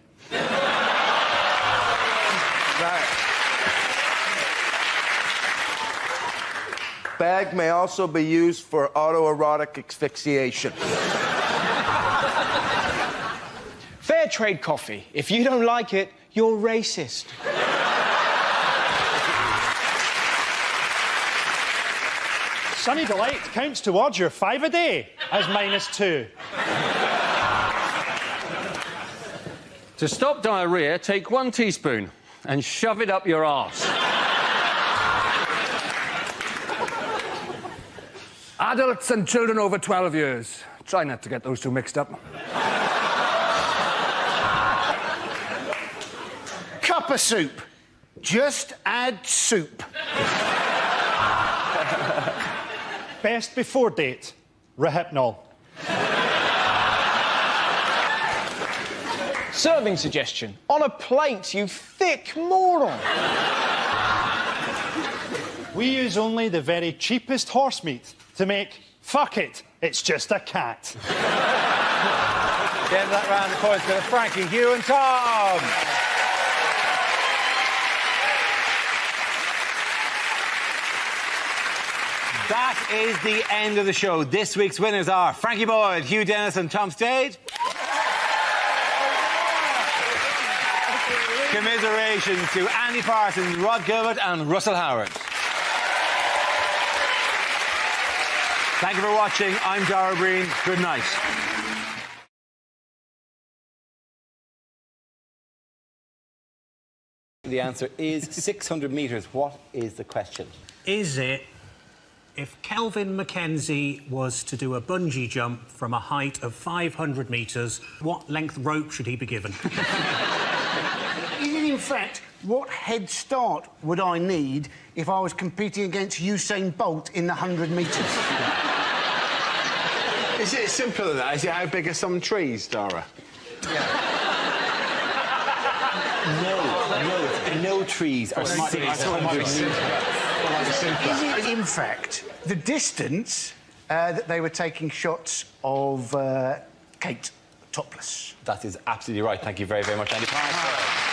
Bag may also be used for autoerotic asphyxiation. Fair trade coffee. If you don't like it, you're racist. Sunny Delight counts towards your 5 a day as -2. To stop diarrhoea, take 1 teaspoon and shove it up your arse. Adults and children over 12 years. Try not to get those two mixed up. Cup of soup. Just add soup. Best before date, Rohypnol. Serving suggestion. On a plate, you thick moron. We use only the very cheapest horse meat to make fuck it, it's just a cat. Get that round of points to Frankie, Hugh and Tom. That is the end of the show. This week's winners are Frankie Boyle, Hugh Dennis and Tom Stade. Commiserations to Andy Parsons, Rod Gilbert and Russell Howard. Thank you for watching. I'm Dara Breen. Good night. The answer is 600 metres. What is the question? Is it, if Kelvin Mackenzie was to do a bungee jump from a height of 500 metres, what length rope should he be given? In fact, what head start would I need if I was competing against Usain Bolt in the 100 metres? Is it simpler than that? Is it how big are some trees, Dara? No trees are 600 metres. In fact, the distance that they were taking shots of Kate topless. That is absolutely right. Thank you very, very much, Andy Parsons.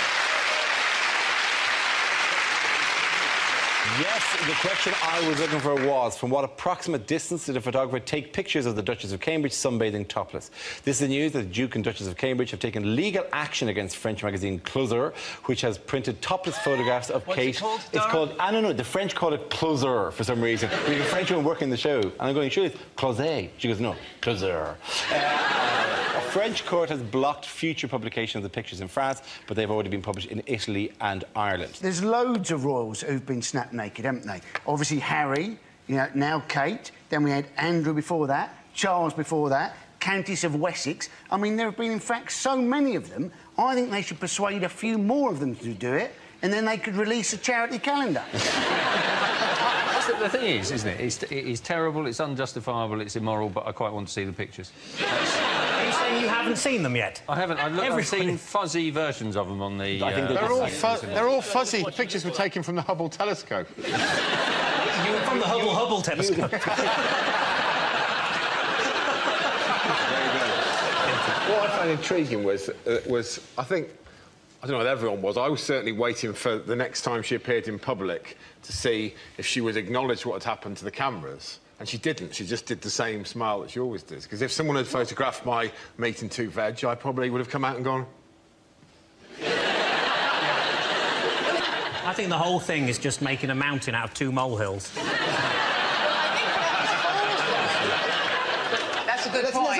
Yes, the question I was looking for was, from what approximate distance did a photographer take pictures of the Duchess of Cambridge sunbathing topless? This is the news that the Duke and Duchess of Cambridge have taken legal action against French magazine Closer, which has printed topless photographs of Kate. It's called, I don't know, the French call it Closer for some reason. We have a French woman working the show, and I'm going, sure, it's Closet. She goes, no, Closer. A French court has blocked future publication of the pictures in France, but they've already been published in Italy and Ireland. There's loads of royals who've been snapped naked, haven't they? Obviously Harry, you know, now Kate, then we had Andrew before that, Charles before that, Countess of Wessex. I mean, there have been, in fact, so many of them, I think they should persuade a few more of them to do it, and then they could release a charity calendar. The thing is, isn't it? It is terrible, it's unjustifiable, it's immoral, but I quite want to see the pictures. Are you saying you haven't seen them yet? I haven't. I've seen fuzzy versions of them on the... I think they're all fuzzy. The pictures were taken from the Hubble telescope. From the Hubble telescope. What I found intriguing was I think, I don't know what everyone was, I was certainly waiting for the next time she appeared in public to see if she would acknowledge what had happened to the cameras. And she didn't. She just did the same smile that she always does. Because if someone had photographed my meat and two veg, I probably would have come out and gone... I think the whole thing is just making a mountain out of two molehills. That's a good point.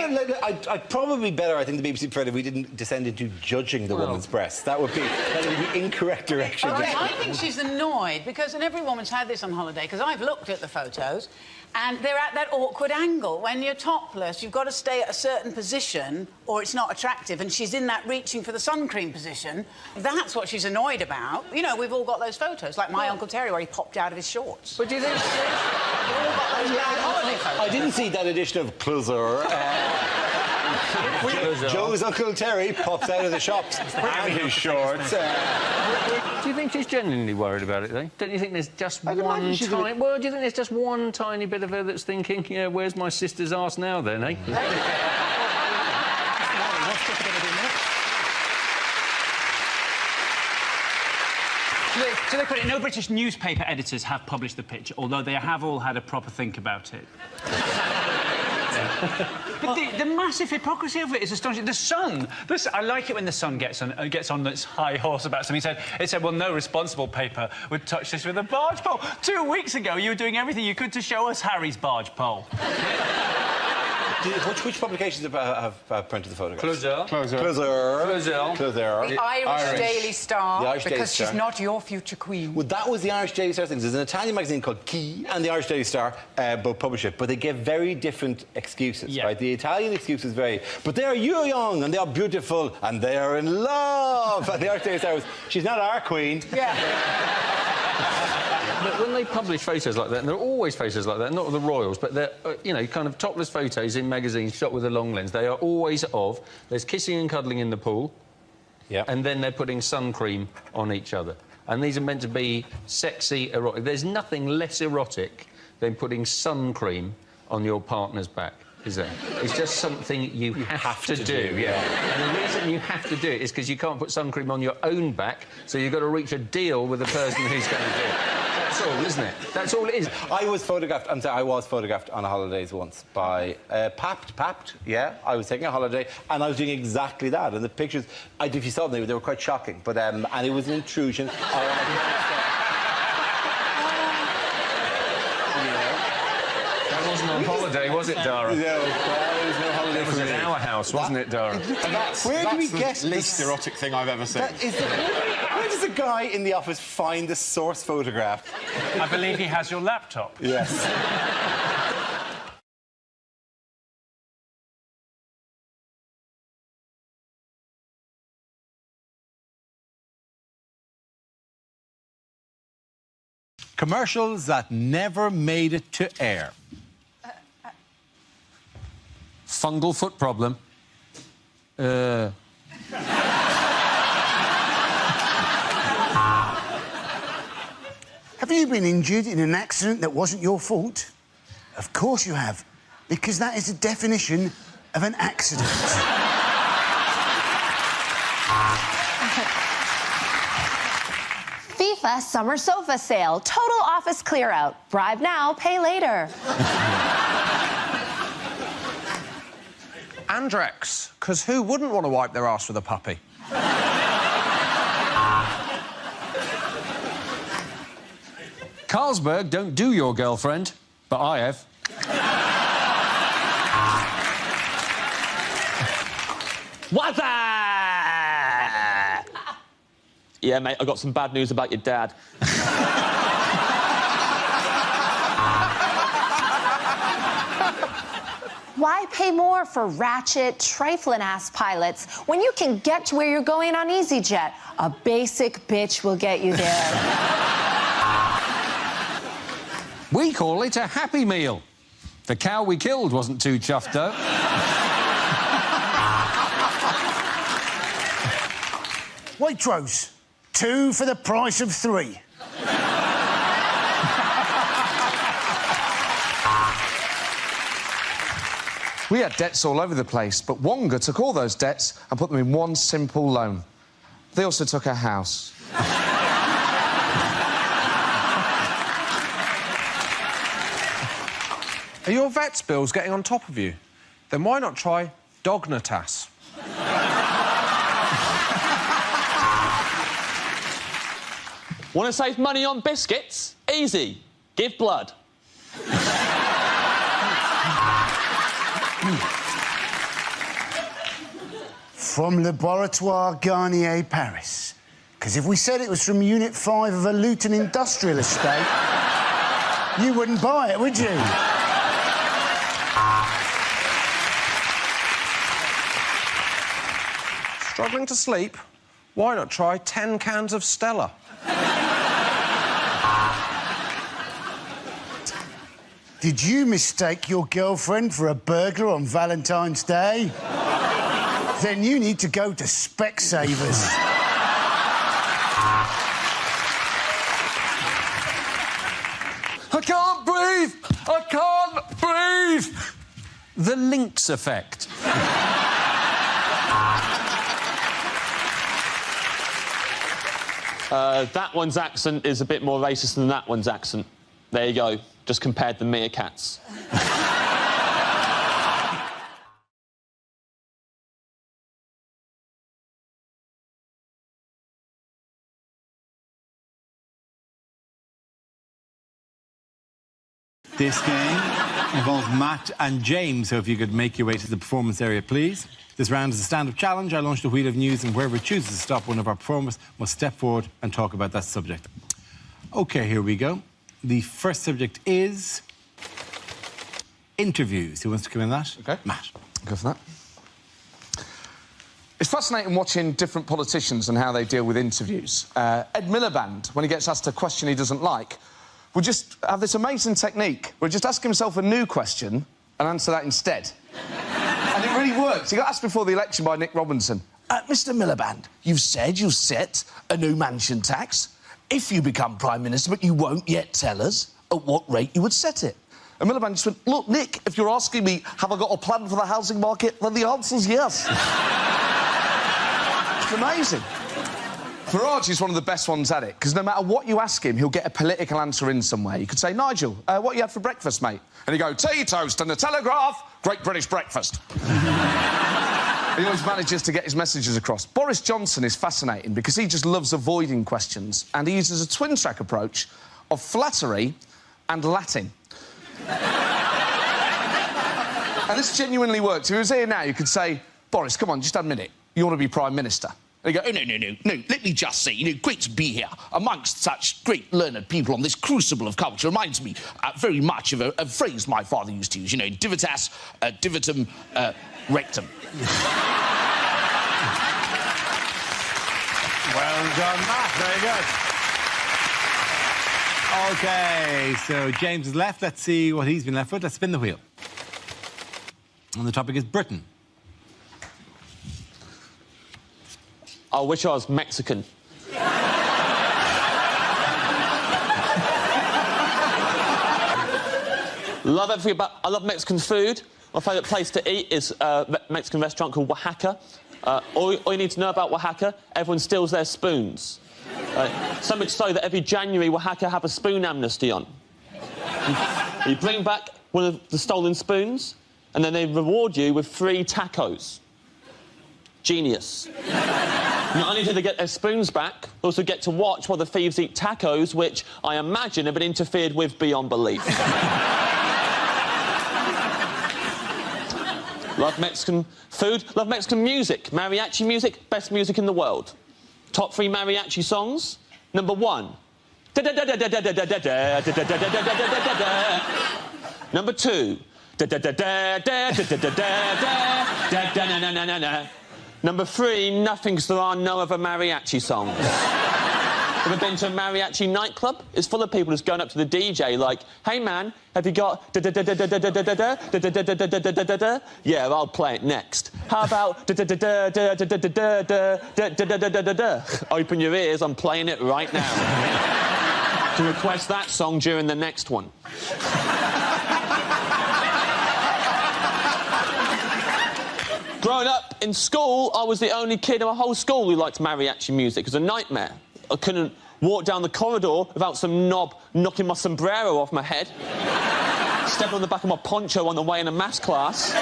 I'd probably better, I think, the BBC prefer if we didn't descend into judging the woman's breasts. That would be the incorrect direction. I think she's annoyed because, and every woman's had this on holiday, because I've looked at the photos, and they're at that awkward angle. When you're topless, you've got to stay at a certain position or it's not attractive, and she's in that reaching for the sun cream position. That's what she's annoyed about. You know, we've all got those photos, like my Uncle Terry, where he popped out of his shorts. But do you think... We've all got those bad holiday photos. I didn't see that edition of Closer. Joe's Uncle Terry pops out of the shops and his shorts. Do you think she's genuinely worried about it, though? Don't you think there's just one tiny... Well, do you think there's just one tiny bit of her that's thinking, yeah, where's my sister's arse now, then, eh? To their credit, no British newspaper editors have published the picture, although they have all had a proper think about it. But the massive hypocrisy of it is astonishing. The Sun, I like it when the Sun gets on its high horse about something. It said, well, no responsible paper would touch this with a barge pole. 2 weeks ago, you were doing everything you could to show us Harry's barge pole. Which publications have printed the photographs? Closer. The Irish Daily Star, because she's Star. not your future queen. Well, that was the Irish Daily Star thing. There's an Italian magazine called Key and the Irish Daily Star both publish it, but they give very different excuses, right? The Italian excuse is very... But they are young and they are beautiful and they are in love. And the Irish Daily Star was, she's not our queen. Yeah. But when they publish photos like that, and there are always photos like that, not of the royals, but they're, you know, kind of topless photos in magazines shot with a long lens, they are always of, there's kissing and cuddling in the pool, and then they're putting sun cream on each other. And these are meant to be sexy, erotic. There's nothing less erotic than putting sun cream on your partner's back, is there? It's just something you have to do. Yeah. And the reason you have to do it is because you can't put sun cream on your own back, so you've got to reach a deal with the person who's going to do it. That's all, isn't it? That's all it is. I was photographed on a holidays once by Papt, yeah. I was taking a holiday and I was doing exactly that. And the pictures, if you saw them, they were quite shocking. But and it was an intrusion. That wasn't on holiday, was it, Dara? No, there was no holiday. It was at our house, wasn't it, Dara? Where do we get the least erotic thing I've ever seen? Where does a guy in the office find the source photograph? I believe he has your laptop. Yes. Commercials that never made it to air. Fungal foot problem. Have you been injured in an accident that wasn't your fault? Of course you have, because that is the definition of an accident. FIFA Summer Sofa Sale. Total office clear out. Bribe now, pay later. Andrex, because who wouldn't want to wipe their ass with a puppy? Carlsberg don't do your girlfriend, but I have. What's that? Yeah, mate, I got some bad news about your dad. Why pay more for ratchet, trifling-ass pilots when you can get to where you're going on EasyJet? A basic bitch will get you there. We call it a Happy Meal. The cow we killed wasn't too chuffed, though. Waitrose, 2 for the price of 3. We had debts all over the place, but Wonga took all those debts and put them in one simple loan. They also took our house. Are your vet's bills getting on top of you? Then why not try Dognatas? Want to save money on biscuits? Easy. Give blood. From Laboratoire Garnier, Paris. Because if we said it was from Unit 5 of a Luton industrial estate, you wouldn't buy it, would you? Struggling to sleep? Why not try 10 cans of Stella? Did you mistake your girlfriend for a burglar on Valentine's Day? Then you need to go to Specsavers. I can't breathe! I can't breathe! The Lynx effect. That one's accent is a bit more racist than that one's accent. There you go. Just compared the meerkats. This game involves Matt and James, so if you could make your way to the performance area, please. This round is a stand-up challenge. I launched a wheel of news, and whoever chooses to stop one of our performers must step forward and talk about that subject. OK, here we go. The first subject is interviews. Who wants to come in that? OK. Matt. Go for that. It's fascinating watching different politicians and how they deal with interviews. Ed Miliband, when he gets asked a question he doesn't like, will just have this amazing technique where he'll just ask himself a new question and answer that instead. And it really works. He got asked before the election by Nick Robinson. Mr Miliband, you've said you'll set a new mansion tax if you become Prime Minister, but you won't yet tell us at what rate you would set it. And Miliband just went, look, Nick, if you're asking me, have I got a plan for the housing market, then the answer's yes. It's amazing. Farage is one of the best ones at it, because no matter what you ask him, he'll get a political answer in somewhere. You could say, Nigel, what you had for breakfast, mate? And he'd go, tea, toast and a Telegraph. Great British breakfast. He always manages to get his messages across. Boris Johnson is fascinating because he just loves avoiding questions, and he uses a twin-track approach of flattery and Latin. And this genuinely works. If he was here now, you could say, Boris, come on, just admit it. You want to be Prime Minister. And he'd go, oh, no, let me just say, great to be here amongst such great learned people on this crucible of culture. Reminds me very much of a phrase my father used to use, divitas, divitum, rectum. Well done, Matt. Very good. OK, so James is left. Let's see what he's been left with. Let's spin the wheel. And the topic is Britain. I wish I was Mexican. Love everything about... I love Mexican food. My favourite place to eat is a Mexican restaurant called Oaxaca. All you need to know about Oaxaca, everyone steals their spoons. So much so that every January, Oaxaca have a spoon amnesty on. You bring back one of the stolen spoons, and then they reward you with 3 tacos. Genius. Not only do they get their spoons back, they also get to watch while the thieves eat tacos, which I imagine have been interfered with beyond belief. Love Mexican food, love Mexican music. Mariachi music, best music in the world. Top 3 mariachi songs. Number 1. Number 2. Number 3, nothing, 'cause there are no other mariachi songs. Ever been to a mariachi nightclub? It's full of people just going up to the DJ like, hey man, have you got yeah, I'll play it next. How about open your ears, I'm playing it right now. To request that song during the next one. Growing up in school, I was the only kid in my whole school who liked mariachi music. It was a nightmare. I couldn't walk down the corridor without some knob knocking my sombrero off my head. Stepping on the back of my poncho on the way in a maths class.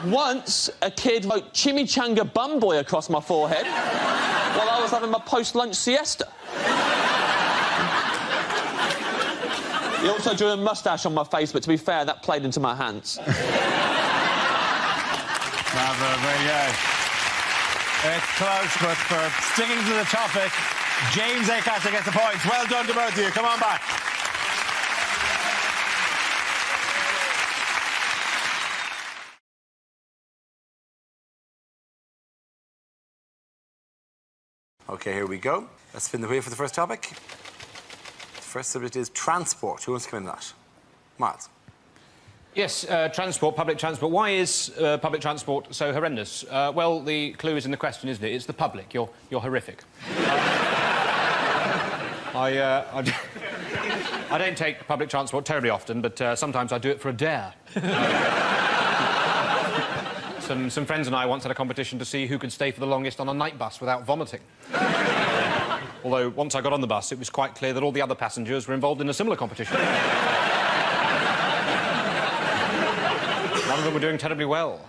Once, a kid wrote Chimichanga Bum Boy across my forehead while I was having my post-lunch siesta. He also drew a moustache on my face, but to be fair, that played into my hands. Bravo, very good. It's close, but for sticking to the topic, James Acaster gets the points. Well done to both of you. Come on back. OK, here we go. Let's spin the wheel for the first topic. The first subject is transport. Who wants to come in that? Miles. Yes, transport, public transport. Why is public transport so horrendous? Well, the clue is in the question, isn't it? It's the public. You're horrific. I don't take public transport terribly often, but sometimes I do it for a dare. Some friends and I once had a competition to see who could stay for the longest on a night bus without vomiting. Although, once I got on the bus, it was quite clear that all the other passengers were involved in a similar competition. None of them were doing terribly well.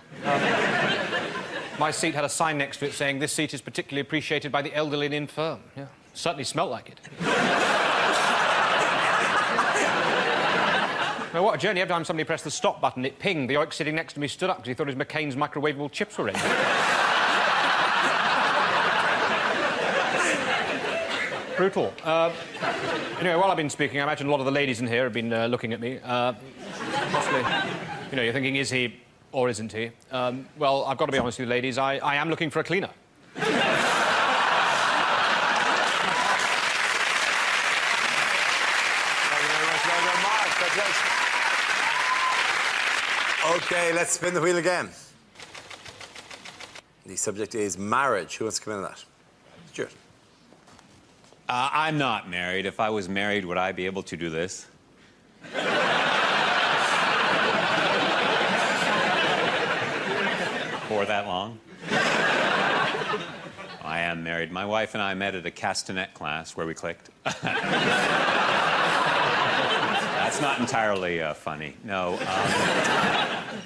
My seat had a sign next to it saying, this seat is particularly appreciated by the elderly and infirm. Yeah, certainly smelt like it. Now, what a journey. Every time somebody pressed the stop button, it pinged. The oik sitting next to me stood up because he thought his McCain's microwavable chips were ready. Brutal. Anyway, while I've been speaking, I imagine a lot of the ladies in here have been looking at me. Possibly... You know, you're thinking, is he or isn't he? Well, I've got to be honest with you, ladies, I am looking for a cleaner. OK, let's spin the wheel again. The subject is marriage. Who wants to come in on that? Stuart. I'm not married. If I was married, would I be able to do this? For that long? I am married. My wife and I met at a castanet class where we clicked. That's not entirely funny. No,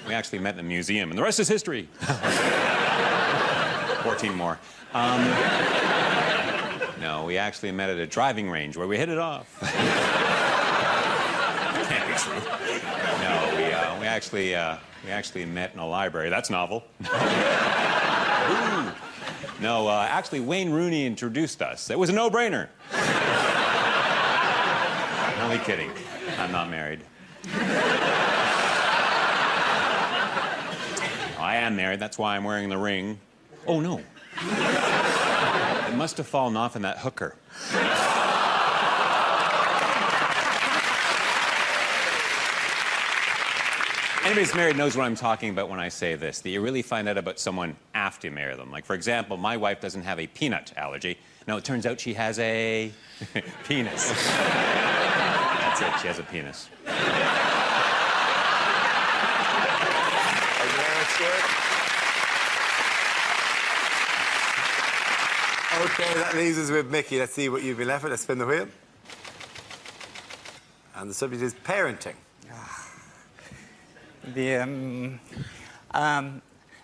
we actually met in the museum, and the rest is history. 14 more. No, we actually met at a driving range where we hit it off. Can't be true. No, we actually met in a library. That's novel. Ooh. No, actually, Wayne Rooney introduced us. It was a no-brainer. I'm only kidding. I'm not married. I am married. That's why I'm wearing the ring. Oh, no. It must have fallen off in that hooker. Anybody who's married knows what I'm talking about when I say this, that you really find out about someone after you marry them. Like, for example, my wife doesn't have a peanut allergy. No, it turns out she has a penis. That's it, she has a penis. OK, that leaves us with Mickey. Let's see what you've been left with. Let's spin the wheel. And the subject is parenting.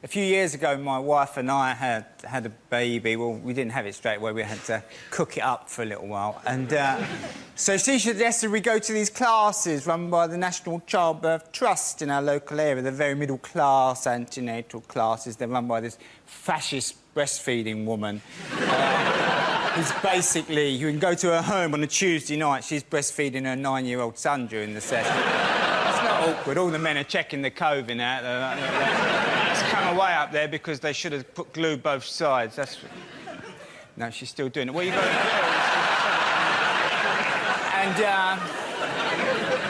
A few years ago, my wife and I had a baby. Well, we didn't have it straight away. We had to cook it up for a little while. And so she suggested we go to these classes run by the National Childbirth Trust in our local area. They're very middle-class antenatal classes. They're run by this fascist breastfeeding woman. Who's basically, you can go to her home on a Tuesday night. She's breastfeeding her 9-year-old son during the session. It's not awkward. All the men are checking the coving out. It's come away up there because they should have put glue both sides. That's... No, she's still doing it. What are you going to do? And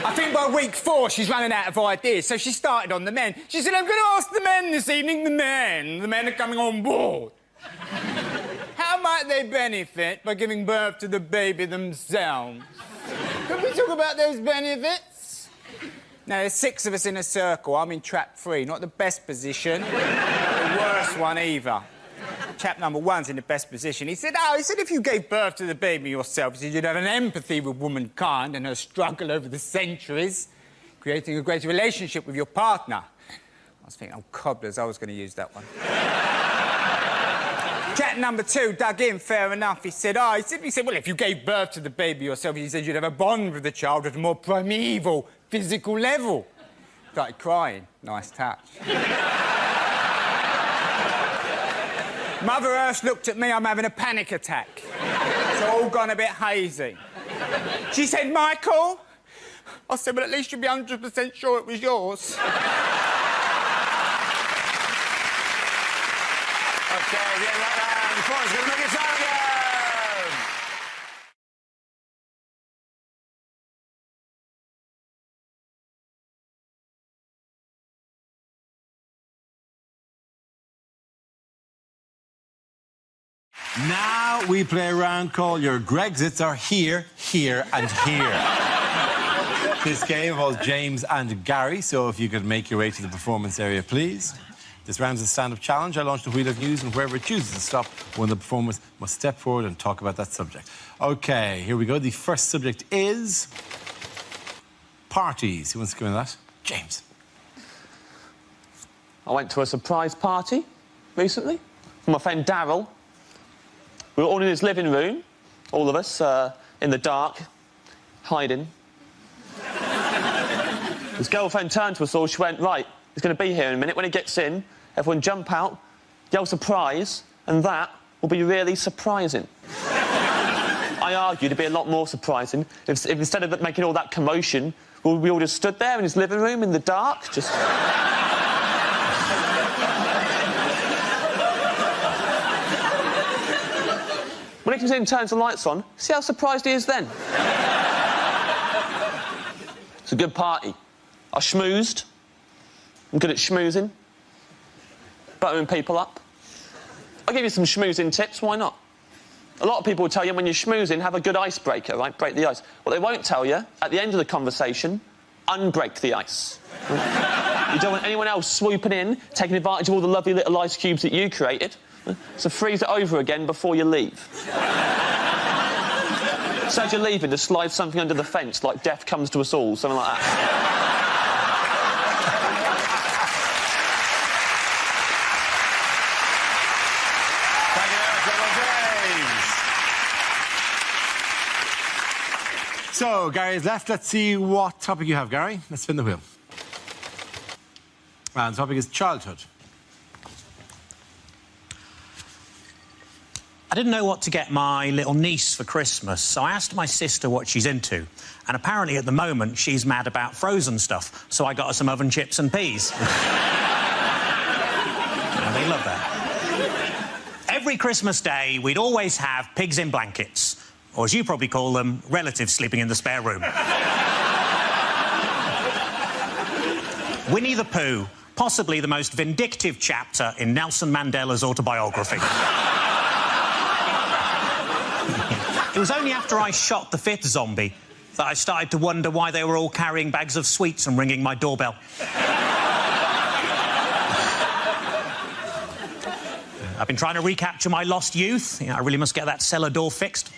I think by week 4, she's running out of ideas, so she started on the men. She said, I'm going to ask the men this evening, the men. The men are coming on board. How might they benefit by giving birth to the baby themselves? Can we talk about those benefits? Now, there's 6 of us in a circle. I'm in trap 3. Not the best position, the worst one either. Chap number 1's in the best position. He said, if you gave birth to the baby yourself, he said you'd have an empathy with womankind and her struggle over the centuries, creating a greater relationship with your partner. I was thinking, oh, cobblers, I was going to use that one. Chap number 2 dug in, fair enough. He said, well, if you gave birth to the baby yourself, he said you'd have a bond with the child at a more primeval, physical level. Started crying. Nice touch. Mother Earth looked at me, I'm having a panic attack. It's all gone a bit hazy. She said, Michael? I said, well, at least you'll be 100% sure it was yours. OK, the end of that round. The point is going to make it time again. Now we play a round called Your Grexits Are Here, Here and Here. This game involves James and Gary, so if you could make your way to the performance area, please. This round is a stand-up challenge. I launched the wheel of news, and wherever it chooses to stop, one of the performers must step forward and talk about that subject. OK, here we go. The first subject is parties. Who wants to go into that? James. I went to a surprise party recently for my friend Daryl. We were all in his living room, all of us, in the dark, hiding. His girlfriend turned to us all. She went, right, he's going to be here in a minute. When he gets in, everyone jump out, yell surprise, and that will be really surprising. I argued it'd be a lot more surprising if instead of making all that commotion, we all just stood there in his living room in the dark, just... When he comes in and turns the lights on, see how surprised he is then? It's a good party. I schmoozed. I'm good at schmoozing. Buttering people up. I'll give you some schmoozing tips, why not? A lot of people will tell you when you're schmoozing, have a good icebreaker, right? Break the ice. What they won't tell you, at the end of the conversation, unbreak the ice. You don't want anyone else swooping in, taking advantage of all the lovely little ice cubes that you created. So freeze it over again before you leave. So as you're leaving, just slide something under the fence, like death comes to us all, something like that. So, Gary's left. Let's see what topic you have, Gary. Let's spin the wheel. And the topic is childhood. I didn't know what to get my little niece for Christmas, so I asked my sister what she's into. And apparently, at the moment, she's mad about frozen stuff, so I got her some oven chips and peas. They love that. Every Christmas Day, we'd always have pigs in blankets. Or, as you probably call them, relatives sleeping in the spare room. Winnie the Pooh, possibly the most vindictive chapter in Nelson Mandela's autobiography. It was only after I shot the 5th zombie that I started to wonder why they were all carrying bags of sweets and ringing my doorbell. I've been trying to recapture my lost youth. I really must get that cellar door fixed.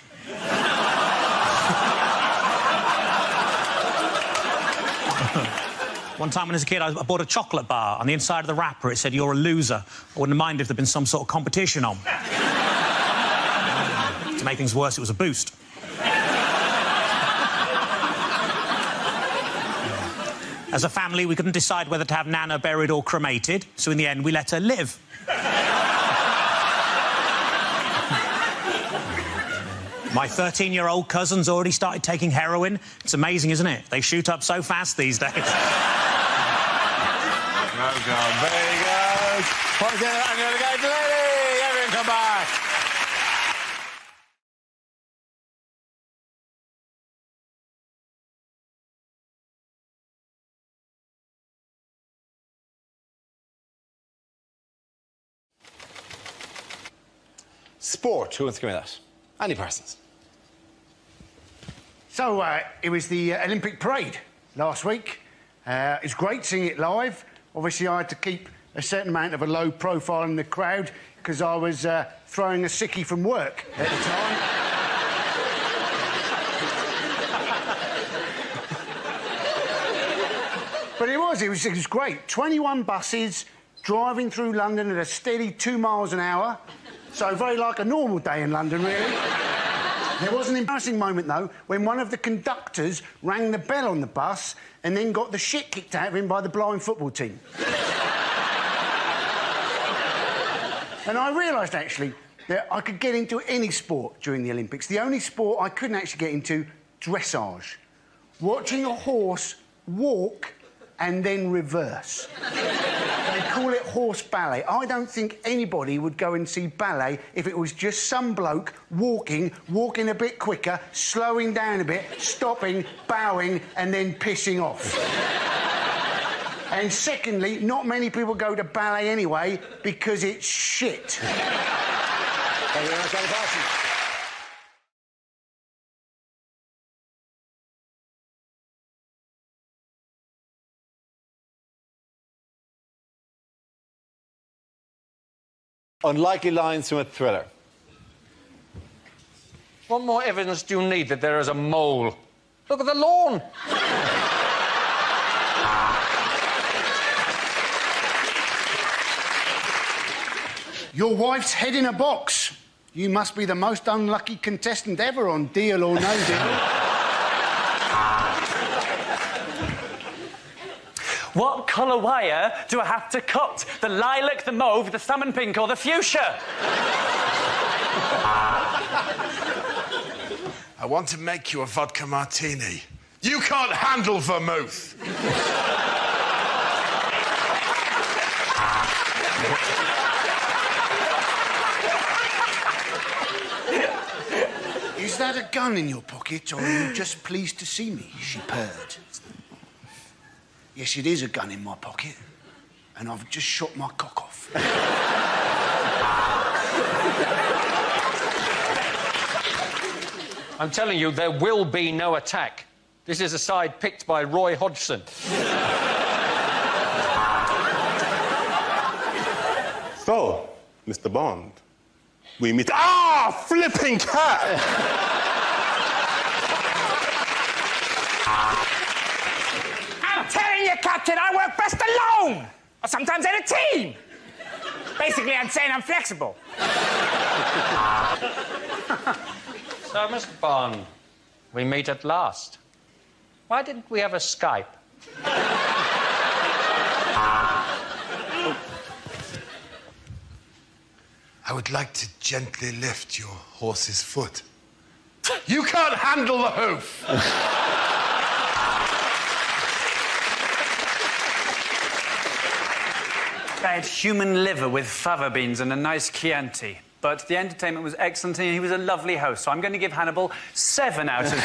One time when I was a kid, I bought a chocolate bar. On the inside of the wrapper, it said, "You're a loser." I wouldn't mind if there'd been some sort of competition on. To make things worse, it was a boost. As a family, we couldn't decide whether to have Nana buried or cremated, so in the end, we let her live. My 13-year-old cousin's already started taking heroin. It's amazing, isn't it? They shoot up so fast these days. Well done, very good. I'm going to go to Lady. Everyone come back. Sport, who wants to give me that? Andy Parsons. So, it was the Olympic parade last week. It was great seeing it live. Obviously, I had to keep a certain amount of a low profile in the crowd because I was throwing a sickie from work at the time. But it was great. 21 buses driving through London at a steady 2 miles an hour. So very like a normal day in London, really. There was an embarrassing moment, though, when one of the conductors rang the bell on the bus and then got the shit kicked out of him by the blind football team. And I realised, actually, that I could get into any sport during the Olympics. The only sport I couldn't actually get into, dressage. Watching a horse walk and then reverse. They call it horse ballet. I don't think anybody would go and see ballet if it was just some bloke walking a bit quicker, slowing down a bit, stopping, bowing, and then pissing off. And secondly, not many people go to ballet anyway because it's shit. Thank you very much, Andy Parsons. Unlikely lines from a thriller. What more evidence do you need that there is a mole? Look at the lawn. Your wife's head in a box. You must be the most unlucky contestant ever on Deal or No Deal. What colour wire do I have to cut? The lilac, the mauve, the salmon pink or the fuchsia? I want to make you a vodka martini. You can't handle vermouth. Is that a gun in your pocket, or are you just pleased to see me? She purred. Yes, it is a gun in my pocket, and I've just shot my cock off. I'm telling you, there will be no attack. This is a side picked by Roy Hodgson. So, Mr. Bond, we meet... Ah! Flipping cat! I'm telling you, Captain, I work best alone! Or sometimes in a team! Basically, I'm saying I'm flexible. So, Mr. Bond, we meet at last. Why didn't we have a Skype? I would like to gently lift your horse's foot. You can't handle the hoof! I had human liver with fava beans and a nice Chianti. But the entertainment was excellent and he was a lovely host. So I'm going to give Hannibal 7 out of 10.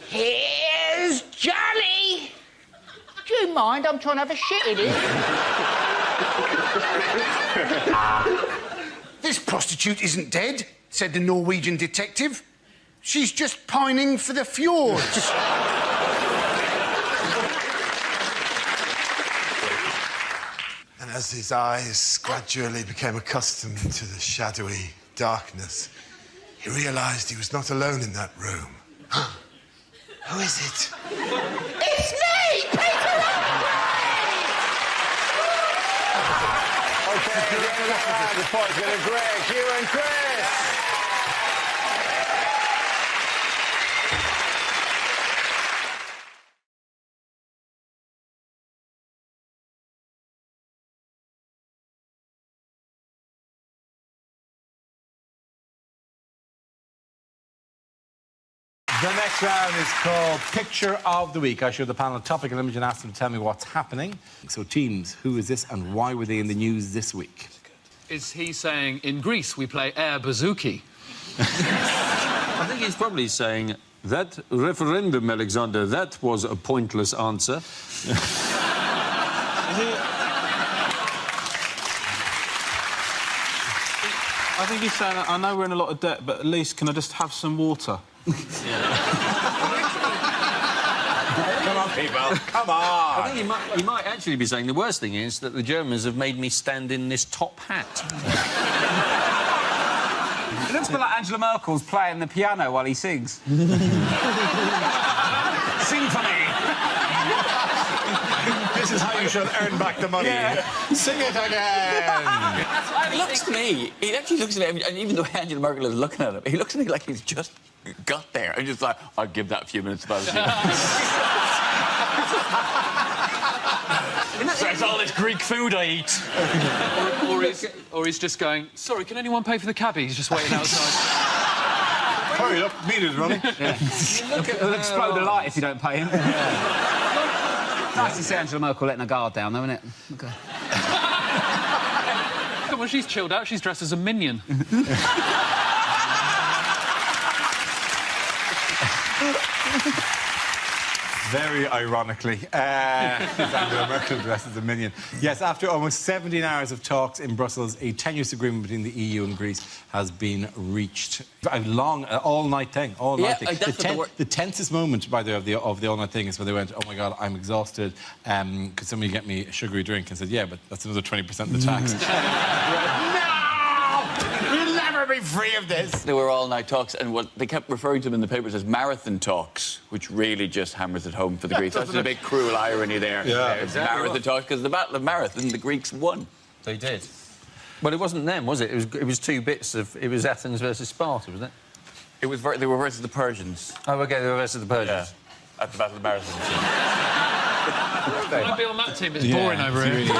Here's Johnny! Do you mind? I'm trying to have a shit in it. This prostitute isn't dead, said the Norwegian detective. She's just pining for the fjords. And as his eyes gradually became accustomed to the shadowy darkness, he realised he was not alone in that room. Who is it? It's me, Peter! OK, the points go to Greg, Hugh and Chris. The next round is called Picture of the Week. I show the panel a topic and image and ask them to tell me what's happening. So, teams, who is this and why were they in the news this week? Is he saying, in Greece, we play air bouzouki? I think he's probably saying, that referendum, Alexander, that was a pointless answer. I think he's saying, I know we're in a lot of debt, but at least can I just have some water? Come on, people. Come on. I think he might actually be saying the worst thing is that the Germans have made me stand in this top hat. It looks a bit like Angela Merkel's playing the piano while he sings. Sing for me. This is how you should earn back the money. Yeah. Sing it again. It looks to me, he actually looks at me, and even though Angela Merkel is looking at him, he looks at me like he's just got there. I'm just like, I'll give that a few minutes about it. That's all this Greek food I eat. or he's just going, sorry, can anyone pay for the cabbie? He's just waiting outside. Hurry up, meter's running. He'll explode a light if you don't pay him. Nice to see Angela Merkel letting her guard down, though, isn't it? Okay. Come on, she's chilled out. She's dressed as a minion. Very ironically, Angela Merkel dresses a minion. Yes, after almost 17 hours of talks in Brussels, a tenuous agreement between the EU and Greece has been reached. A long, all-night thing, all-night thing. The tensest moment, by the way, of the all-night thing is when they went, oh, my God, I'm exhausted. Could somebody get me a sugary drink? And said, yeah, but that's another 20% of the tax. We'll never be free of this. They were all-night talks, and what they kept referring to them in the papers as marathon talks, which really just hammers it home for the Greeks. That's a big cruel irony there. Yeah, exactly. Marathon talks, because the Battle of Marathon, the Greeks won. They did. Well, it wasn't them, was it? It was two bits of... It was Athens versus Sparta, wasn't it? It was... They were versus the Persians. Oh, OK, they were versus the Persians. Yeah, at the Battle of Marathon. I want to be on that team. It's boring over here. Really is.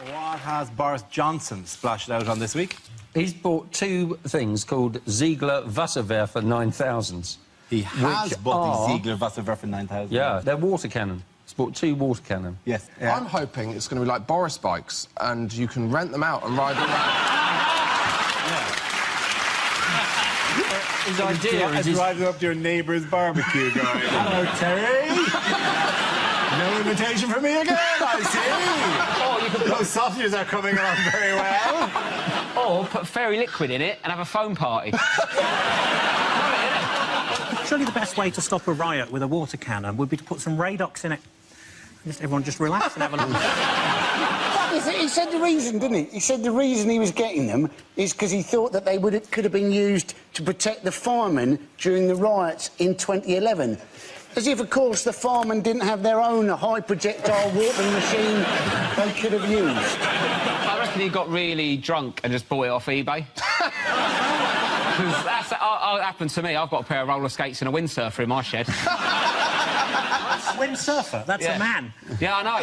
What has Boris Johnson splashed out on this week? He's bought two things called Ziegler Wasserwerfer 9000s. He has bought the Ziegler Wasserwerfer 9000. Yeah, they're water cannon. He's bought two water cannon. Yes. Yeah. I'm hoping it's going to be like Boris bikes, and you can rent them out and ride them around. His idea is... driving up to your neighbour's barbecue, going, hello, Terry. No invitation for me again, I see. Oh, you could... Those sausages are coming along very well. Or put fairy liquid in it and have a foam party. Surely the best way to stop a riot with a water cannon would be to put some Radox in it. Just everyone just relax and have a look. He said the reason, didn't he? He said the reason he was getting them is because he thought that they could have been used to protect the firemen during the riots in 2011. As if, of course, the firemen didn't have their own high-projectile watering machine they could have used. I reckon he got really drunk and just bought it off eBay. Because that's happened to me. I've got a pair of roller skates and a windsurfer in my shed. Windsurfer? That's a man. Yeah, I know.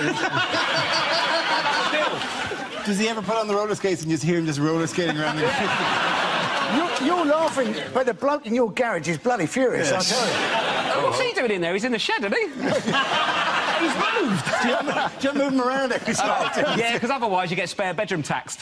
Does he ever put on the roller skates and just hear him just roller skating around the... You're laughing, but the bloke in your garage is bloody furious, Yes. I tell you. What's he doing in there? He's in the shed, isn't he? He's moved. Do you move him around every so often? Yeah, because otherwise you get spare bedroom taxed.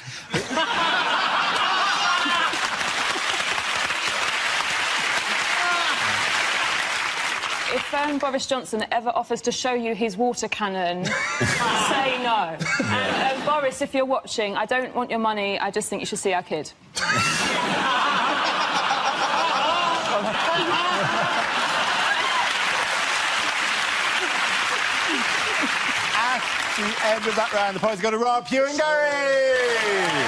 If Boris Johnson ever offers to show you his water cannon, say no. And Boris, if you're watching, I don't want your money, I just think you should see our kid. At the end of that round, the points go to Rob, Hugh and Gary!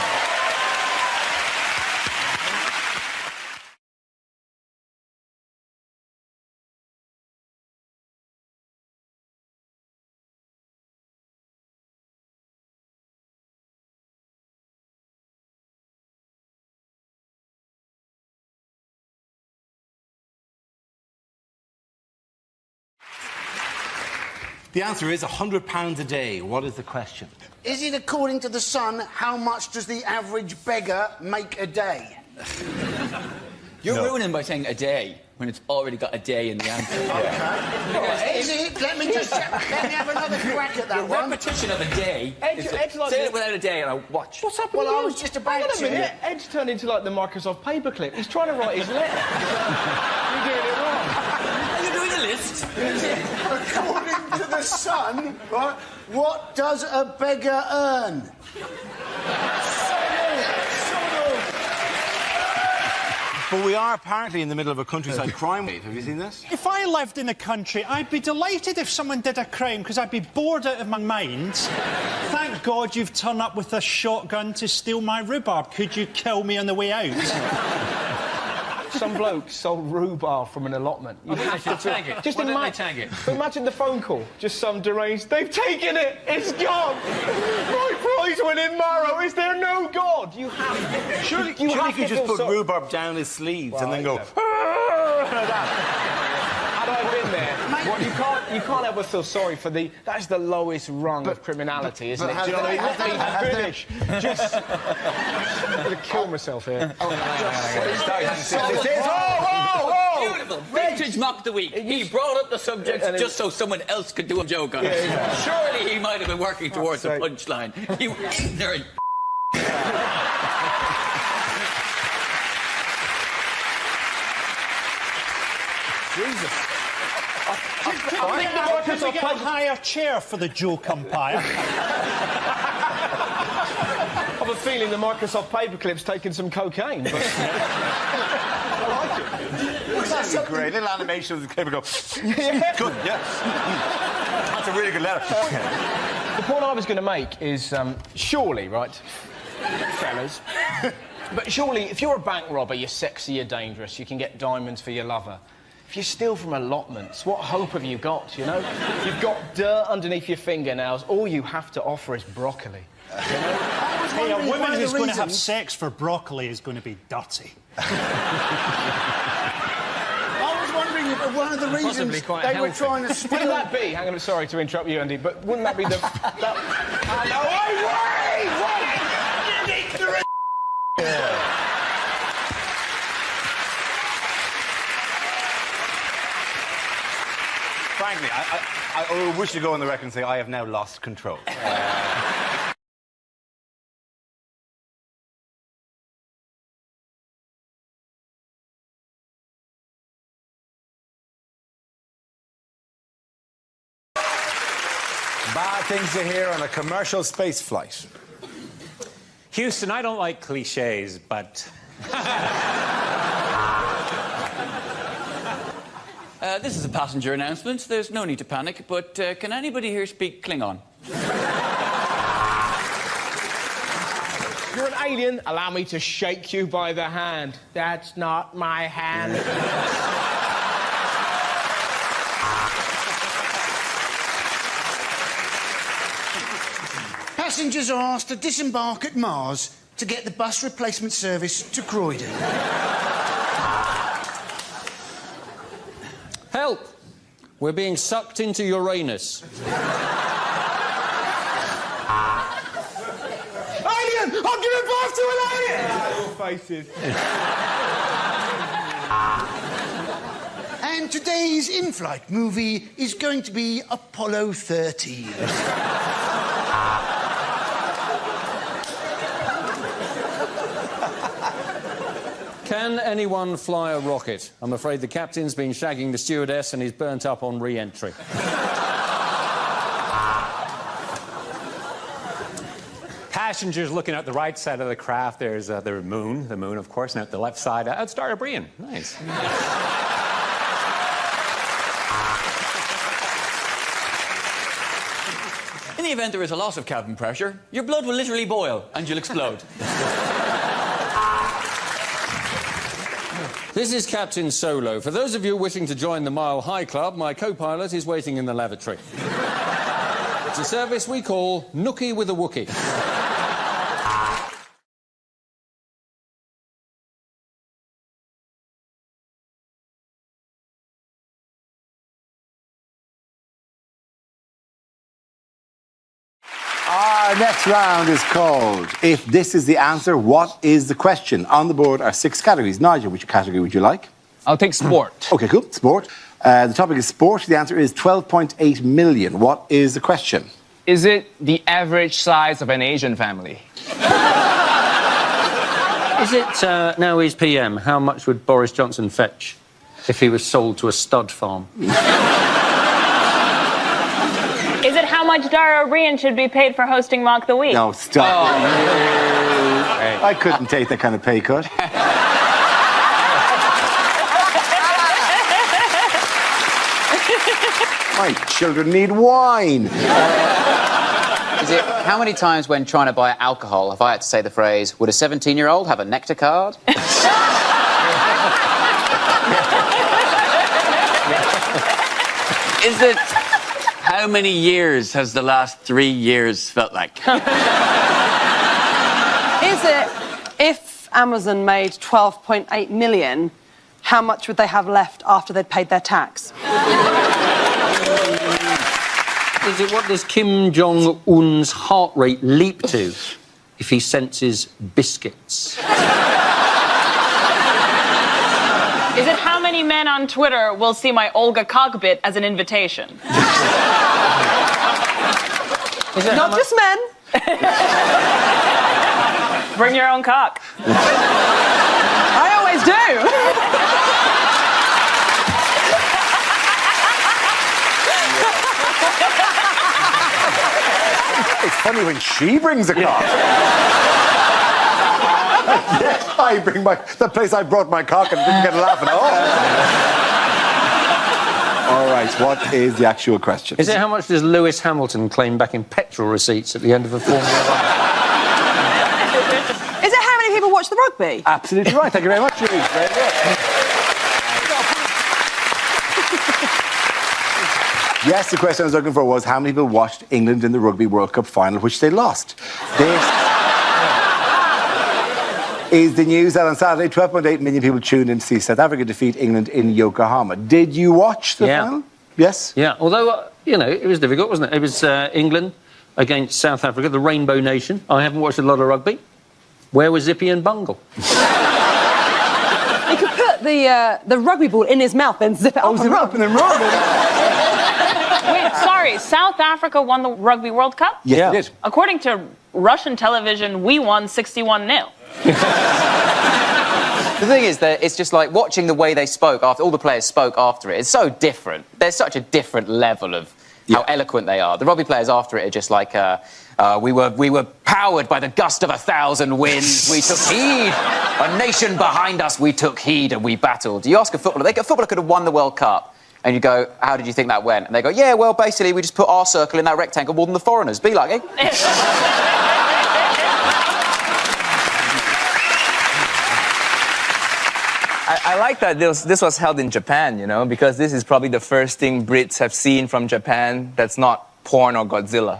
The answer is £100 a day. What is the question? Is it according to The Sun, how much does the average beggar make a day? You're ruining by saying a day when it's already got a day in the answer. Okay. Is it? Let me have another crack at that Your one. repetition of a day. Ed's like say it without a day and I'll watch. What's happening? Well, I was just about Hang on a to. minute. Ed's turned into like the Microsoft paperclip. He's trying to write his letter. You're doing it wrong. Are you doing a list? According to The Sun, right, what does a beggar earn? But we are apparently in the middle of a countryside crime wave. Have you seen this? If I lived in a country, I'd be delighted if someone did a crime, because I'd be bored out of my mind. Thank God you've turned up with a shotgun to steal my rhubarb. Could you kill me on the way out? Some bloke sold rhubarb from an allotment. You have to tag it. Just Why don't they imagine, tag it? imagine the phone call. Just some deranged. They've taken it. It's gone. My prize-winning marrow. Is there no God? You have. Surely you have could to just feel put sorry. rhubarb down his sleeves and then go. Had I been there, well, you can't ever feel sorry for the. That's the lowest rung of criminality, isn't it? Do you know what I mean? Let me finish. Just. I'm going to kill myself here. Beautiful. Vintage Mock of the Week. He brought up the subject just so someone else could do a joke on it. Surely he might have been working towards a punchline. You ignorant. Jesus. Can we get a higher chair for the joke umpire? I have a feeling the Microsoft paperclip's taken some cocaine. But... That's great. Little animation of the clip go. Yeah. Good, yes. That's a really good letter. The point I was going to make is, surely, right, fellas, but surely if you're a bank robber, you're sexy, you're dangerous, you can get diamonds for your lover. If you steal from allotments, what hope have you got, you know? You've got dirt underneath your fingernails. All you have to offer is broccoli. You know? Hey, a woman who's going to have sex for broccoli is going to be dirty. I was wondering if one of the reasons they were trying to steal... Wouldn't that be... Hang on, sorry to interrupt you, Andy, but wouldn't that be the... Frankly, I wish to go on the record and say I have now lost control. Bad things to hear on a commercial space flight. Houston, I don't like cliches, but... This is a passenger announcement. There's no need to panic, but can anybody here speak Klingon? You're an alien. Allow me to shake you by the hand. That's not my hand. Passengers are asked to disembark at Mars to get the bus replacement service to Croydon. Help! We're being sucked into Uranus. Alien! I'm giving birth to an alien! Your faces. And today's in-flight movie is going to be Apollo 13. Can anyone fly a rocket? I'm afraid the captain's been shagging the stewardess and he's burnt up on re-entry. Passengers looking at the right side of the craft, there's the moon, of course, and at the left side, Star of Brian. Nice. In the event there is a loss of cabin pressure, your blood will literally boil and you'll explode. This is Captain Solo. For those of you wishing to join the Mile High Club, my co-pilot is waiting in the lavatory. It's a service we call Nookie with a Wookie. Our next round is called If This Is the Answer, What Is the Question? On the board are 6 categories. Nigel, which category would you like? I'll take sport. OK, cool. Sport. The topic is sport. The answer is 12.8 million. What is the question? Is it the average size of an Asian family? Is it, now he's PM, how much would Boris Johnson fetch if he was sold to a stud farm? Is it how much Dara Rian should be paid for hosting Mock the Week? No, stop. Oh. I couldn't take that kind of pay cut. My children need wine. Is it how many times when trying to buy alcohol have I had to say the phrase, would a 17-year-old have a nectar card? Is it... How many years has the last 3 years felt like? Is it, if Amazon made 12.8 million, how much would they have left after they'd paid their tax? Is it what does Kim Jong-un's heart rate leap to if he senses biscuits? Is it how many men on Twitter will see my Olga cockpit as an invitation? Not just men. Bring your own cock. I always do. It's funny when she brings a cock. Yes, I bring the place I brought my cock and didn't get a laugh at all. All right, what is the actual question? Is it how much does Lewis Hamilton claim back in petrol receipts at the end of a Formula 1? Is it how many people watch the rugby? Absolutely right. Thank you very much, Louise. Very good. Yes, the question I was looking for was how many people watched England in the Rugby World Cup final, which they lost. This is the news that on Saturday, 12.8 million people tuned in to see South Africa defeat England in Yokohama. Did you watch the final? Yes? Yeah, although, you know, it was difficult, wasn't it? It was England against South Africa, the Rainbow Nation. I haven't watched a lot of rugby. Where was Zippy and Bungle? He could put the rugby ball in his mouth and zip it up and rub. Wait, sorry, South Africa won the Rugby World Cup? Yes, it did. According to Russian television, we won 61-0. The thing is that it's just like watching the way they spoke after all the players spoke after it. It's so different. There's such a different level of how eloquent they are. The rugby players after it are just like, we were powered by the gust of 1,000 winds. We took heed. A nation behind us, we took heed and we battled. You ask a footballer, a footballer could have won the World Cup, and you go, how did you think that went? And they go, yeah, well, basically, we just put our circle in that rectangle more than the foreigners. Be like, eh? I like that this was held in Japan, you know, because this is probably the first thing Brits have seen from Japan that's not porn or Godzilla.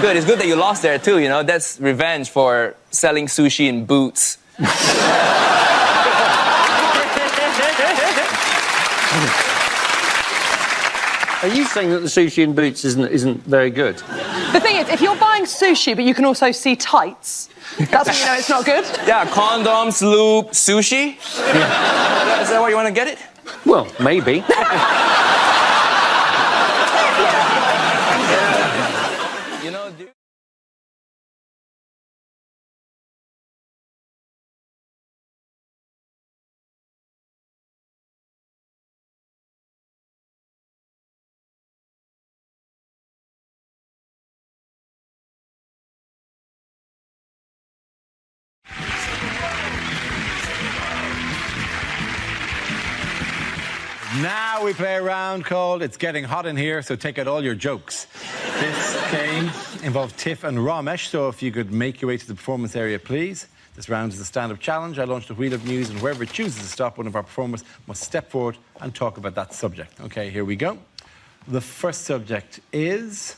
Good, it's good that you lost there too, you know. That's revenge for selling sushi in boots. Are you saying that the sushi in boots isn't very good? The thing is, if you're buying sushi, but you can also see tights, that's when you know it's not good. Yeah, condoms, lube, sushi. Yeah. Is that why you want to get it? Well, maybe. You know, Now we play a round called It's Getting Hot in Here, so take out all your jokes. This game involved Tiff and Ramesh, so if you could make your way to the performance area, please. This round is a stand-up challenge. I launched a wheel of news, and whoever chooses to stop, one of our performers must step forward and talk about that subject. OK, here we go. The first subject is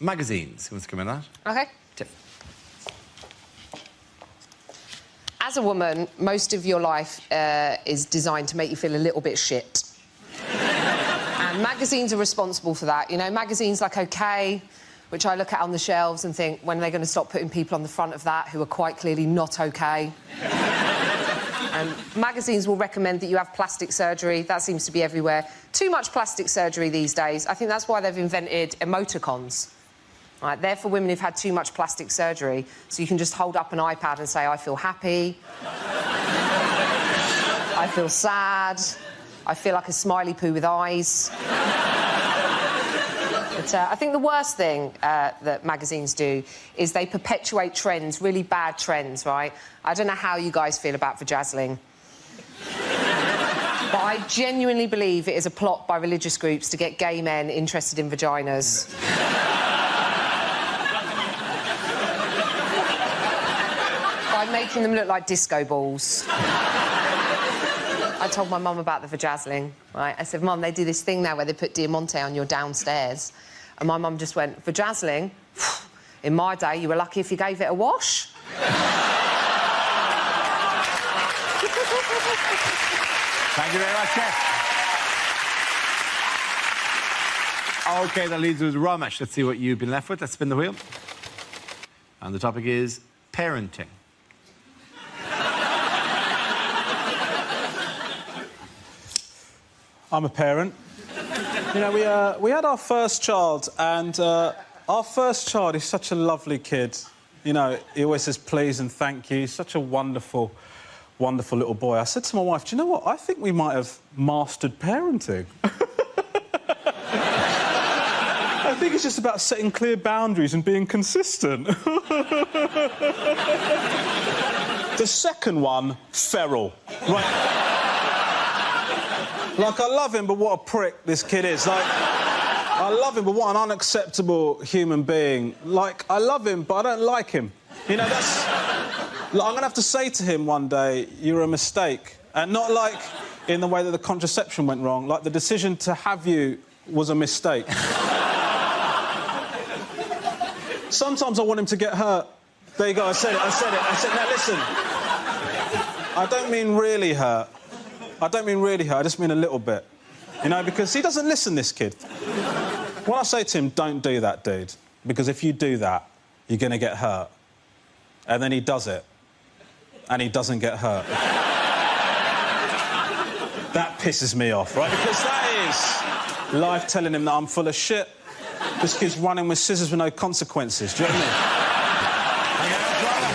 magazines. Who wants to come in on that? OK. As a woman, most of your life is designed to make you feel a little bit shit. And magazines are responsible for that. You know, magazines like OK, which I look at on the shelves and think, when are they going to stop putting people on the front of that who are quite clearly not OK? And magazines will recommend that you have plastic surgery. That seems to be everywhere. Too much plastic surgery these days. I think that's why they've invented emoticons. Right, they're for women who've had too much plastic surgery, so you can just hold up an iPad and say, I feel happy, I feel sad, I feel like a smiley poo with eyes. But I think the worst thing that magazines do is they perpetuate trends, really bad trends, right? I don't know how you guys feel about vajazzling. But I genuinely believe it is a plot by religious groups to get gay men interested in vaginas. By making them look like disco balls. I told my mum about the vajazzling, right? I said, Mum, they do this thing now where they put Diamante on your downstairs. And my mum just went, vajazzling? In my day, you were lucky if you gave it a wash. Thank you very much, Jeff. OK, that leaves us with Ramesh. Let's see what you've been left with. Let's spin the wheel. And the topic is parenting. I'm a parent. You know, we had our first child, and our first child is such a lovely kid. You know, he always says please and thank you. He's such a wonderful, wonderful little boy. I said to my wife, do you know what? I think we might have mastered parenting. I think it's just about setting clear boundaries and being consistent. The second one, feral. Right. Like, I love him, but what a prick this kid is. Like, I love him, but what an unacceptable human being. Like, I love him, but I don't like him. You know, that's... Like, I'm going to have to say to him one day, you're a mistake. And not, like, in the way that the contraception went wrong. Like, the decision to have you was a mistake. Sometimes I want him to get hurt. There you go, I said it. Now, listen. I don't mean really hurt. I don't mean really hurt, I just mean a little bit. You know, because he doesn't listen, this kid. When I say to him, don't do that, dude, because if you do that, you're going to get hurt. And then he does it, and he doesn't get hurt. That pisses me off, right? Because that is life telling him that I'm full of shit. This kid's running with scissors with no consequences, do you know what I mean?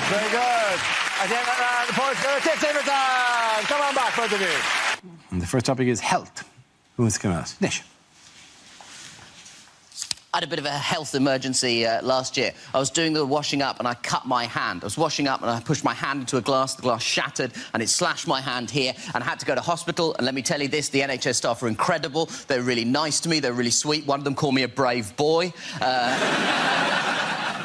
Very good. Again, the points go to Tiff Tiverton. Come on back, both of you. And the first topic is health. Who Who wants to come out? Nish. I had a bit of a health emergency last year. I was doing the washing up and I cut my hand. I was washing up and I pushed my hand into a glass. The glass shattered and it slashed my hand here and I had to go to hospital. And let me tell you this, the NHS staff are incredible. They're really nice to me. They're really sweet. One of them called me a brave boy.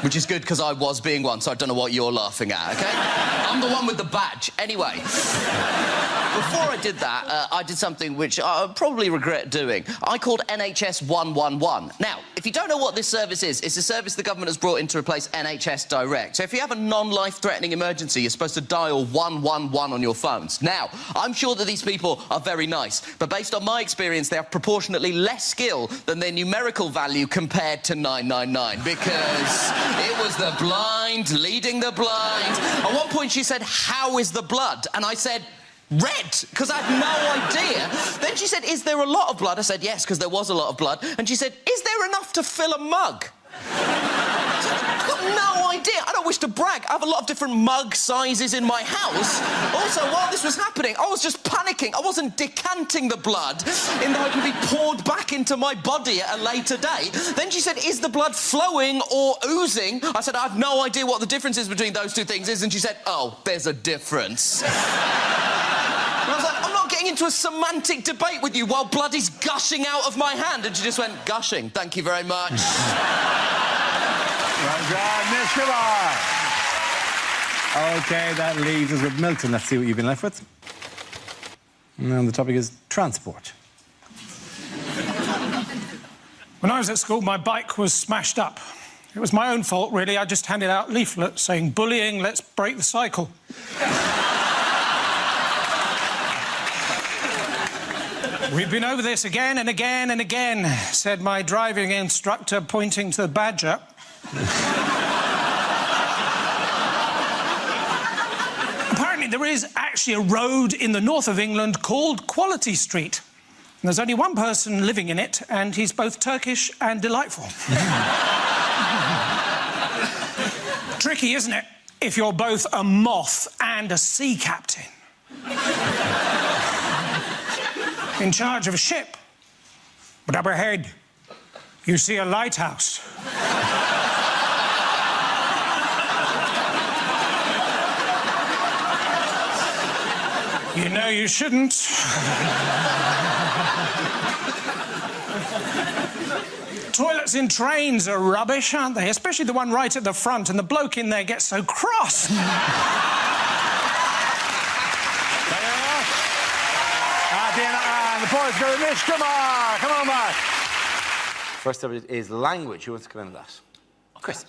Which is good because I was being one, so I don't know what you're laughing at, OK? I'm the one with the badge. Anyway, before I did that, I did something which I probably regret doing. I called NHS 111. Now, if you don't know what this service is, it's a service the government has brought in to replace NHS Direct. So if you have a non-life-threatening emergency, you're supposed to dial 111 on your phones. Now, I'm sure that these people are very nice, but based on my experience, they have proportionately less skill than their numerical value compared to 999, because it was the blind leading the blind. At one point, she said, "How is the blood?" And I said, "Red," because I had no idea. Then she said, "Is there a lot of blood?" I said, "Yes," because there was a lot of blood. And she said, "Is there enough to fill a mug?" I've got no idea. I don't wish to brag. I have a lot of different mug sizes in my house. Also, while this was happening, I was just panicking. I wasn't decanting the blood in the hope it would be poured back into my body at a later date. Then she said, "Is the blood flowing or oozing?" I said, "I have no idea what the difference is between those two things is." And she said, "Oh, there's a difference." And I was like, "I'm not getting into a semantic debate with you while blood is gushing out of my hand." And she just went, "Gushing, thank you very much." Well done, Nish Kumar. OK, that leaves us with Milton. Let's see what you've been left with. And the topic is transport. When I was at school, my bike was smashed up. It was my own fault, really. I just handed out leaflets saying, "Bullying, let's break the cycle." "We've been over this again and again and again," said my driving instructor, pointing to the badger. Apparently, there is actually a road in the north of England called Quality Street. And there's only one person living in it, and he's both Turkish and delightful. Tricky, isn't it, if you're both a moth and a sea captain? In charge of a ship. But up ahead, you see a lighthouse. You know you shouldn't. Toilets in trains are rubbish, aren't they? Especially the one right at the front, and the bloke in there gets so cross. And the points go to Nish Kumar. Come on back. First up is language. Who wants to come in with that? Chris.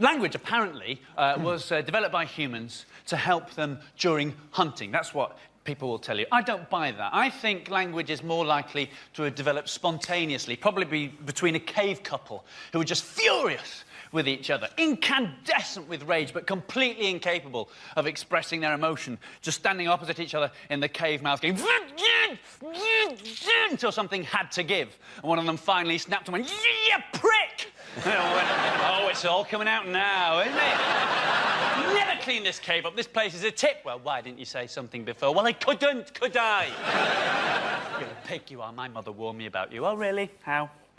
Language, apparently, was developed by humans to help them during hunting. That's what people will tell you. I don't buy that. I think language is more likely to have developed spontaneously, probably between a cave couple who were just furious with each other, incandescent with rage, but completely incapable of expressing their emotion, just standing opposite each other in the cave mouth, going until something had to give. And one of them finally snapped and went, "You prick!" And I went, "Oh, it's all coming out now, isn't it? Never clean this cave up. This place is a tip." "Well, why didn't you say something before?" "Well, I couldn't, could I?" "You're a pig, you are. My mother warned me about you." "Oh, really? How?"